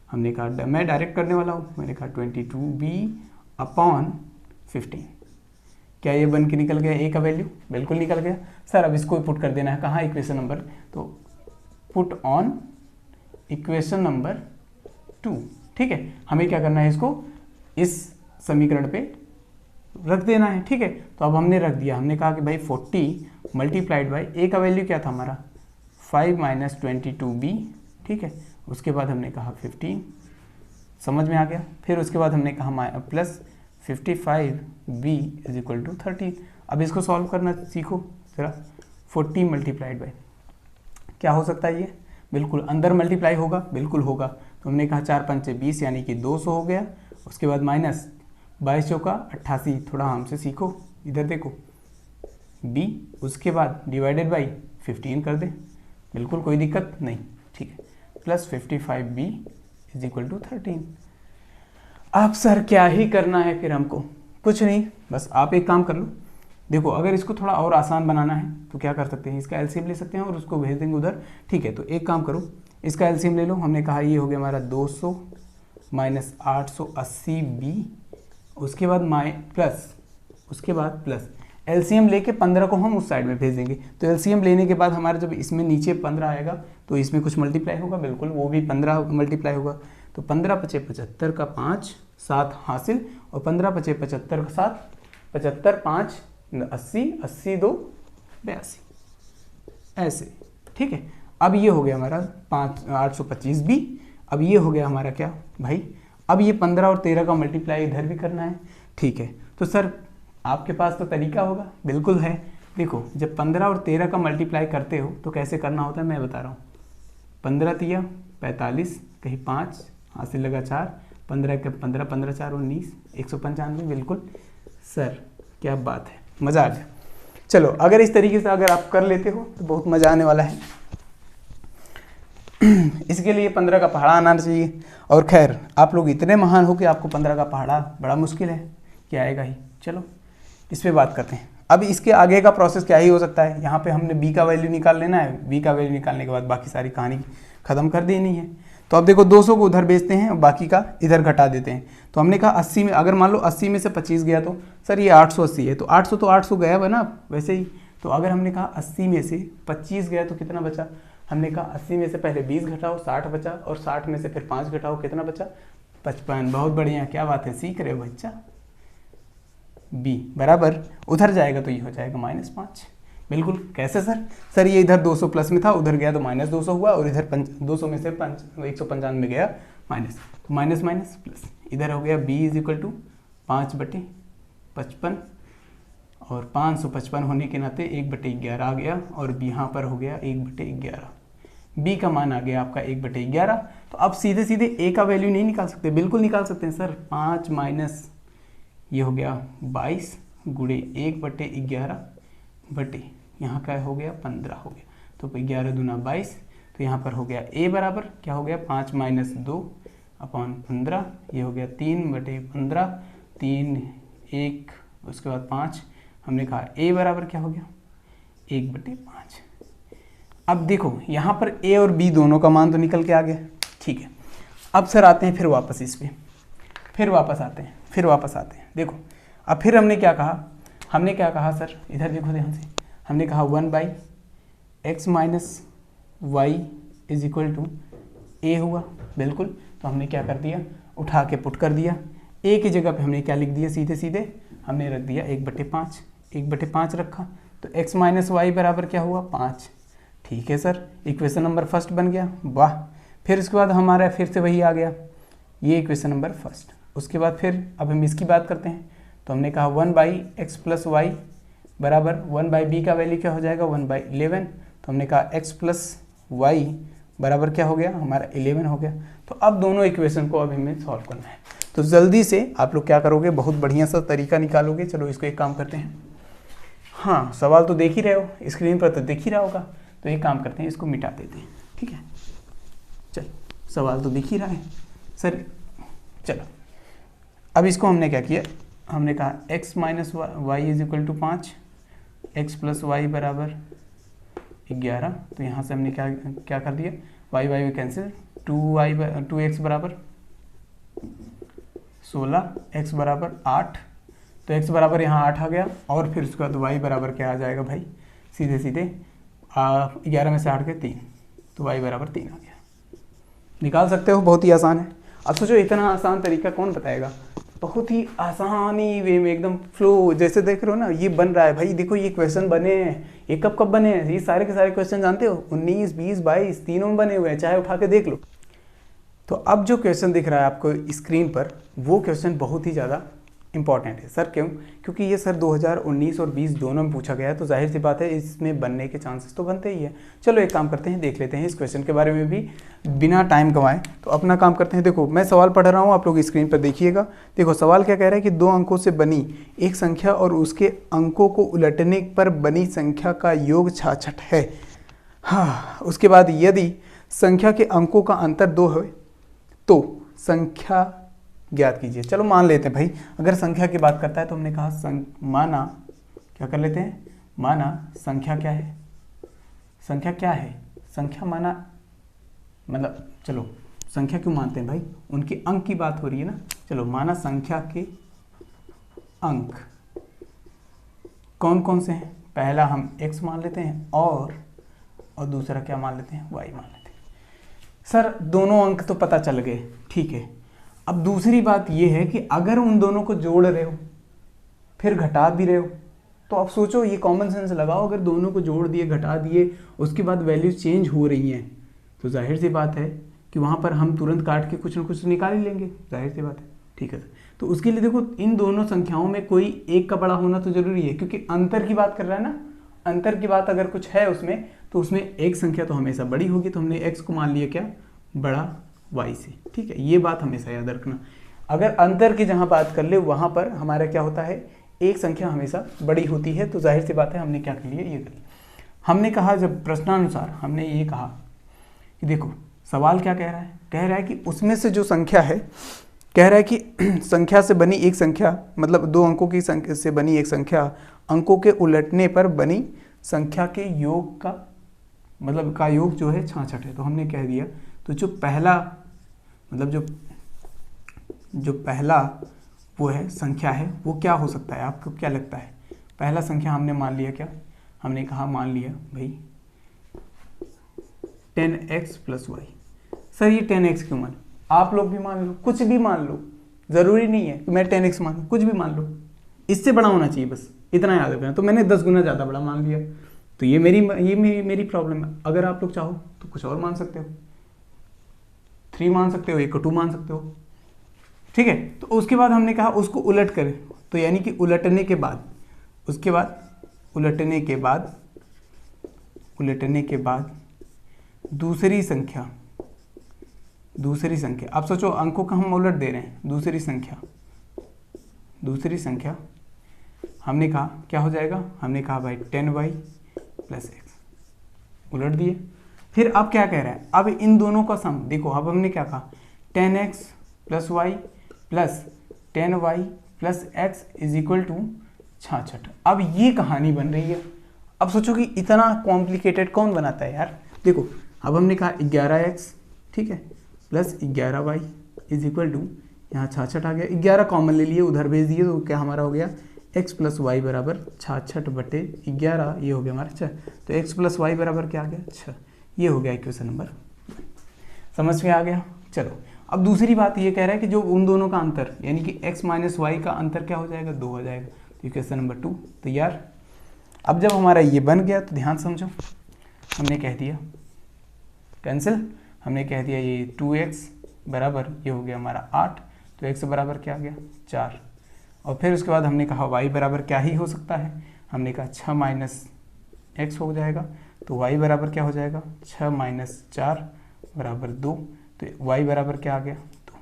हमने कहा मैं डायरेक्ट करने वाला हूँ, मैंने कहा 22b/15। क्या ये बन के निकल गया a का वैल्यू? बिल्कुल निकल गया सर। अब इसको पुट कर देना है कहाँ, इक्वेशन नंबर, तो पुट ऑन इक्वेशन नंबर 2, ठीक है। हमें क्या करना है, इसको इस समीकरण पे रख देना है, ठीक है। तो अब हमने रख दिया, हमने कहा कि भाई 40 मल्टीप्लाइड बाई a का वैल्यू क्या था हमारा 5 - 22b, ठीक है। उसके बाद हमने कहा 15, समझ में आ गया। फिर उसके बाद हमने कहा प्लस 55b = 13। अब इसको सॉल्व करना सीखो जरा। 40 मल्टीप्लाइड बाई क्या हो सकता है ये, बिल्कुल अंदर मल्टीप्लाई होगा, बिल्कुल होगा। तो हमने कहा 4 पंचे 20 यानी कि 200 हो गया। उसके बाद माइनस 22 चौका 88, थोड़ा हमसे सीखो, इधर देखो b, उसके बाद डिवाइडेड बाई 15 कर दे, बिल्कुल कोई दिक्कत नहीं, ठीक है। Plus 55b = 13। अब सर क्या ही करना है फिर हमको, कुछ नहीं, बस आप एक काम कर लो। देखो अगर इसको थोड़ा और आसान बनाना है तो क्या कर सकते हैं, इसका एलसीएम ले सकते हैं और उसको भेज देंगे उधर, ठीक है। तो एक काम करो, इसका एलसीएम ले लो। हमने कहा ये हो गया हमारा 200 - 880b, उसके बाद प्लस एलसीएम लेके 15 को हम उस साइड में भेज देंगे। तो एलसीएम लेने के बाद हमारा जब इसमें नीचे 15 आएगा तो इसमें कुछ मल्टीप्लाई होगा, बिल्कुल वो भी 15 मल्टीप्लाई होगा। तो 15 × 5 = 75 का 5 7 हासिल, और 15 × 5 = 75 का 7, 75 5 80, 80 2 82। ऐसे, ठीक है। अब ये हो गया हमारा 825 बी। अब ये हो गया हमारा क्या भाई, अब ये 15 और 13 का मल्टीप्लाई इधर भी करना है, ठीक है। तो सर आपके पास तो तरीका होगा, बिल्कुल है। देखो जब 15 और 13 का मल्टीप्लाई करते हो तो कैसे करना होता है मैं बता रहा हूँ। 15 तिया 45, कहीं 5 हाथ से लगा 4, 15 के 15, 15 4 19, 195, बिल्कुल सर, क्या बात है, मज़ा आ गया। चलो अगर इस तरीके से अगर आप कर लेते हो तो बहुत मज़ा आने वाला है। इसके लिए 15 का पहाड़ा आना चाहिए, और खैर आप लोग इतने महान हो कि आपको 15 का पहाड़ा बड़ा मुश्किल है, क्या आएगा ही। चलो इस पर बात करते हैं। अब इसके आगे का प्रोसेस क्या ही हो सकता है, यहाँ पे हमने b का वैल्यू निकाल लेना है, b का वैल्यू निकालने के बाद बाकी सारी कहानी ख़त्म कर देनी है। तो अब देखो 200 को उधर बेचते हैं और बाकी का इधर घटा देते हैं। तो हमने कहा 80 में, अगर मान लो 80 में से 25 गया तो सर ये 880 है, तो 800 गया है ना वैसे ही। तो अगर हमने कहा 80 में से 25 गया तो कितना बचा, हमने कहा 80 में से पहले 20 घटाओ 60 बचा, और 60 में से फिर 5 घटाओ कितना बचा 55। बहुत बढ़िया, क्या बात है, सीख रहे हो बच्चा। b बराबर उधर जाएगा तो ये हो जाएगा -5, बिल्कुल। कैसे सर, सर ये इधर 200 प्लस में था, उधर गया तो -200 हुआ, और इधर 200 में से 195 में गया माइनस, तो माइनस माइनस प्लस, इधर हो गया b = 5/55, और 555 होने के नाते 1/11 आ गया, और यहाँ पर हो गया 1/11। b का मान आ गया आपका 1/11। तो अब सीधे सीधे a का वैल्यू नहीं निकाल सकते, बिल्कुल निकाल सकते हैं सर। 5 माइनस ये हो गया 22 गुणे 1/11 बटे यहाँ का हो गया 15 हो गया, तो 11 दूना 22। तो यहाँ पर हो गया a बराबर क्या हो गया 5 - 2/15, ये हो गया 3/15, 3 1 उसके बाद 5। हमने कहा a बराबर क्या हो गया 1/5। अब देखो यहाँ पर a और b दोनों का मान तो निकल के आ गया, ठीक है। अब सर आते हैं फिर वापस इस पर, फिर वापस आते हैं। देखो अब फिर हमने क्या कहा सर, इधर देखो ध्यान से, हमने कहा 1/x - y = a हुआ, बिल्कुल। तो हमने क्या कर दिया, उठा के पुट कर दिया। a की जगह पे हमने क्या लिख दिया, सीधे हमने रख दिया 1/5, 1/5 रखा, तो x - y बराबर क्या हुआ 5, ठीक है सर। इक्वेशन नंबर फर्स्ट बन गया, वाह। फिर उसके बाद हमारा फिर से वही आ गया, ये इक्वेशन नंबर फर्स्ट। उसके बाद फिर अब हम इसकी बात करते हैं। तो हमने कहा 1/x + y बराबर 1/b का वैल्यू क्या हो जाएगा 1/11। तो हमने कहा x + y बराबर क्या हो गया हमारा 11 हो गया। तो अब दोनों इक्वेशन को अब हमें सॉल्व करना है। तो जल्दी से आप लोग क्या करोगे, बहुत बढ़िया सा तरीका निकालोगे। चलो इसको एक काम करते हैं, हाँ सवाल तो देख ही रहे हो, स्क्रीन पर तो दिख ही रहा होगा। तो एक काम करते हैं, इसको मिटा देते हैं, ठीक है। चल सवाल तो दिख ही रहा है सर। चलो अब इसको हमने क्या किया, हमने कहा x - y = 5, x + y बराबर 11। तो यहाँ से हमने क्या कर दिया, y कैंसिल, 2x बराबर 16, x बराबर 8। तो x बराबर यहाँ 8 आ गया, और फिर उसके बाद y बराबर क्या आ जाएगा भाई, सीधे 11 में से 8 गए 3, तो y बराबर 3 आ गया। निकाल सकते हो, बहुत ही आसान है। अब सोचो इतना आसान तरीका कौन बताएगा, बहुत ही आसानी वे में एकदम फ्लो, जैसे देख रहे हो ना ये बन रहा है भाई। देखो ये क्वेश्चन बने हैं, ये कब बने हैं, ये सारे के सारे क्वेश्चन जानते हो 19, 20, 22 तीनों में बने हुए हैं, चाहे उठा के देख लो। तो अब जो क्वेश्चन दिख रहा है आपको स्क्रीन पर, वो क्वेश्चन बहुत ही ज़्यादा इंपॉर्टेंट है सर। क्यों? क्योंकि ये सर 2019 और 20 दोनों में पूछा गया है, तो जाहिर सी बात है इसमें बनने के चांसेस तो बनते ही है। चलो एक काम करते हैं, देख लेते हैं इस क्वेश्चन के बारे में भी बिना टाइम गंवाए। तो अपना काम करते हैं। देखो मैं सवाल पढ़ रहा हूँ, आप लोग स्क्रीन पर देखिएगा। देखो सवाल क्या कह रहा है कि 2 अंकों से बनी एक संख्या और उसके अंकों को उलटने पर बनी संख्या का योग 66 है। हाँ, उसके बाद यदि संख्या के अंकों का अंतर 2 है तो संख्या ज्ञात कीजिए। चलो मान लेते हैं भाई, अगर संख्या की बात करता है तो हमने कहा माना, क्या कर लेते हैं, माना संख्या क्या है, संख्या क्या है, संख्या माना, मतलब चलो संख्या क्यों मानते हैं भाई, उनके अंक की बात हो रही है ना। चलो माना संख्या के अंक कौन कौन से हैं, पहला हम x मान लेते हैं और दूसरा क्या मान लेते हैं, y मान लेते हैं। सर दोनों अंक तो पता चल गए, ठीक है। अब दूसरी बात ये है कि अगर उन दोनों को जोड़ रहे हो फिर घटा भी रहे हो तो आप सोचो, ये कॉमन सेंस लगाओ, अगर दोनों को जोड़ दिए, घटा दिए, उसके बाद वैल्यू चेंज हो रही हैं, तो जाहिर सी बात है कि वहाँ पर हम तुरंत काट के कुछ ना कुछ निकाल ही लेंगे, जाहिर सी बात है। ठीक है, तो उसके लिए देखो इन दोनों संख्याओं में कोई एक का बड़ा होना तो जरूरी है, क्योंकि अंतर की बात कर रहा है ना, अंतर की बात अगर कुछ है उसमें, तो उसमें एक संख्या तो हमेशा बड़ी होगी, तो हमने x को मान लिया क्या, बड़ा y से। ठीक है, ये बात हमेशा याद रखना। अगर अंतर की जहाँ बात कर ले वहाँ पर हमारा क्या होता है, एक संख्या हमेशा बड़ी होती है, तो जाहिर सी बात है हमने क्या कर लिया, ये कर लिया। हमने कहा जब प्रश्नानुसार हमने ये कहा कि देखो सवाल क्या कह रहा है, कह रहा है कि उसमें से जो संख्या है, कह रहा है कि संख्या से बनी एक संख्या, मतलब 2 अंकों की संख्या से बनी एक संख्या अंकों के उलटने पर बनी संख्या के योग का, मतलब का योग जो है 66 है। तो हमने कह दिया, तो जो पहला, मतलब जो पहला वो है संख्या है, वो क्या हो सकता है, आपको क्या लगता है? पहला संख्या हमने मान लिया क्या, हमने कहा मान लिया भाई 10x + y। सर ये 10x क्यों मान, आप लोग भी मान लो, कुछ भी मान लो, ज़रूरी नहीं है कि मैं 10x मानूं, कुछ भी मान लो, इससे बड़ा होना चाहिए, बस इतना याद रखना। तो मैंने 10 गुना ज़्यादा बड़ा मान लिया, तो ये मेरी प्रॉब्लम है। अगर आप लोग चाहो तो कुछ और मान सकते हो, 3 मान सकते हो, 1 को 2 मान सकते हो। ठीक है, तो उसके बाद हमने कहा उसको उलट करें, तो यानी कि उलटने के बाद, उसके बाद उलटने के बाद दूसरी संख्या, आप सोचो अंकों का हम उलट दे रहे हैं, दूसरी संख्या हमने कहा क्या हो जाएगा, हमने कहा भाई 10y + x, उलट दिए। फिर अब क्या कह रहा है, अब इन दोनों का सम देखो, अब हमने क्या कहा 10x + y + 10y + x = 66। अब ये कहानी बन रही है। अब सोचो कि इतना कॉम्प्लिकेटेड कौन बनाता है यार। देखो अब हमने कहा 11x, ठीक है, + 11y = यहाँ 66 आ गया, 11 कॉमन ले लिए, उधर भेज दिए, तो क्या हमारा हो गया x + y = 66/11, ये हो गया हमारा 6। तो x + y = क्या आ गया, 6। ये हो गया इक्वेशन नंबर, समझ में आ गया। चलो अब दूसरी बात ये कह रहा है कि जो उन दोनों का अंतर, यानी कि x - y का अंतर क्या हो जाएगा, 2 हो जाएगा। तो इक्वेशन नंबर 2 तैयार। अब जब हमारा ये बन गया तो ध्यान समझो, हमने कह दिया कैंसिल, हमने कह दिया ये 2x बराबर, ये हो गया हमारा 8, तो x बराबर क्या आ गया, 4। और फिर उसके बाद हमने कहा y बराबर क्या ही हो सकता है, हमने कहा 6 - x हो जाएगा, तो y बराबर क्या हो जाएगा, 6 - 4 = 2। तो y बराबर क्या आ गया, 2।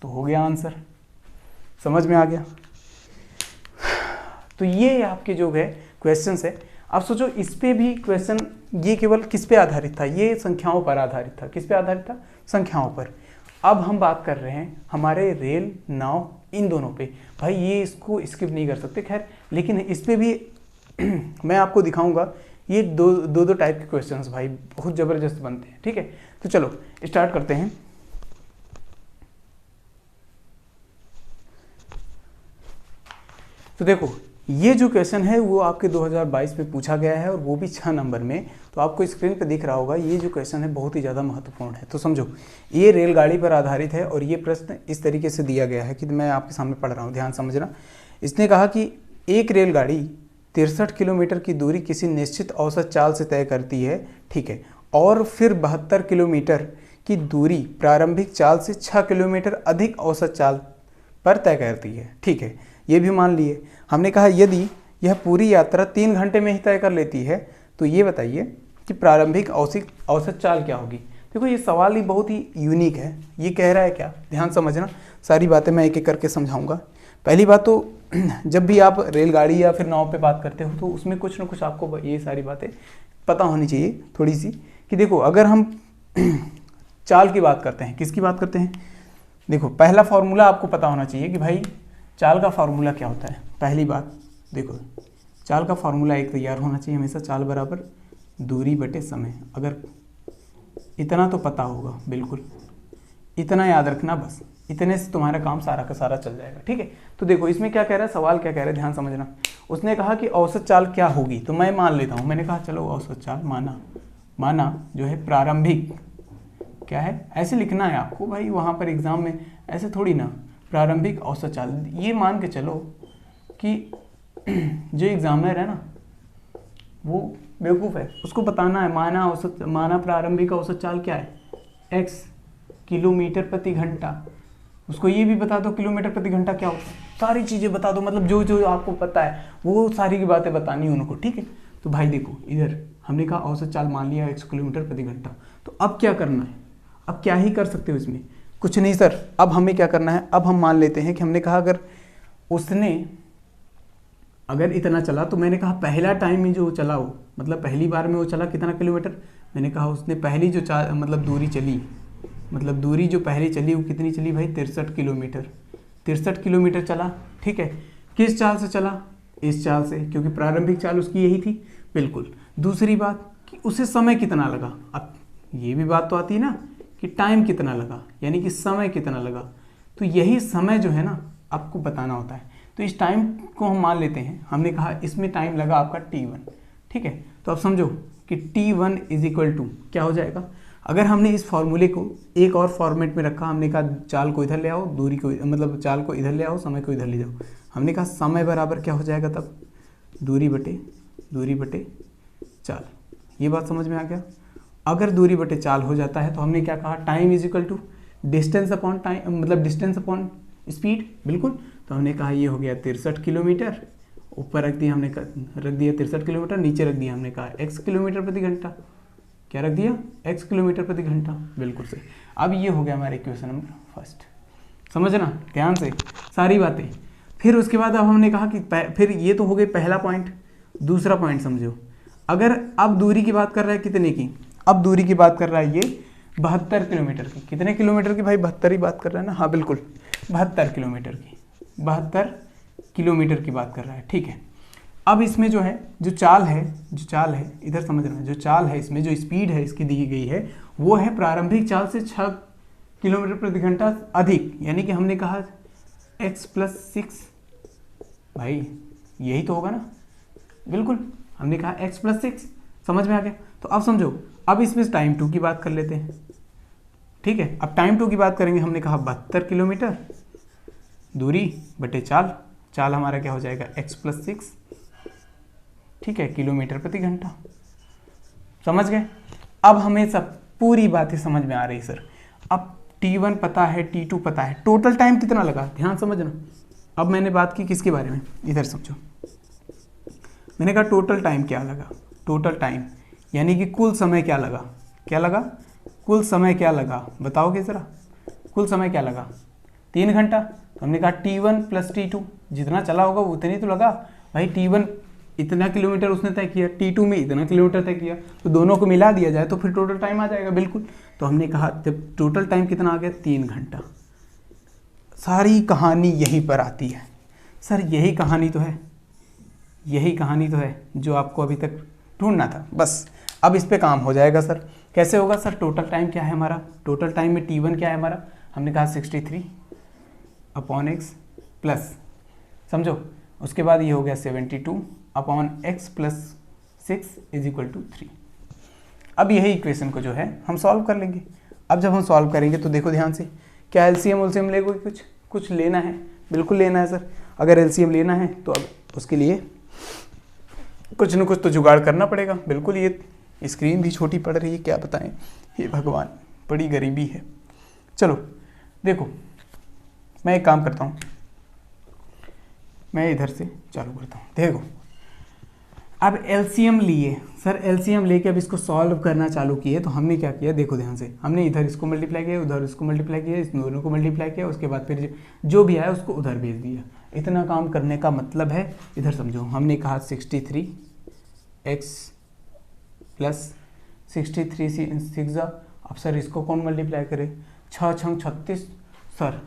तो हो गया आंसर, समझ में आ गया। तो ये आपके जो है क्वेश्चंस है। अब सोचो इस पे भी क्वेश्चन, ये केवल किस पे आधारित था, ये संख्याओं पर आधारित था। किस पे आधारित था, संख्याओं पर। अब हम बात कर रहे हैं हमारे रेल, नाव, इन दोनों पे। भाई ये इसको स्किप नहीं कर सकते, खैर, लेकिन इस पे भी मैं आपको दिखाऊंगा। ये दो टाइप के क्वेश्चंस भाई बहुत ज़बरदस्त बनते हैं। ठीक है, तो चलो स्टार्ट करते हैं। तो देखो ये जो क्वेश्चन है वो आपके 2022 में पूछा गया है, और वो भी 6 नंबर में। तो आपको स्क्रीन पे दिख रहा होगा, ये जो क्वेश्चन है बहुत ही ज़्यादा महत्वपूर्ण है। तो समझो, ये रेलगाड़ी पर आधारित है, और ये प्रश्न इस तरीके से दिया गया है कि मैं आपके सामने पढ़ रहा हूँ, ध्यान समझना। इसने कहा कि एक रेलगाड़ी 63 किलोमीटर की दूरी किसी निश्चित औसत चाल से तय करती है, ठीक है, और फिर 72 किलोमीटर की दूरी प्रारंभिक चाल से 6 किलोमीटर अधिक औसत चाल पर तय करती है, ठीक है। ये भी मान लिए। हमने कहा यदि यह पूरी यात्रा 3 घंटे में ही तय कर लेती है, तो ये बताइए कि प्रारंभिक औसत चाल क्या होगी। देखो ये सवाल ही बहुत ही यूनिक है। ये कह रहा है क्या, ध्यान समझना, सारी बातें मैं एक एक करके समझाऊंगा। पहली बात तो जब भी आप रेलगाड़ी या फिर नाव पे बात करते हो, तो उसमें कुछ ना कुछ आपको ये सारी बातें पता होनी चाहिए थोड़ी सी, कि देखो अगर हम चाल की बात करते हैं, किसकी बात करते हैं, देखो पहला फॉर्मूला आपको पता होना चाहिए कि भाई चाल का फार्मूला क्या होता है। पहली बात देखो, चाल का फार्मूला एक तैयार होना चाहिए हमेशा, चाल बराबर दूरी बटे समय। अगर इतना तो पता होगा, बिल्कुल इतना याद रखना, बस इतने से तुम्हारा काम सारा का सारा चल जाएगा, ठीक है। तो देखो इसमें क्या कह रहा है, सवाल क्या कह रहा है, ध्यान समझना। उसने कहा कि औसत चाल क्या होगी, तो मैं मान लेता हूँ। मैंने कहा चलो औसत चाल माना जो है प्रारंभिक क्या है, ऐसे लिखना है आपको भाई, वहाँ पर एग्जाम में ऐसे थोड़ी ना, प्रारंभिक औसत चाल, ये मान के चलो कि जो एग्जामिनर है ना वो बेवकूफ़ है, उसको बताना है माना प्रारंभिक औसत चाल क्या है, x किलोमीटर प्रति घंटा। उसको ये भी बता दो किलोमीटर प्रति घंटा क्या होता है, सारी चीज़ें बता दो, मतलब जो जो आपको पता है वो सारी की बातें बतानी है उनको, ठीक है। तो भाई देखो इधर हमने कहा औसत चाल मान लिया 100 किलोमीटर प्रति घंटा, तो अब क्या करना है, अब क्या ही कर सकते हो इसमें, कुछ नहीं सर। अब हमें क्या करना है, अब हम मान लेते हैं कि हमने कहा अगर उसने अगर इतना चला, तो मैंने कहा पहला टाइम में जो चला वो, मतलब पहली बार में वो चला कितना किलोमीटर, मैंने कहा उसने पहली जो मतलब दूरी चली, मतलब दूरी जो पहले चली वो कितनी चली भाई, 63 किलोमीटर, 63 किलोमीटर चला, ठीक है। किस चाल से चला, इस चाल से, क्योंकि प्रारंभिक चाल उसकी यही थी, बिल्कुल। दूसरी बात कि उसे समय कितना लगा, अब ये भी बात तो आती है ना कि टाइम कितना लगा, यानी कि समय कितना लगा, तो यही समय जो है ना आपको बताना होता है। तो इस टाइम को हम मान लेते हैं, हमने कहा इसमें टाइम लगा आपका t1, ठीक है। तो अब समझो कि t1 इज इक्वल टू क्या हो जाएगा, अगर हमने इस फॉर्मूले को एक और फॉर्मेट में रखा, हमने कहा चाल को इधर ले आओ, दूरी को मतलब चाल को इधर ले आओ, समय को इधर ले जाओ, हमने कहा समय बराबर क्या हो जाएगा तब, दूरी बटे चाल। ये बात समझ में आ गया। अगर दूरी बटे चाल हो जाता है तो हमने क्या कहा, time is equal to distance upon time, मतलब डिस्टेंस अपॉन स्पीड, बिल्कुल। तो हमने कहा ये हो गया 63 किलोमीटर, ऊपर रख दिया हमने, रख दिया 63 किलोमीटर, नीचे रख दिया हमने कहा x किलोमीटर प्रति घंटा, क्या रख दिया, x किलोमीटर प्रति घंटा, बिल्कुल सही। अब ये हो गया हमारा इक्वेशन नंबर फर्स्ट, समझना ध्यान से सारी बातें। फिर उसके बाद अब हमने कहा कि फिर ये तो हो गई पहला पॉइंट। दूसरा पॉइंट समझो, अगर अब दूरी की बात कर रहा है कितने की, अब दूरी की बात कर रहा है ये 72 किलोमीटर की, कितने किलोमीटर की भाई, 72 ही बात कर रहा है ना, हाँ बिल्कुल 72 किलोमीटर की, 72 किलोमीटर की बात कर रहा है, ठीक है। अब इसमें जो है जो चाल है इधर समझना, जो चाल है इसमें जो स्पीड है इसकी दी गई है वो है प्रारंभिक चाल से 6 किलोमीटर प्रति घंटा अधिक, यानी कि हमने कहा x+6, भाई यही तो होगा ना, बिल्कुल हमने कहा x+6, समझ में आ गया। तो अब समझो, अब इसमें टाइम 2 की बात कर लेते हैं, ठीक है। अब टाइम 2 की बात करेंगे, हमने कहा 72 किलोमीटर, दूरी बटे चाल, चाल हमारा क्या हो जाएगा x+6, ठीक है, किलोमीटर प्रति घंटा, समझ गए। अब हमें सब पूरी बातें समझ में आ रही सर। अब t1 पता है, t2 पता है, टोटल टाइम कितना लगा, ध्यान समझना। अब मैंने बात की किसके बारे में, इधर समझो, मैंने कहा टोटल टाइम क्या लगा, टोटल टाइम यानी कि कुल समय क्या लगा, कुल समय क्या लगा, बताओगे ज़रा, कुल समय क्या लगा, 3 घंटा। तो हमने कहा t1 + t2, जितना चला होगा उतनी तो लगा भाई, t1 इतना किलोमीटर उसने तय किया, t2 में इतना किलोमीटर तय किया, तो दोनों को मिला दिया जाए तो फिर टोटल टाइम आ जाएगा, बिल्कुल। तो हमने कहा जब टोटल टाइम कितना आ गया, 3 घंटा। सारी कहानी यहीं पर आती है सर, यही कहानी तो है जो आपको अभी तक ढूंढना था, बस अब इस पे काम हो जाएगा सर। कैसे होगा सर, टोटल टाइम क्या है हमारा, टोटल टाइम में t1 क्या है हमारा, हमने कहा 63/x प्लस, समझो, उसके बाद ये हो गया 72/x + 6 = 3। अब यही इक्वेशन को जो है हम सॉल्व कर लेंगे। अब जब हम सॉल्व करेंगे तो देखो ध्यान से, क्या एलसीएम उलसीएम लेगो, कुछ लेना है, बिल्कुल लेना है सर। अगर एलसीएम लेना है तो अब उसके लिए कुछ न कुछ तो जुगाड़ करना पड़ेगा, बिल्कुल। ये स्क्रीन भी छोटी पड़ रही है, क्या बताएं, हे भगवान बड़ी गरीबी है। चलो देखो, मैं एक काम करता हूँ, मैं इधर से चालू करता हूँ। देखो अब एलसीएम लिए सर, एलसीएम लेके अब इसको सॉल्व करना चालू किए, तो हमने क्या किया, देखो ध्यान से, हमने इधर इसको मल्टीप्लाई किया, उधर इसको मल्टीप्लाई किया, इस दोनों को मल्टीप्लाई किया, उसके बाद फिर जो भी आया उसको उधर भेज दिया। इतना काम करने का मतलब है, इधर समझो, हमने कहा 63x + 63 6 अब सर इसको कौन मल्टीप्लाई करे, 6 × 36 सर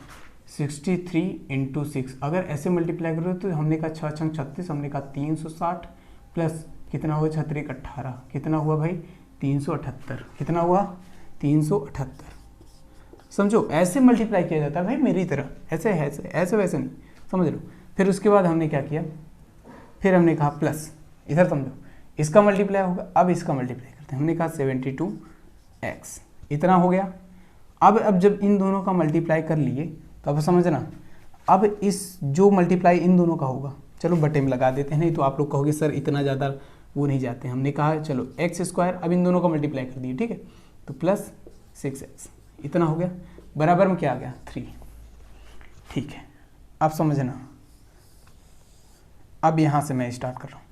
63 × 6, अगर ऐसे मल्टीप्लाई करो तो हमने कहा 6 × 36, हमने कहा 360 प्लस कितना हुआ, 6 × 18, कितना हुआ भाई 378, कितना हुआ 378। समझो ऐसे मल्टीप्लाई किया जाता है भाई, मेरी तरह ऐसे वैसे नहीं, समझ लो। फिर उसके बाद हमने क्या किया, फिर हमने कहा प्लस, इधर समझो, इसका मल्टीप्लाई होगा, अब इसका मल्टीप्लाई करते हैं, हमने कहा 72x, इतना हो गया। अब जब इन दोनों का मल्टीप्लाई कर लिए तो अब समझना, अब इस जो मल्टीप्लाई इन दोनों का होगा, चलो बटे में लगा देते हैं, नहीं तो आप लोग कहोगे सर इतना ज़्यादा वो नहीं जाते। हमने कहा चलो एक्स स्क्वायर, अब इन दोनों का मल्टीप्लाई कर दिए, ठीक है, तो प्लस 6x इतना हो गया, बराबर में क्या आ गया 3। ठीक है, आप समझना। अब यहाँ से मैं स्टार्ट कर रहा हूँ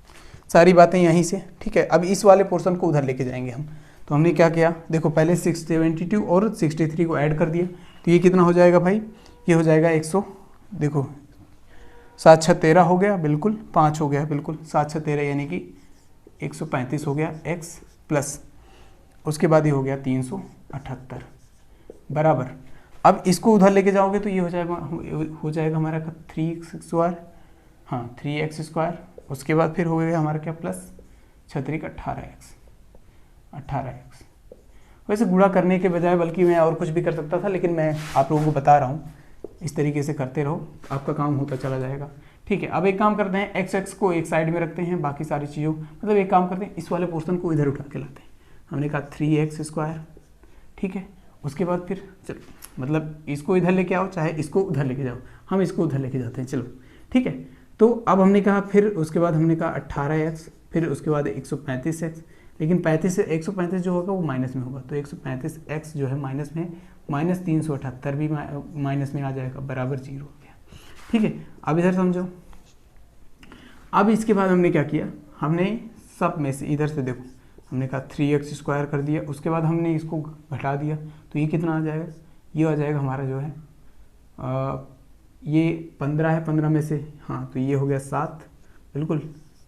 सारी बातें यहीं से, ठीक है। अब इस वाले पोर्शन को उधर लेके जाएंगे हम। तो हमने क्या किया, देखो पहले 672 और 63 को ऐड कर दिया, तो ये कितना हो जाएगा भाई, ये हो जाएगा 100, देखो 7 6 13 हो गया, बिल्कुल 5 हो गया, बिल्कुल 7 6 13 यानी कि 135 हो गया x प्लस उसके बाद ये हो गया 378 बराबर। अब इसको उधर लेके जाओगे तो ये हो जाएगा हमारा 3x स्क्वायर, हाँ 3x स्क्वायर, उसके बाद फिर हो गया हमारा क्या प्लस 36 18x। वैसे गुणा करने के बजाय बल्कि मैं और कुछ भी कर सकता था, लेकिन मैं आप लोगों को बता रहा हूँ इस तरीके से करते रहो, आपका काम होता चला जाएगा। ठीक है, अब एक काम करते हैं, x को एक साइड में रखते हैं, बाकी सारी चीज़ों मतलब एक काम करते हैं, इस वाले पोर्शन को इधर उठा के लाते हैं। हमने कहा 3x स्क्वायर, ठीक है, उसके बाद फिर चलो मतलब इसको इधर लेके आओ, चाहे इसको उधर लेके जाओ, हम इसको उधर लेके जाते हैं, चलो ठीक है। तो अब हमने कहा फिर उसके बाद हमने कहा 18x, फिर उसके बाद 135x, लेकिन 35 से 135 जो होगा वो माइनस में होगा, तो 135x जो है माइनस में, माइनस 378 भी माइनस में आ जाएगा, बराबर 0 हो गया। ठीक है, अब इधर समझो। अब इसके बाद हमने क्या किया, हमने सब में से इधर से देखो, हमने कहा 3x स्क्वायर कर दिया, उसके बाद हमने इसको घटा दिया, तो ये कितना आ जाएगा, ये आ जाएगा हमारा जो है ये 15 है, 15 में से हाँ तो ये हो गया 7, बिल्कुल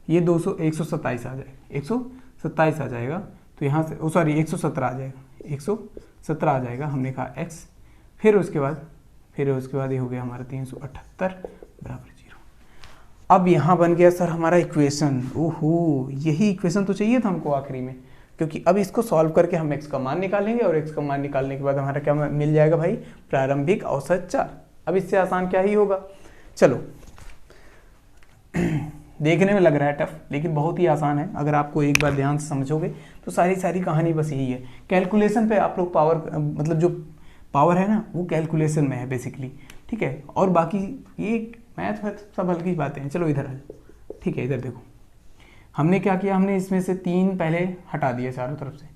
ये 127 आ जाएगा, 127 आ जाएगा, तो यहाँ से सॉरी 117 आ जाएगा, 117 आ जाएगा। हमने कहा x, फिर उसके बाद ये हो गया हमारा 378 बराबर 0। अब यहाँ बन गया सर हमारा इक्वेशन। ओहो, यही इक्वेशन तो चाहिए था हमको आखिरी में, क्योंकि अब इसको सॉल्व करके हम x का मान निकालेंगे और x का मान निकालने के बाद हमारा क्या मिल जाएगा भाई, प्रारंभिक औसत चार। अब इससे आसान क्या ही होगा। चलो देखने में लग रहा है टफ, लेकिन बहुत ही आसान है अगर आपको एक बार ध्यान से समझोगे तो। सारी कहानी बस यही है, कैलकुलेशन पे आप लोग पावर मतलब जो पावर है ना वो कैलकुलेशन में है बेसिकली, ठीक है। और बाकी ये मैथ है सब हल्की बातें हैं। चलो इधर आ जाओ, ठीक है, इधर देखो हमने क्या किया, हमने इसमें से 3 पहले हटा दिया चारों तरफ से,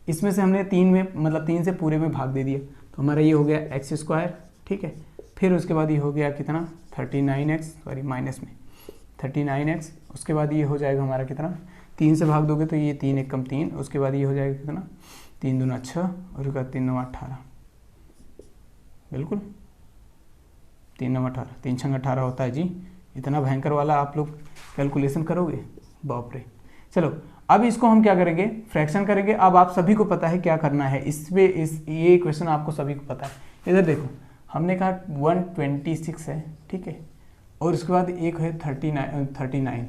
इसमें से हमने 3 में मतलब 3 से पूरे में भाग दे दिया, तो हमारा ये हो गया एक्स स्क्वायर, ठीक है। फिर उसके बाद ये हो गया कितना 39x, सॉरी माइनस में 39x, उसके बाद ये हो जाएगा हमारा कितना, 3 से भाग दोगे तो ये 3 एक कम 3, उसके बाद ये हो जाएगा कितना 3 दूना 6 और उसके बाद 3 9 18, बिल्कुल 3 9 18, 3 6 18 होता है जी। इतना भयंकर वाला आप लोग कैलकुलेशन करोगे, बाप रे। चलो अब इसको हम क्या करेंगे, फ्रैक्शन करेंगे। अब आप सभी को पता है क्या करना है इसमें, ये क्वेश्चन आपको सभी को पता है। इधर देखो हमने कहा 126 है, ठीक है, और उसके बाद एक है 39,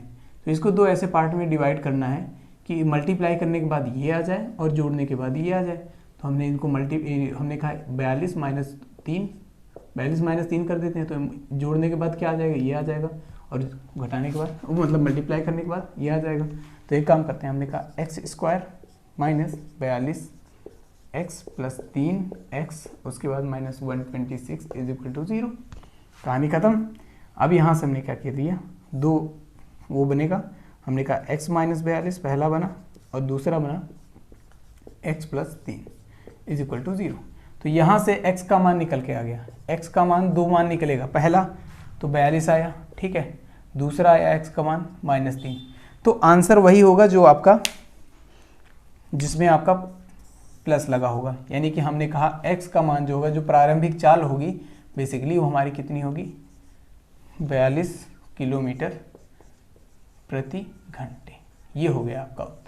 तो इसको दो ऐसे पार्ट में डिवाइड करना है कि मल्टीप्लाई करने के बाद ये आ जाए और जोड़ने के बाद ये आ जाए। तो हमने इनको हमने कहा 42 माइनस 3 कर देते हैं, तो जोड़ने के बाद क्या आ जाएगा, ये आ जाएगा, और घटाने के बाद मतलब मल्टीप्लाई करने के बाद ये आ जाएगा। तो एक काम करते हैं, हमने कहा x square minus 42 x plus 3x, उसके बाद माइनस 126 इज इक्वल टू 0। कहानी खत्म। अब यहाँ से हमने क्या कर दिया, दो वो बनेगा, हमने कहा x माइनस 42 पहला बना और दूसरा बना x plus 3 is equal to 0। तो यहाँ से x का मान निकल के आ गया, x का मान दो मान निकलेगा, पहला तो 42 आया, ठीक है, दूसरा आया x का मान -3। तो आंसर वही होगा जो आपका, जिसमें आपका प्लस लगा होगा, यानी कि हमने कहा x का मान जो होगा, जो प्रारंभिक चाल होगी बेसिकली वो हमारी कितनी होगी, 42 किलोमीटर प्रति घंटे। ये हो गया आपका उत्तर।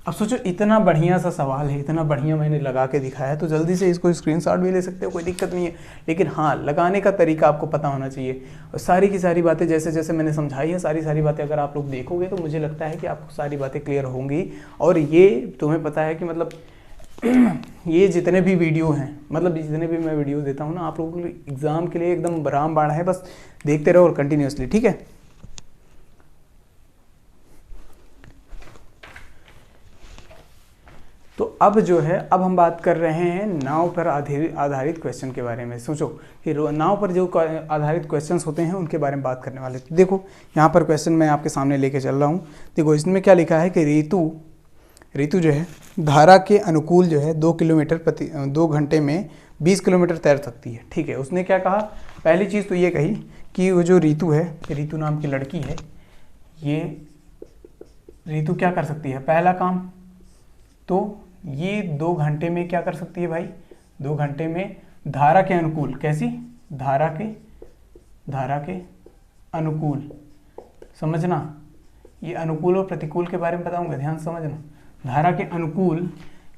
अब सोचो इतना बढ़िया सा सवाल है, इतना बढ़िया मैंने लगा के दिखाया है, तो जल्दी से इसको स्क्रीनशॉट भी ले सकते हो, कोई दिक्कत नहीं है। लेकिन हाँ, लगाने का तरीका आपको पता होना चाहिए। और सारी की सारी बातें जैसे जैसे मैंने समझाई है, सारी बातें अगर आप लोग देखोगे तो मुझे लगता है कि आपको सारी बातें क्लियर होंगी। और ये तुम्हें पता है कि मतलब ये जितने भी वीडियो हैं, मतलब जितने भी मैं वीडियो देता हूँ ना, आप लोगों के एग्ज़ाम के लिए एकदम रामबाण है, बस देखते रहो और कंटिन्यूसली, ठीक है। तो अब जो है, अब हम बात कर रहे हैं नाव पर आधारित क्वेश्चन के बारे में। सोचो कि नाव पर जो आधारित क्वेश्चंस होते हैं उनके बारे में बात करने वाले। देखो यहाँ पर क्वेश्चन मैं आपके सामने लेके चल रहा हूँ। देखो इसमें क्या लिखा है कि ऋतु जो है धारा के अनुकूल जो है 2 घंटे में 20 किलोमीटर तैर सकती है। ठीक है, उसने क्या कहा, पहली चीज़ तो ये कही कि वो जो ऋतु है, ऋतु नाम की लड़की है, ये ऋतु क्या कर सकती है, पहला काम तो ये 2 घंटे में क्या कर सकती है भाई, 2 घंटे में धारा के अनुकूल, कैसी, धारा के अनुकूल, समझना, ये अनुकूल और प्रतिकूल के बारे में बताऊंगा, ध्यान समझना। धारा के अनुकूल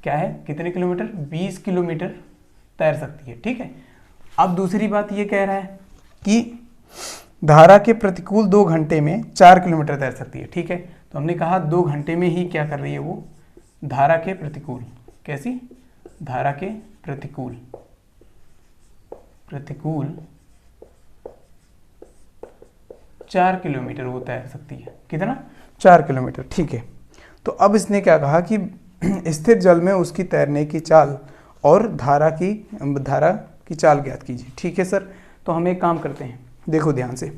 क्या है, कितने किलोमीटर, 20 किलोमीटर तैर सकती है। ठीक है, अब दूसरी बात ये कह रहा है कि धारा के प्रतिकूल 2 घंटे में 4 किलोमीटर तैर सकती है। ठीक है, तो हमने कहा 2 घंटे में ही क्या कर रही है वो, धारा के प्रतिकूल, कैसी, धारा के प्रतिकूल 4 किलोमीटर वो तैर सकती है। कितना, 4 किलोमीटर। ठीक है, तो अब इसने क्या कहा कि स्थिर जल में उसकी तैरने की चाल और धारा की चाल ज्ञात कीजिए। ठीक है सर, तो हम एक काम करते हैं, देखो ध्यान से।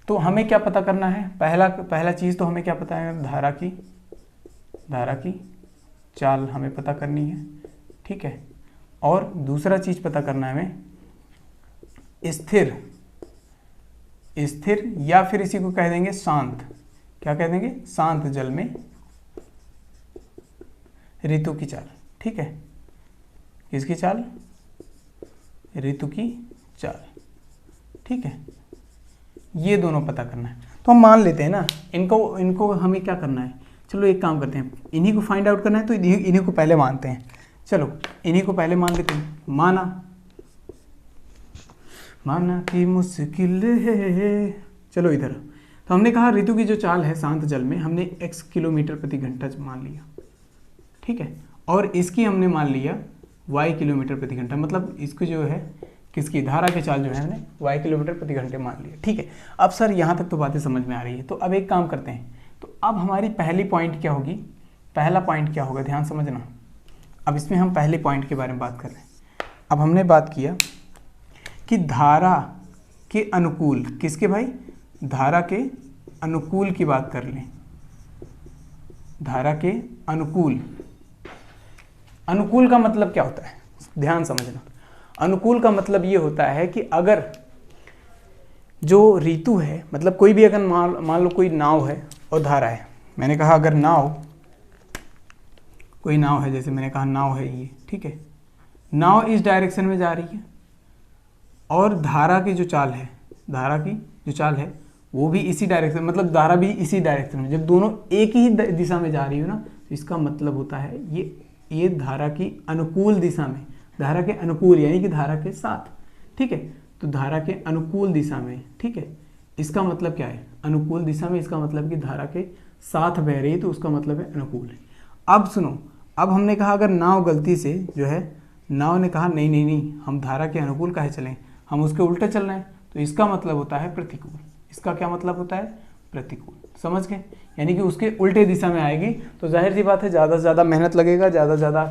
तो हमें क्या पता करना है, पहला चीज़ तो हमें क्या पता है, धारा की चाल हमें पता करनी है। ठीक है, और दूसरा चीज़ पता करना है हमें स्थिर या फिर इसी को कह देंगे शांत, क्या कह देंगे, शांत जल में ऋतु की चाल। ठीक है, किसकी चाल, ऋतु की चाल। ठीक है, ये दोनों पता करना है। तो हम मान लेते हैं ना, इनको हमें क्या करना है, चलो एक काम करते हैं, इन्हीं को फाइंड आउट करना है तो इन्हीं को पहले मानते हैं। चलो इन्हीं को पहले मान लेते हैं। माना कि मुश्किल है, चलो इधर। तो हमने कहा ऋतु की जो चाल है शांत जल में, हमने x किलोमीटर प्रति घंटा मान लिया। ठीक है, और इसकी हमने मान लिया y किलोमीटर प्रति घंटा, मतलब इसको जो है किसकी, धारा की चाल जो है हमने y किलोमीटर प्रति घंटे मान लिया। ठीक है, अब सर यहाँ तक तो बातें समझ में आ रही है। तो अब एक काम करते हैं, तो अब हमारी पहली पॉइंट क्या होगी, पहला पॉइंट क्या होगा, ध्यान समझना। अब इसमें हम पहले पॉइंट के बारे में बात कर रहे हैं। अब हमने बात किया कि धारा के अनुकूल, किसके भाई, धारा के अनुकूल की बात कर लें, धारा के अनुकूल। अनुकूल का मतलब क्या होता है, ध्यान समझना। अनुकूल का मतलब ये होता है कि अगर जो ऋतु है, मतलब कोई भी अगर मान लो कोई नाव है और धारा है, मैंने कहा अगर कोई नाव है, जैसे मैंने कहा नाव है ये, ठीक है, नाव इस डायरेक्शन में जा रही है और धारा की जो चाल है वो भी इसी डायरेक्शन, मतलब धारा भी इसी डायरेक्शन में, जब दोनों एक ही दिशा में जा रही हो ना, तो इसका मतलब होता है ये धारा की अनुकूल दिशा में, धारा के अनुकूल यानी कि धारा के साथ। ठीक है, तो धारा के अनुकूल दिशा में, ठीक है, इसका मतलब क्या है, अनुकूल दिशा में, इसका मतलब कि धारा के साथ बह रही है, तो उसका मतलब है अनुकूल है। अब सुनो, अब हमने कहा अगर नाव गलती से जो है, नाव ने कहा नहीं हम धारा के अनुकूल काहे चलें, हम उसके उल्टे चल रहे हैं, तो इसका मतलब होता है प्रतिकूल। इसका क्या मतलब होता है, प्रतिकूल। समझ गए, यानी कि उसके उल्टे दिशा में आएगी, तो जाहिर सी बात है ज़्यादा से ज़्यादा मेहनत लगेगा, ज़्यादा से ज़्यादा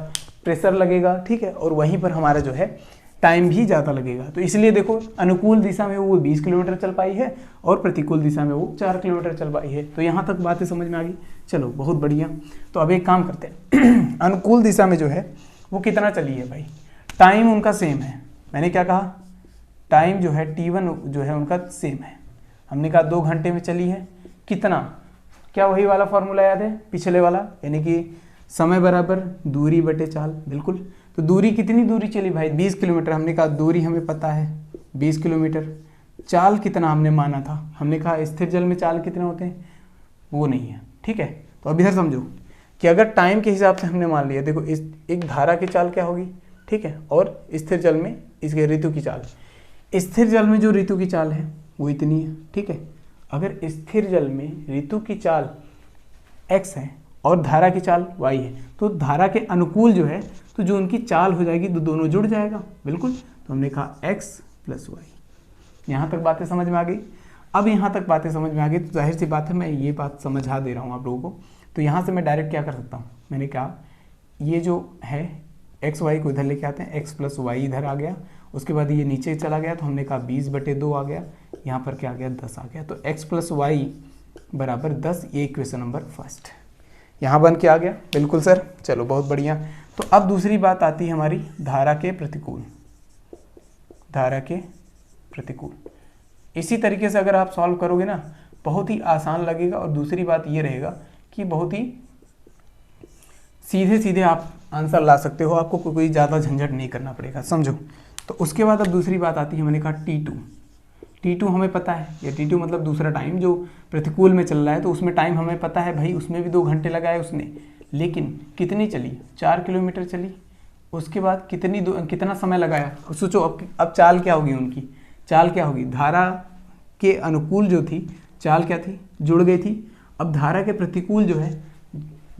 प्रेशर लगेगा। ठीक है, और वहीं पर हमारा जो है टाइम भी ज़्यादा लगेगा। तो इसलिए देखो, अनुकूल दिशा में वो 20 किलोमीटर चल पाई है और प्रतिकूल दिशा में वो 4 किलोमीटर चल पाई है। तो यहाँ तक बातें समझ में आ गई, चलो बहुत बढ़िया। तो अब एक काम करते हैं अनुकूल दिशा में जो है वो कितना चली है भाई, टाइम उनका सेम है। मैंने क्या कहा, टाइम जो है T1 जो है उनका सेम है। हमने कहा 2 घंटे में चली है, कितना, क्या वही वाला फॉर्मूला याद है पिछले वाला, यानी कि समय बराबर दूरी बटे चाल। बिल्कुल, तो दूरी, कितनी दूरी चली भाई, 20 किलोमीटर। हमने कहा दूरी हमें पता है 20 किलोमीटर। चाल कितना हमने माना था, हमने कहा स्थिर जल में चाल कितने होते हैं, वो नहीं है। ठीक है, तो अब इधर समझो कि अगर टाइम के हिसाब से हमने मान लिया, देखो इस एक धारा की चाल क्या होगी, ठीक है, और स्थिर जल में इसके ऋतु की चाल, स्थिर जल में जो ऋतु की चाल है वो इतनी है। ठीक है, अगर स्थिर जल में ऋतु की चाल x है और धारा की चाल y है, तो धारा के अनुकूल जो है, तो जो उनकी चाल हो जाएगी तो दोनों जुड़ जाएगा। बिल्कुल, तो हमने कहा x + y। यहाँ तक बातें समझ में आ गई। अब यहाँ तक बातें समझ में आ गई, तो जाहिर सी बात है मैं ये बात समझा दे रहा हूँ आप लोगों को। तो यहाँ से मैं डायरेक्ट क्या कर सकता हूँ, मैंने कहा ये जो है एक्स वाई को इधर लेके आते हैं, एक्स प्लस वाई इधर आ गया, उसके बाद ये नीचे चला गया तो हमने कहा 20/2 आ गया, यहाँ पर क्या आ गया 10 आ गया, तो x प्लस वाई बराबर 10, ये इक्वेशन नंबर फर्स्ट यहाँ बन के आ गया। बिल्कुल सर, चलो बहुत बढ़िया। तो अब दूसरी बात आती है हमारी धारा के प्रतिकूल, धारा के प्रतिकूल। इसी तरीके से अगर आप सॉल्व करोगे ना बहुत ही आसान लगेगा, और दूसरी बात ये रहेगा कि बहुत ही सीधे सीधे आप आंसर ला सकते हो, आपको कोई ज़्यादा झंझट नहीं करना पड़ेगा, समझो। तो उसके बाद अब दूसरी बात आती है, मैंने कहा T2 हमें पता है, ये T2 मतलब दूसरा टाइम जो प्रतिकूल में चल रहा है, तो उसमें टाइम हमें पता है भाई, उसमें भी 2 घंटे लगाए उसने, लेकिन कितनी चली, 4 किलोमीटर चली। उसके बाद कितना समय लगाया, सोचो अब चाल क्या होगी उनकी, चाल क्या होगी, धारा के अनुकूल जो थी चाल क्या थी, जुड़ गई थी। अब धारा के प्रतिकूल जो है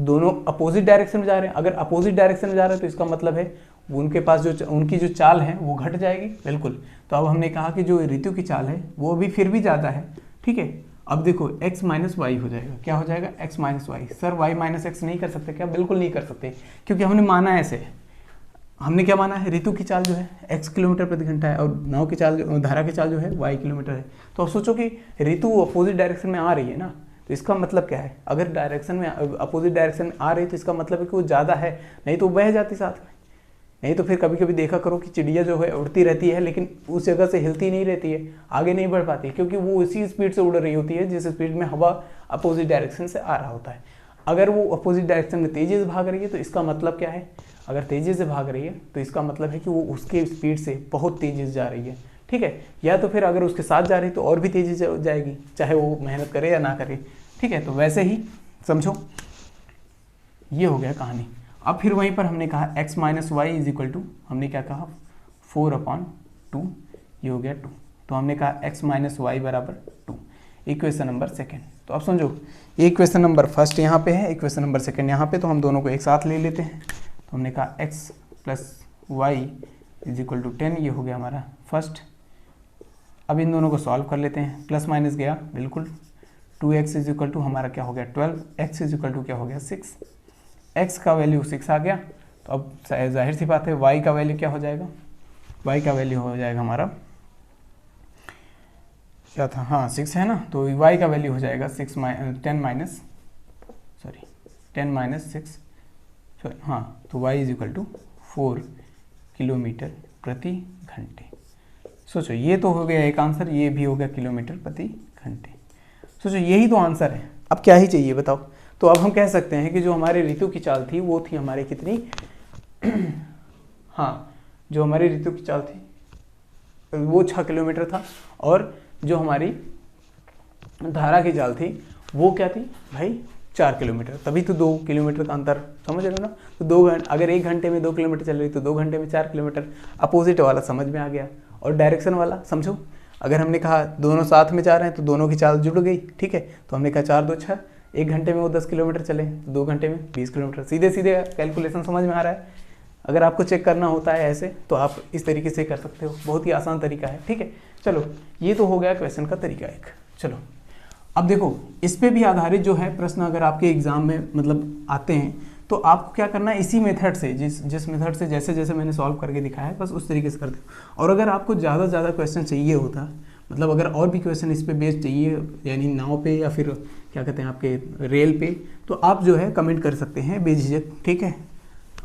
दोनों अपोजिट डायरेक्शन में जा रहे हैं, अगर अपोजिट डायरेक्शन में जा रहे हैं तो इसका मतलब है उनके पास जो उनकी जो चाल है वो घट जाएगी, बिल्कुल। तो अब हमने कहा कि जो ऋतु की चाल है वो भी फिर भी ज़्यादा है, ठीक है। अब देखो x माइनस वाई हो जाएगा, क्या हो जाएगा x minus Y. Sir y minus X नहीं कर सकते क्या, बिल्कुल नहीं कर सकते, क्योंकि हमने माना ऐसे, हमने क्या माना है, ऋतु की चाल जो है x किलोमीटर प्रति घंटा है और नाव की चाल धारा की चाल जो है y किलोमीटर है। तो अब सोचो कि ऋतु अपोजिट डायरेक्शन में आ रही है ना, तो इसका मतलब क्या है, अगर डायरेक्शन में अपोजिट डायरेक्शन में आ रही है तो इसका मतलब है कि वो ज़्यादा है, नहीं तो बह जाती साथ में। नहीं तो फिर कभी कभी देखा करो कि चिड़िया जो है उड़ती रहती है लेकिन उस जगह से हिलती नहीं रहती है, आगे नहीं बढ़ पाती, क्योंकि वो उसी स्पीड से उड़ रही होती है जिस स्पीड में हवा अपोजिट डायरेक्शन से आ रहा होता है। अगर वो अपोजिट डायरेक्शन में तेज़ी से भाग रही है तो इसका मतलब क्या है, अगर तेज़ी से भाग रही है तो इसका मतलब है कि वो उसके स्पीड से बहुत तेज़ी से जा रही है, ठीक है। या तो फिर अगर उसके साथ जा रही है तो और भी तेज़ी से जाएगी, चाहे वो मेहनत करे या ना करे, ठीक है। तो वैसे ही समझो, ये हो गया कहानी। अब फिर वहीं पर हमने कहा x minus Y is equal to, हमने क्या कहा 4/2, ये हो गया 2। तो हमने कहा x माइनस वाई बराबर 2, इक्वेशन नंबर सेकेंड। तो अब समझो ये इक्वेशन नंबर फर्स्ट यहाँ पे है, इक्वेशन नंबर सेकेंड यहाँ पे, तो हम दोनों को एक साथ ले लेते हैं। तो हमने कहा x plus Y is equal to 10, ये हो गया हमारा फर्स्ट। अब इन दोनों को सॉल्व कर लेते हैं, प्लस माइनस गया बिल्कुल, 2x इज इक्वल टू हमारा क्या हो गया 12, x इज इक्वल टू क्या हो गया 6, x का वैल्यू 6 आ गया। तो अब जाहिर सी बात है y का वैल्यू क्या हो जाएगा, y का वैल्यू हो जाएगा हमारा क्या था, हाँ 6 है ना, तो y का वैल्यू हो जाएगा 10 माइनस 6, हाँ, तो y is equal to 4 kilometre प्रति घंटे। सोचो ये तो हो गया एक आंसर, ये भी हो गया किलोमीटर प्रति घंटे। सोचो यही तो आंसर है, अब क्या ही चाहिए बताओ। तो अब हम कह सकते हैं कि जो हमारी ऋतु की चाल थी वो थी हमारी कितनी हाँ, जो हमारी ऋतु की चाल थी वो 6 किलोमीटर था, और जो हमारी धारा की चाल थी वो क्या थी भाई 4 किलोमीटर, तभी तो 2 किलोमीटर का अंतर, समझ रहे हो ना। तो 2 घंटे, अगर 1 घंटे में 2 किलोमीटर चल रही तो 2 घंटे में 4 किलोमीटर। अपोजिट वाला समझ में आ गया, और डायरेक्शन वाला समझो, अगर हमने कहा दोनों साथ में जा रहे हैं तो दोनों की चाल जुड़ गई, ठीक है। तो हमने कहा 4 2 6, 1 घंटे में वो 10 किलोमीटर चले, 2 घंटे में 20 किलोमीटर। सीधे सीधे कैलकुलेशन समझ में आ रहा है। अगर आपको चेक करना होता है ऐसे तो आप इस तरीके से कर सकते हो, बहुत ही आसान तरीका है, ठीक है। चलो ये तो हो गया क्वेश्चन का तरीका एक। चलो अब देखो इस पे भी आधारित जो है प्रश्न अगर आपके एग्जाम में मतलब आते हैं तो आपको क्या करना है, इसी मेथड से जिस मेथड से जैसे जैसे मैंने सॉल्व करके दिखाया है बस उस तरीके से करते हो। और अगर आपको ज़्यादा से ज़्यादा क्वेश्चन चाहिए होता, मतलब अगर और भी क्वेश्चन इस पे बेस्ड चाहिए, यानी नाव पे या फिर क्या कहते हैं आपके रेल पे, तो आप जो है कमेंट कर सकते हैं बेझिझक, ठीक है।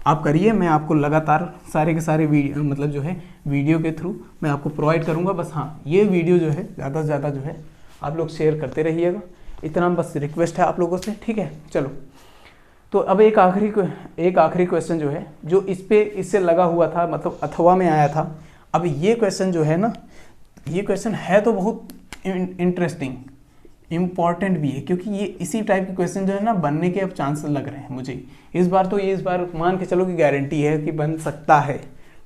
आप करिए, मैं आपको लगातार सारे के सारे वीडियो मतलब जो है वीडियो के थ्रू मैं आपको प्रोवाइड करूँगा। बस हाँ, ये वीडियो जो है ज़्यादा से ज़्यादा जो है आप लोग शेयर करते रहिएगा, इतना बस रिक्वेस्ट है आप लोगों से, ठीक है। चलो तो अब एक आखिरी क्वेश्चन जो है जो इससे लगा हुआ था, मतलब अथवा में आया था। अब ये क्वेश्चन जो है ना, ये क्वेश्चन है तो बहुत इंटरेस्टिंग, इम्पॉर्टेंट भी है, क्योंकि ये इसी टाइप के क्वेश्चन जो है ना बनने के अब चांसेस लग रहे हैं मुझे इस बार मान के चलो कि गारंटी है कि बन सकता है,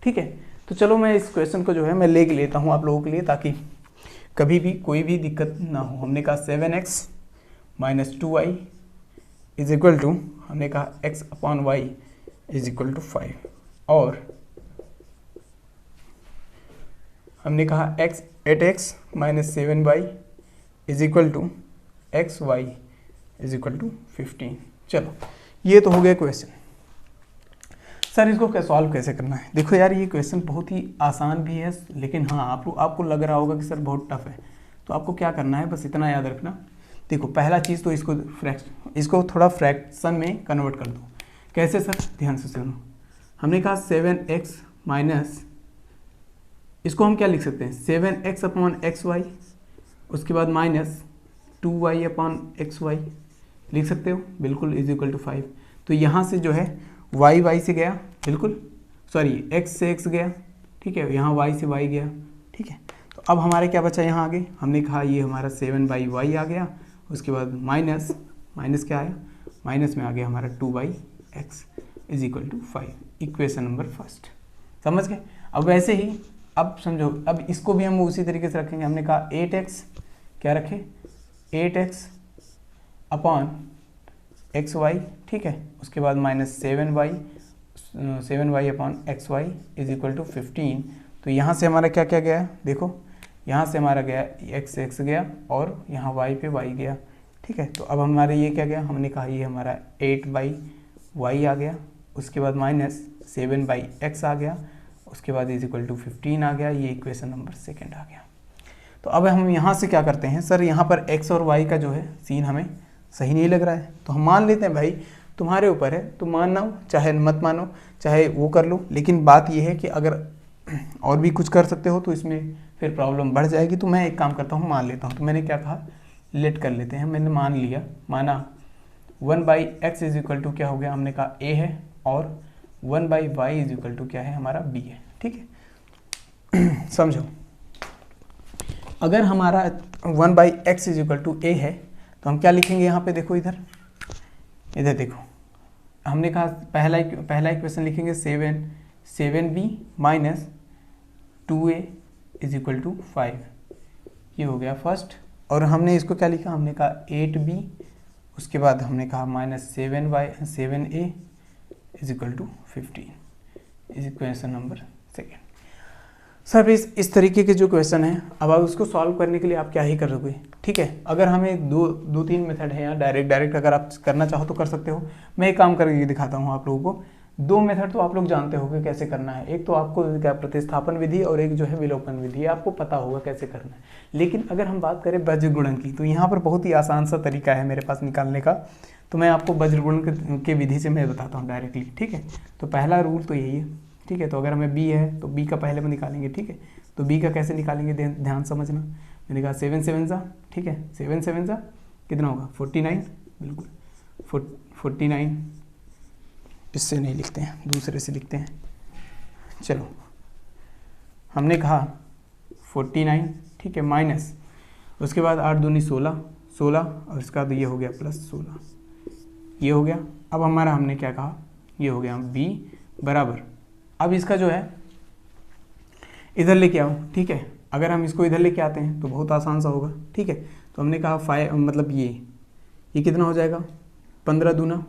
ठीक है। तो चलो मैं इस क्वेश्चन को जो है मैं ले लेता हूँ आप लोगों के लिए, ताकि कभी भी कोई भी दिक्कत ना हो। हमने कहा 7x minus 2y is equal to, हमने कहा x upon y is equal to 5, और हमने कहा x minus 7y is equal to xy is equal to 15। चलो ये तो हो गया क्वेश्चन। सर इसको क्या सॉल्व कैसे करना है? देखो यार ये क्वेश्चन बहुत ही आसान भी है, लेकिन हाँ आपको लग रहा होगा कि सर बहुत टफ है। तो आपको क्या करना है, बस इतना याद रखना। देखो पहला चीज़ तो इसको थोड़ा फ्रैक्शन में कन्वर्ट कर दो। कैसे सर? ध्यान से सुनो। हमने कहा 7x माइनस, इसको हम क्या लिख सकते हैं, 7x अपॉन एक्स वाई, उसके बाद minus 2y upon X Y लिख सकते हो, बिल्कुल, इज इक्वल टू 5। तो यहाँ से जो है y से गया, बिल्कुल सॉरी x से x गया, ठीक है, यहाँ y से y गया, ठीक है। तो अब हमारे क्या बचा यहाँ आगे, हमने कहा ये हमारा 7/y आ गया, उसके बाद माइनस क्या आया, माइनस में आ गया हमारा 2/x is equal to 5। Equation number first, समझ गए? अब वैसे ही अब समझो, अब इसको भी हम उसी तरीके से रखेंगे। हमने कहा 8x क्या रखे, 8x अपॉन एक्स वाई, ठीक है, उसके बाद minus 7y upon X Y is equal to 15। तो यहाँ से हमारा क्या क्या गया, देखो यहाँ से हमारा गया x गया और यहाँ y पे y गया, ठीक है। तो अब हमारे ये क्या गया, हमने कहा ये हमारा 8/y आ गया, उसके बाद माइनस 7/x आ गया, उसके बाद इज इक्वल टू 15 आ गया। ये इक्वेशन नंबर सेकेंड आ गया। तो अब हम यहाँ से क्या करते हैं, सर यहाँ पर x और y का जो है सीन हमें सही नहीं लग रहा है, तो हम मान लेते हैं भाई, तुम्हारे ऊपर है, तुम मानना हो चाहे मत मानो, चाहे वो कर लो, लेकिन बात ये है कि अगर और भी कुछ कर सकते हो तो इसमें फिर प्रॉब्लम बढ़ जाएगी। तो मैं एक काम करता हूँ, मान लेता हूँ। तो मैंने क्या कहा, लेट कर लेते हैं, मैंने मान लिया, माना 1/x इज इक्वल टू क्या हो गया, हमने कहा a है, और 1/y इज इक्वल टू क्या है, हमारा b है, ठीक है। समझो, अगर हमारा 1/x is equal to a है तो हम क्या लिखेंगे यहाँ पे, देखो इधर देखो, हमने कहा पहला इक्वेशन लिखेंगे 7b minus 2a is equal to 5, ये हो गया फर्स्ट। और हमने इसको क्या लिखा, हमने कहा 8b, उसके बाद हमने कहा minus 7a is equal to 15 is equation number second. Sir इस तरीके के जो क्वेश्चन है, अब आप उसको सॉल्व करने के लिए आप क्या ही करोगे, ठीक है। अगर हमें दो तीन मेथड है यहाँ, डायरेक्ट अगर आप करना चाहो तो कर सकते हो। मैं एक काम करके दिखाता हूँ आप लोगों को। दो मेथड तो आप लोग जानते होंगे कैसे करना है, एक तो आपको क्या प्रतिस्थापन विधि और एक जो है विलोपन विधि, आपको पता होगा कैसे करना है। लेकिन अगर हम बात करें वज्रगुणन की, तो यहाँ पर बहुत ही आसान सा तरीका है मेरे पास निकालने का। तो मैं आपको वज्रगुणन के विधि से मैं बताता हूँ डायरेक्टली, ठीक है। तो पहला रूल तो यही है, ठीक है। तो अगर हमें b है तो b का पहले में निकालेंगे, ठीक है। तो b का कैसे निकालेंगे, ध्यान समझना। मैंने कहा 7 7 सा, ठीक है, 7 7 सा कितना होगा 49, बिल्कुल 49। इससे नहीं लिखते हैं, दूसरे से लिखते हैं। चलो, हमने कहा 49, ठीक है, माइनस, उसके बाद 8 दूनी 16 और इसका बाद ये हो गया प्लस 16, ये हो गया। अब हमारा हमने क्या कहा, ये हो गया b बराबर, अब इसका जो है इधर लेके आओ, ठीक है। अगर हम इसको इधर लेके आते हैं तो बहुत आसान सा होगा, ठीक है। तो हमने कहा 5 मतलब ये कितना हो जाएगा, 15 दूना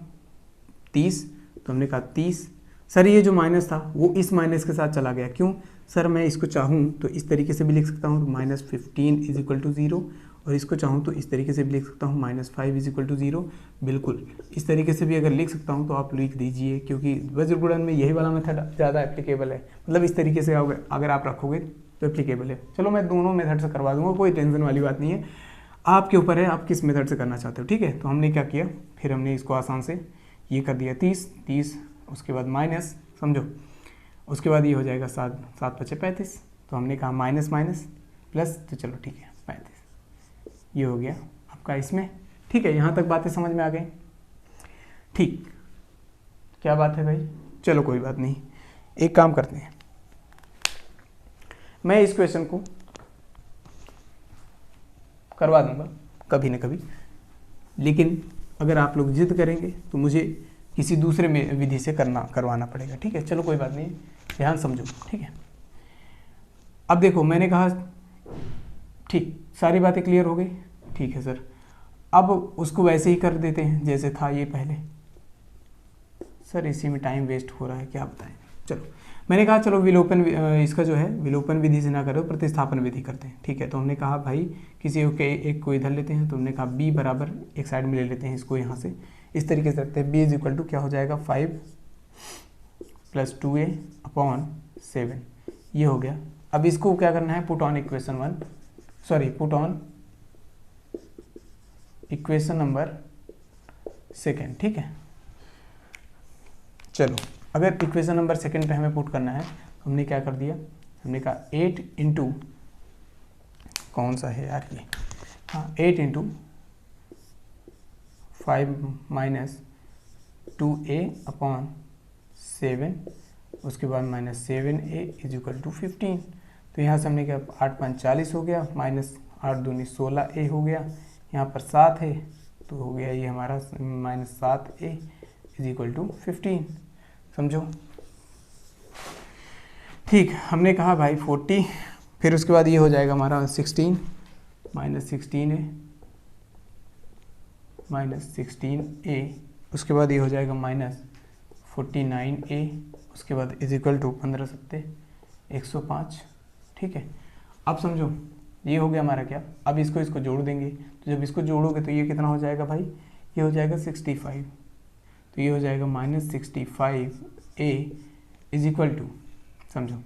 30, तो हमने कहा 30। सर ये जो माइनस था वो इस माइनस के साथ चला गया, क्यों सर? मैं इसको चाहूँ तो इस तरीके से भी लिख सकता हूँ, -15 इज इक्वल टू 0, और इसको चाहूँ तो इस तरीके से भी लिख सकता हूँ, -5 इज इक्वल टू 0। बिल्कुल इस तरीके से भी अगर लिख सकता हूँ तो आप लिख दीजिए, क्योंकि वज्रगुणन में यही वाला मेथड ज़्यादा एप्लीकेबल है। मतलब इस तरीके से अगर आप रखोगे तो एप्लीकेबल है। चलो मैं दोनों मेथड से करवा दूंगा, कोई टेंशन वाली बात नहीं है, आपके ऊपर है आप किस मेथड से करना चाहते हो, ठीक है। तो हमने क्या किया, फिर हमने इसको आसान से ये कर दिया 30, उसके बाद माइनस, समझो, उसके बाद ये हो जाएगा 7 5 35। तो हमने कहा माइनस प्लस, तो चलो ठीक है 35, ये हो गया आपका इसमें, ठीक है। यहाँ तक बातें समझ में आ गई, ठीक, क्या बात है भाई? चलो कोई बात नहीं, एक काम करते हैं, मैं इस क्वेश्चन को करवा दूंगा कभी ना कभी, लेकिन अगर आप लोग जिद करेंगे तो मुझे किसी दूसरे विधि से करवाना पड़ेगा, ठीक है। चलो कोई बात नहीं, ध्यान समझो, ठीक है। अब देखो मैंने कहा, ठीक, सारी बातें क्लियर हो गई, ठीक है सर। अब उसको वैसे ही कर देते हैं जैसे था ये पहले। सर इसी में टाइम वेस्ट हो रहा है, क्या बताएं। चलो मैंने कहा चलो विलोपन, इसका जो है विलोपन विधि से ना करो, प्रतिस्थापन विधि करते हैं, ठीक है। तो हमने कहा भाई किसी एक को इधर लेते हैं, तो हमने कहा b बराबर एक साइड में ले लेते हैं इसको, यहाँ से इस तरीके से रखते हैं, b इज इक्वल टू क्या हो जाएगा 5 प्लस 2a अपॉन 7, ये हो गया। अब इसको क्या करना है, put on equation number second, ठीक है। चलो अगर इक्वेशन नंबर सेकेंड पे हमें पुट करना है, हमने क्या कर दिया, हमने कहा 8 इंटू, कौन सा है यार ये, हाँ 8 इंटू 5 माइनस 2a अपॉन 7, उसके बाद minus 7a is equal to 15। तो यहाँ से हमने क्या, 8 5 40 हो गया, माइनस 8 दूनी 16a हो गया, यहाँ पर 7 है तो हो गया ये हमारा minus 7a is equal to 15। समझो, ठीक। हमने कहा भाई 40, फिर उसके बाद ये हो जाएगा हमारा 16 माइनस 16a माइनस 16a, उसके बाद ये हो जाएगा माइनस 49a, उसके बाद इज इक्वल टू 15 सत्ते 105, ठीक है। अब समझो ये हो गया हमारा क्या, अब इसको जोड़ देंगे, तो जब इसको जोड़ोगे तो ये कितना हो जाएगा भाई, ये हो जाएगा 65, तो ये हो जाएगा minus 65a is equal to, समझो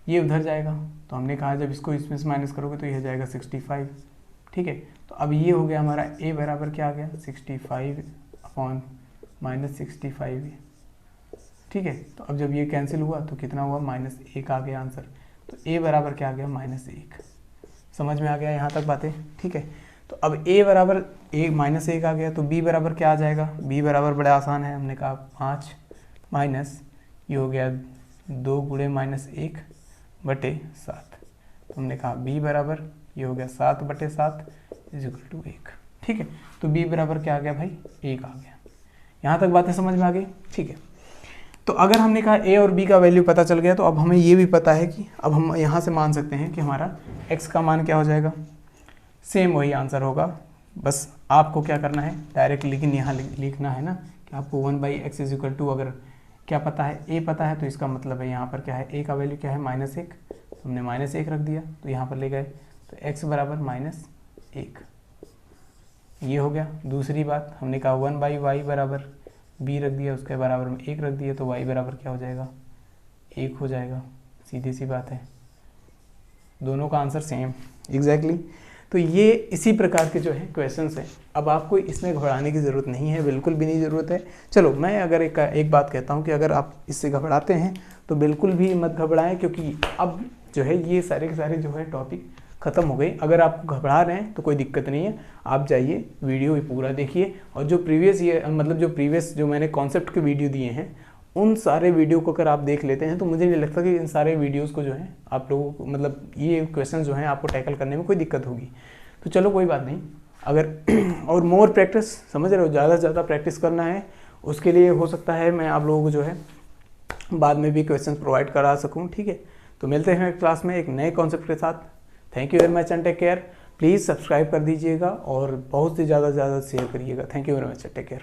ये उधर जाएगा, तो हमने कहा जब इसको इसमें से माइनस करोगे तो ये हो जाएगा 65, ठीक है। तो अब ये हो गया हमारा a बराबर क्या आ गया, 65 अपॉन माइनस 65, ठीक है। तो अब जब ये कैंसिल हुआ तो कितना हुआ, -1 आ गया आंसर। तो a बराबर क्या आ गया, -1। समझ में आ गया यहाँ तक बातें, ठीक है। तो अब a बराबर -1 आ गया, तो b बराबर क्या आ जाएगा, b बराबर बड़ा आसान है, हमने कहा 5 माइनस ये हो गया 2 गुणे -1 बटे 7, तो हमने कहा b बराबर ये हो गया 7 बटे 7 इज इक्वल टू 1, ठीक है। तो b बराबर क्या आ गया भाई, 1 आ गया। यहाँ तक बातें समझ में आ गई, ठीक है। तो अगर हमने कहा a और b का वैल्यू पता चल गया, तो अब हमें ये भी पता है कि अब हम यहाँ से मान सकते हैं कि हमारा x का मान क्या हो जाएगा, सेम वही आंसर होगा। बस आपको क्या करना है, डायरेक्ट लेकिन यहाँ लिखना है ना कि आपको 1/x इज इक्वल टू, अगर क्या पता है, a पता है, तो इसका मतलब है यहाँ पर क्या है, a का वैल्यू क्या है, -1, तो हमने -1 रख दिया, तो यहाँ पर ले गए, तो x बराबर -1, ये हो गया। दूसरी बात हमने कहा 1/y बराबर b रख दिया, उसके बराबर में 1 रख दिया, तो y बराबर क्या हो जाएगा, 1 हो जाएगा। सीधी सी बात है, दोनों का आंसर सेम एग्जैक्टली। तो ये इसी प्रकार के जो है क्वेश्चंस हैं। अब आपको इसमें घबराने की ज़रूरत नहीं है, बिल्कुल भी नहीं ज़रूरत है। चलो मैं अगर एक बात कहता हूँ कि अगर आप इससे घबराते हैं तो बिल्कुल भी मत घबराएं, क्योंकि अब जो है ये सारे के सारे जो है टॉपिक ख़त्म हो गए। अगर आप घबरा रहे हैं तो कोई दिक्कत नहीं है, आप जाइए वीडियो पूरा देखिए, और जो प्रीवियस जो मैंने कॉन्सेप्ट के वीडियो दिए हैं उन सारे वीडियो को अगर आप देख लेते हैं तो मुझे नहीं लगता कि इन सारे वीडियोस को जो है आप लोगों को ये क्वेश्चन जो हैं आपको टैकल करने में कोई दिक्कत होगी। तो चलो कोई बात नहीं, अगर और मोर प्रैक्टिस, समझ रहे हो, ज़्यादा से ज़्यादा प्रैक्टिस करना है, उसके लिए हो सकता है मैं आप लोगों को जो है बाद में भी क्वेश्चन प्रोवाइड करा सकूँ, ठीक है। तो मिलते हैं क्लास में एक नए कॉन्सेप्ट के साथ। Thank you very much and take care. Please subscribe कर दीजिएगा और बहुत से ज़्यादा शेयर करिएगा। Thank you very much, take care.